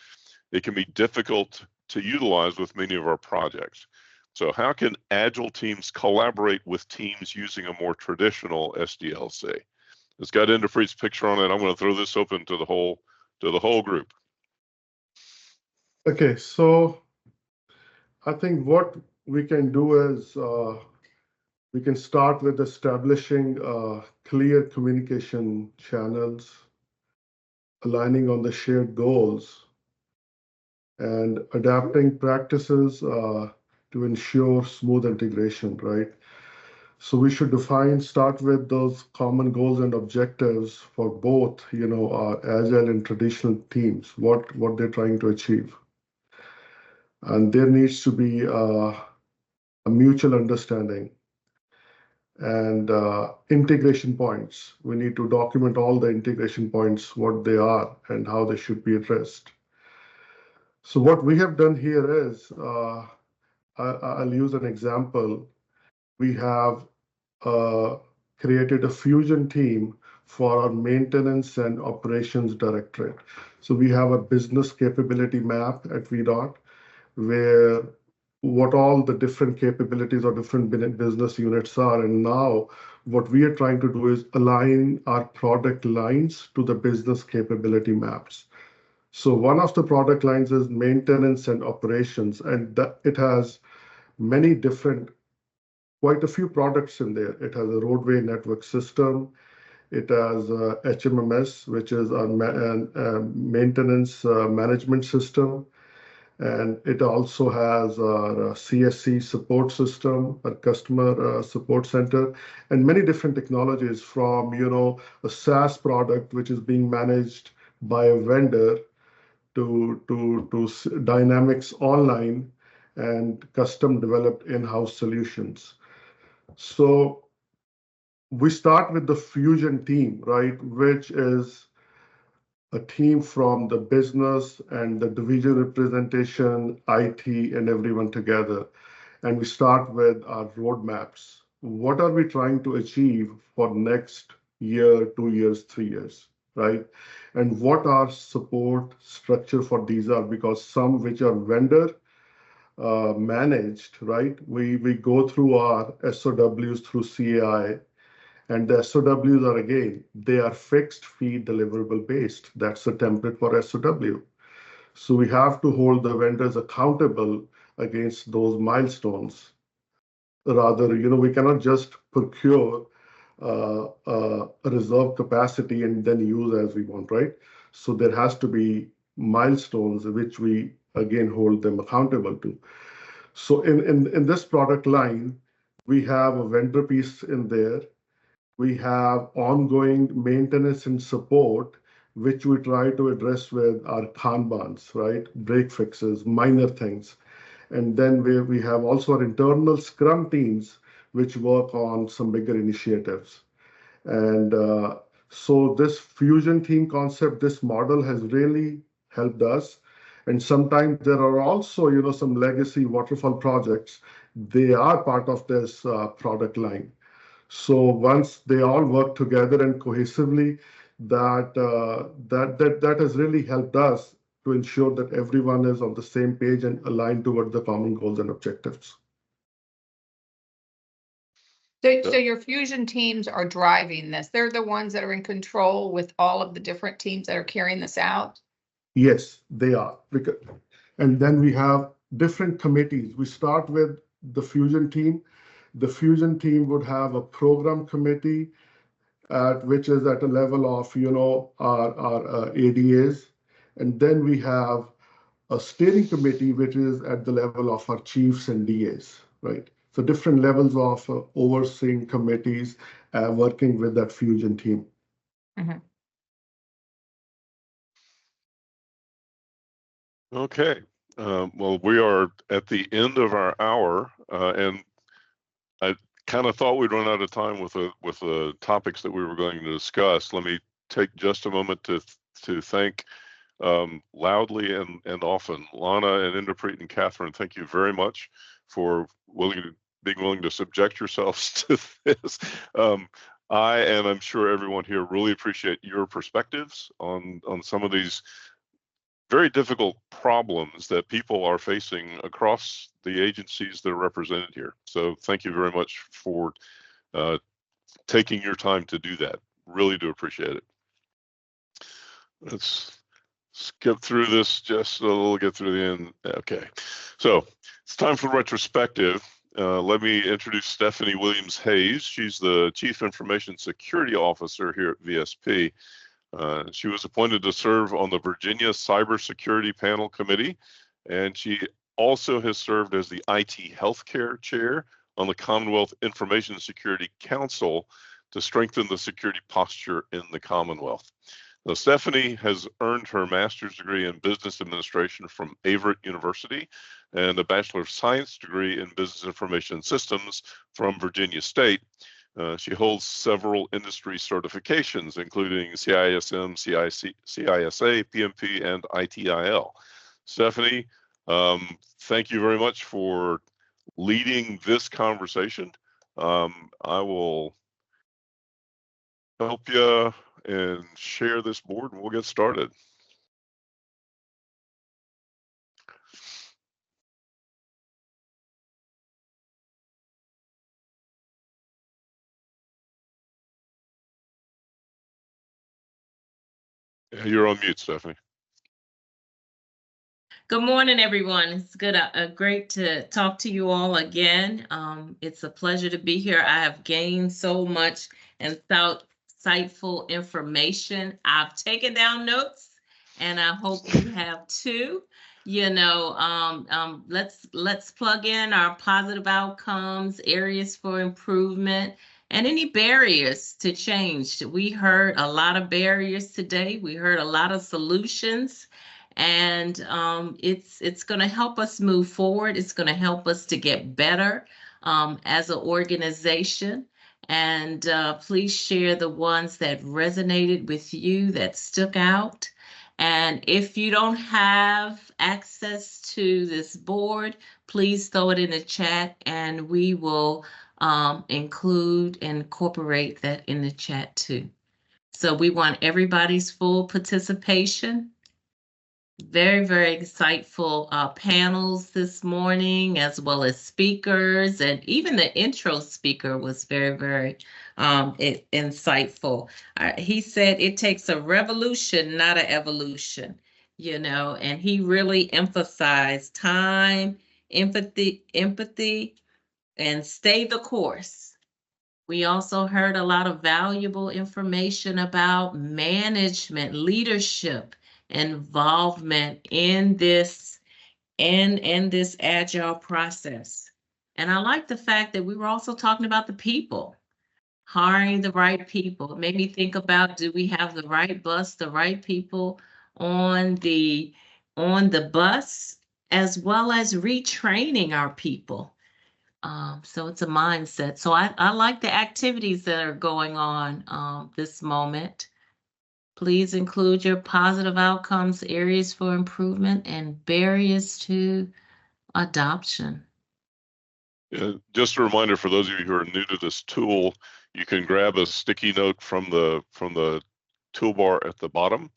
it can be difficult to utilize with many of our projects. So how can Agile teams collaborate with teams using a more traditional SDLC? It's got Indifreet's picture on it. I'm going to throw this open to the whole group. Okay, so I think what we can do is we can start with establishing clear communication channels, aligning on the shared goals, and adapting practices to ensure smooth integration, right? So we should start with those common goals and objectives for both, Agile and traditional teams, what they're trying to achieve. And there needs to be a mutual understanding and integration points. We need to document all the integration points, what they are and how they should be addressed. So what we have done here is, I'll use an example. We have created a fusion team for our maintenance and operations directorate. So we have a business capability map at VDOT where what all the different capabilities or different business units are. And now what we are trying to do is align our product lines to the business capability maps. So one of the product lines is maintenance and operations, and it has many different, quite a few products in there. It has a roadway network system. It has HMMS, which is our maintenance management system. And it also has a CSC support system, a customer support center, and many different technologies from, a SaaS product, which is being managed by a vendor, to Dynamics Online and custom developed in-house solutions. So we start with the fusion team, right, which is a team from the business and the division representation, IT, and everyone together. And we start with our roadmaps. What are we trying to achieve for next year, 2 years, 3 years, right? And what our support structure for these are, because some which are vendor managed, right? We go through our SOWs through CAI. And the SOWs are, again, they are fixed fee deliverable based. That's the template for SOW. So we have to hold the vendors accountable against those milestones. Rather, we cannot just procure reserve capacity and then use as we want, right? So there has to be milestones which we again hold them accountable to. So in this product line, we have a vendor piece in there. We have ongoing maintenance and support, which we try to address with our Kanbans, right? Break fixes, minor things. And then we have also our internal Scrum teams, which work on some bigger initiatives. And so this fusion team concept, this model has really helped us. And sometimes there are also, some legacy waterfall projects. They are part of this product line. So once they all work together and cohesively, that has really helped us to ensure that everyone is on the same page and aligned toward the common goals and objectives. So your fusion teams are driving this. They're the ones that are in control with all of the different teams that are carrying this out? Yes, they are. And then we have different committees. We start with the fusion team. The fusion team would have a program committee, which is at a level of, our ADAs. And then we have a steering committee, which is at the level of our chiefs and DAs, right? So different levels of overseeing committees working with that fusion team. Mhm. Okay. Well, we are at the end of our hour, and I kind of thought we'd run out of time with the topics that we were going to discuss. Let me take just a moment to thank loudly and often Lana and Inderpreet and Catherine. Thank you very much for being willing to subject yourselves to this. I and I'm sure everyone here really appreciate your perspectives on some of these very difficult problems that people are facing across the agencies that are represented here. So thank you very much for taking your time to do that. Really do appreciate it. Let's skip through this just a little, get through the end. Okay, so it's time for retrospective. Let me introduce Stephanie Williams Hayes. She's the Chief Information Security Officer here at VSP. She was appointed to serve on the Virginia Cybersecurity Panel Committee, and she also has served as the IT Healthcare Chair on the Commonwealth Information Security Council to strengthen the security posture in the Commonwealth. Now, Stephanie has earned her master's degree in business administration from Averett University and a Bachelor of Science degree in business information systems from Virginia State. She holds several industry certifications, including CISM, CISA, PMP, and ITIL. Stephanie, thank you very much for leading this conversation. I will help you and share this board, and we'll get started. You're on mute, Stephanie. Good morning, everyone. It's great to talk to you all again. It's a pleasure to be here. I have gained so much insightful information. I've taken down notes, and I hope you have too. Let's plug in our positive outcomes, areas for improvement, and any barriers to change. We heard a lot of barriers today. We heard a lot of solutions. And it's going to help us move forward. It's going to help us to get better as an organization. And please share the ones that resonated with you, that stuck out. And if you don't have access to this board, please throw it in the chat, and we will incorporate that in the chat too. So we want everybody's full participation. Very, very insightful panels this morning, as well as speakers, and even the intro speaker was very, very insightful. He said it takes a revolution, not an evolution, and he really emphasized time, empathy, and stay the course. We also heard a lot of valuable information about management, leadership, involvement in this this Agile process. And I like the fact that we were also talking about the people, hiring the right people. It made me think about, do we have the right bus, the right people on the bus, as well as retraining our people. So it's a mindset. So I like the activities that are going on this moment. Please include your positive outcomes, areas for improvement, and barriers to adoption. Just a reminder for those of you who are new to this tool, you can grab a sticky note from the toolbar at the bottom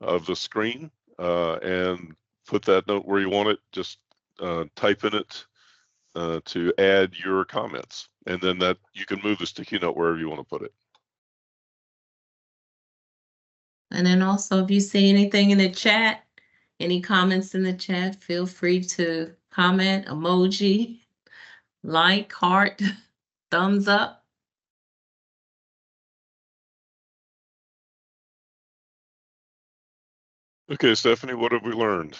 of the screen and put that note where you want it. Just type in it to add your comments, and then that you can move the sticky note wherever you want to put it. And then also, if you see anything in the chat, any comments in the chat, feel free to comment, emoji, like, heart, thumbs up. Okay, Stephanie, what have we learned?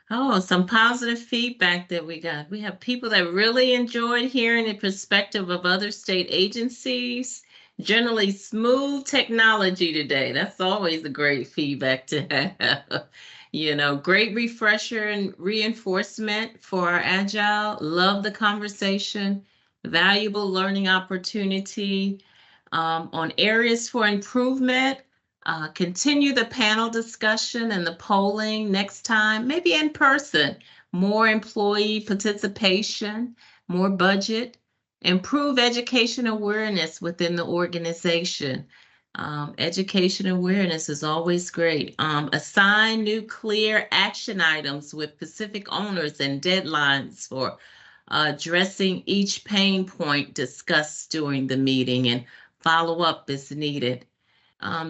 Oh, some positive feedback that we got. We have people that really enjoyed hearing the perspective of other state agencies. Generally smooth technology today. That's always a great feedback to have. You know, great refresher and reinforcement for our Agile. Love the conversation. Valuable learning opportunity on areas for improvement. Continue the panel discussion and the polling next time, maybe in person, more employee participation, more budget, improve education awareness within the organization. Education awareness is always great. Assign new clear action items with specific owners and deadlines for addressing each pain point discussed during the meeting, and follow up is needed.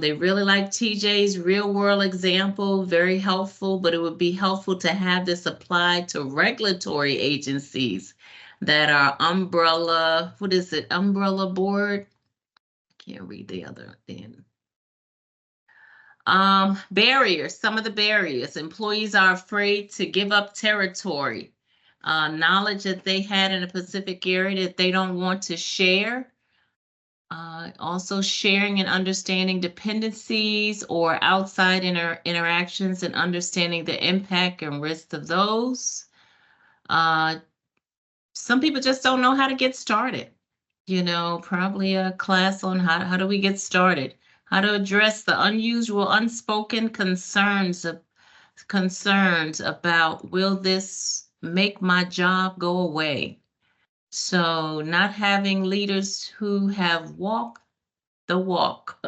They really like TJ's real world example, very helpful, but it would be helpful to have this applied to regulatory agencies that are umbrella, what is it, umbrella board? I can't read the other thing. Barriers, some of the barriers. Employees are afraid to give up territory, knowledge that they had in a specific area that they don't want to share. Also sharing and understanding dependencies or outside interactions and understanding the impact and risks of those. Some people just don't know how to get started. You know, probably a class on how do we get started, how to address the unusual, unspoken concerns about, will this make my job go away? So not having leaders who have walked the walk.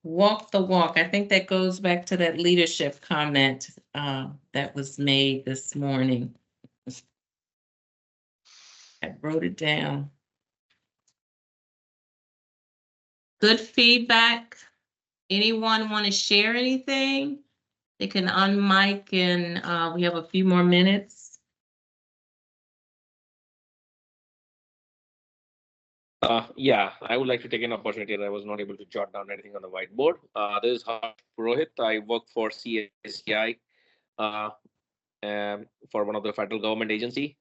Walk the walk. I think that goes back to that leadership comment that was made this morning. I wrote it down. Good feedback. Anyone want to share anything? They can unmic, and we have a few more minutes. Yeah, I would like to take an opportunity that I was not able to jot down anything on the whiteboard. This is Harsh Purohit. I work for CSCI for one of the federal government agency.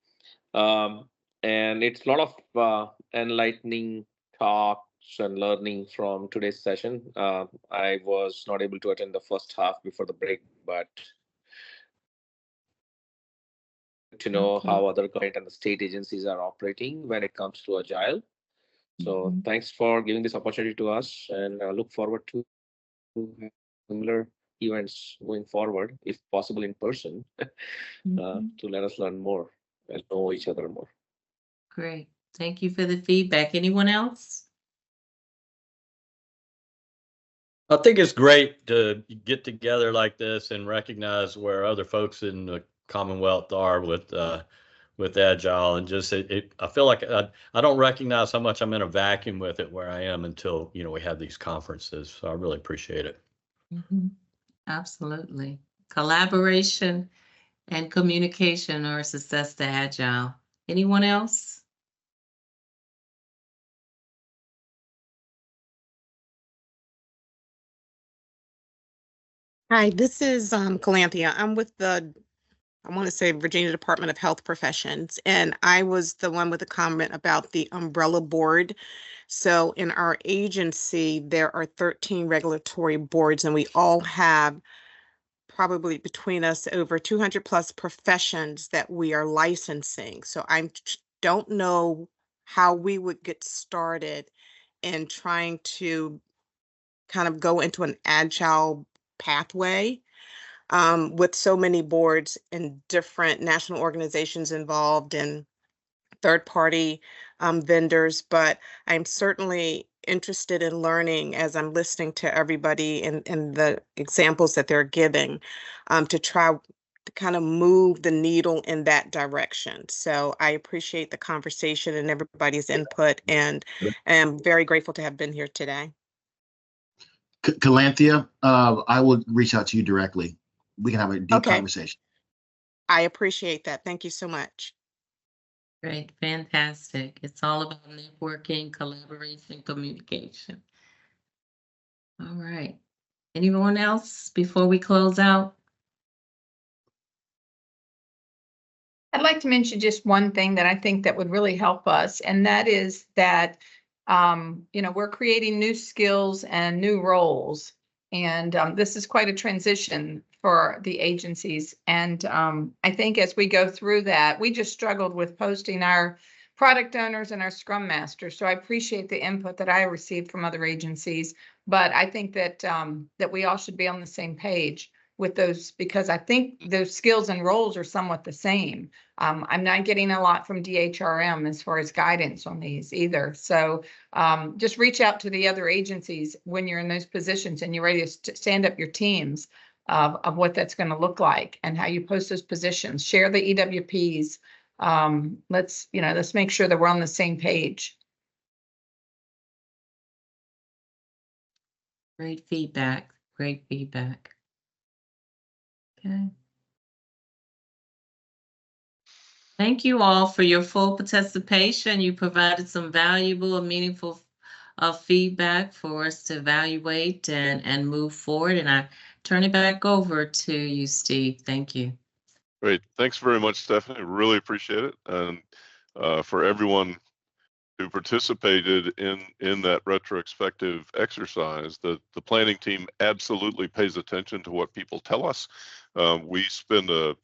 And it's a lot of enlightening talks and learning from today's session. I was not able to attend the first half before the break, but to know how other government and the state agencies are operating when it comes to Agile. So thanks for giving this opportunity to us, and I look forward to similar events going forward, if possible in person, to let us learn more and know each other more. Great. Thank you for the feedback. Anyone else? I think it's great to get together like this and recognize where other folks in the Commonwealth are with Agile, and just I feel like I don't recognize how much I'm in a vacuum with it where I am until we have these conferences. So I really appreciate it. Absolutely. Collaboration and communication are success to Agile. Anyone else? Hi, this is Calanthea. I'm with the, I want to say Virginia Department of Health Professions, and I was the one with a comment about the umbrella board. So in our agency, there are 13 regulatory boards, and we all have probably between us over 200 plus professions that we are licensing. So I don't know how we would get started in trying to kind of go into an agile pathway with so many boards and different national organizations involved and third-party vendors. But I'm certainly interested in learning as I'm listening to everybody and the examples that they're giving to try to kind of move the needle in that direction. So I appreciate the conversation and everybody's input, and am very grateful to have been here today. Calanthea, I will reach out to you directly. We can have a deep conversation. I appreciate that. Thank you so much. Great, fantastic. It's all about networking, collaboration, communication. All right. Anyone else before we close out? I'd like to mention just one thing that I think that would really help us, and that is that we're creating new skills and new roles, and this is quite a transition for the agencies. And I think as we go through that, we just struggled with posting our product owners and our scrum masters. So I appreciate the input that I received from other agencies, but I think that that we all should be on the same page with those, because I think those skills and roles are somewhat the same. I'm not getting a lot from DHRM as far as guidance on these either. So just reach out to the other agencies when you're in those positions and you're ready to stand up your teams of what that's going to look like and how you post those positions. Share the EWPs. Let's make sure that we're on the same page. Great feedback. Great feedback. Okay. Thank you all for your full participation. You provided some valuable and meaningful feedback for us to evaluate and move forward. And I turn it back over to you, Steve. Thank you. Great. Thanks very much, Stephanie. Really appreciate it. And for everyone who participated in that retrospective exercise, the planning team absolutely pays attention to what people tell us. We spend a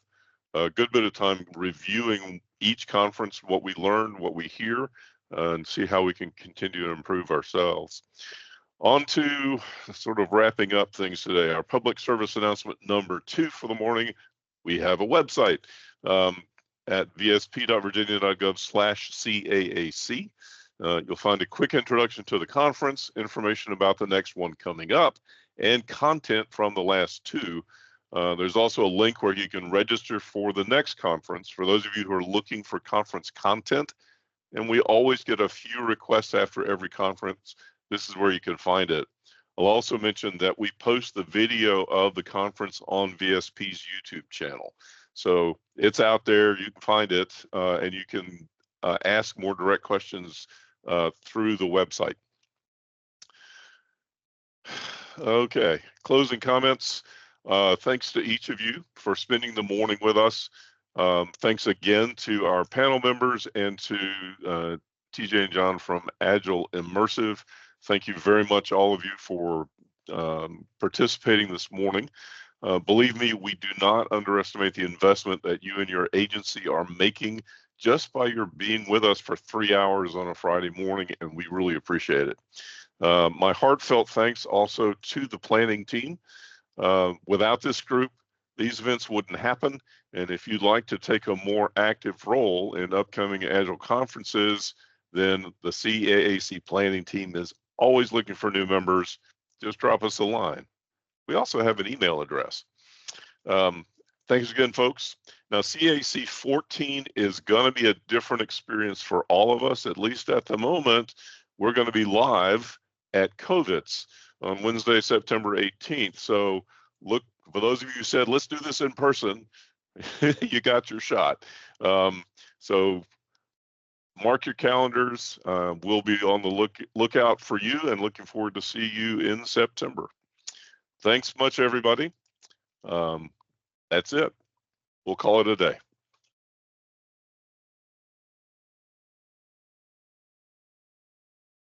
good bit of time reviewing each conference, what we learn, what we hear, and see how we can continue to improve ourselves. On to sort of wrapping up things today. Our public service announcement number 2 for the morning. We have a website at vsp.virginia.gov/CAAC. You'll find a quick introduction to the conference, information about the next one coming up, and content from the last 2. There's also a link where you can register for the next conference for those of you who are looking for conference content. And we always get a few requests after every conference. This is where you can find it. I'll also mention that we post the video of the conference on VSP's YouTube channel. So it's out there, you can find it, and you can ask more direct questions through the website. Okay, closing comments. Thanks to each of you for spending the morning with us. Thanks again to our panel members and to TJ and John from Agile Immersive. Thank you very much, all of you, for participating this morning. Believe me, we do not underestimate the investment that you and your agency are making just by your being with us for 3 hours on a Friday morning, and we really appreciate it. My heartfelt thanks also to the planning team. Without this group, these events wouldn't happen. And if you'd like to take a more active role in upcoming Agile conferences, then the CAAC planning team is always looking for new members. Just drop us a line. We also have an email address. Thanks again, folks. Now, CAAC 14 is going to be a different experience for all of us, at least at the moment. We're going to be live at COVID's on Wednesday, September 18th. So look, for those of you who said, let's do this in person, you got your shot. So mark your calendars. We'll be on the lookout for you and looking forward to see you in September. Thanks much, everybody. That's it. We'll call it a day.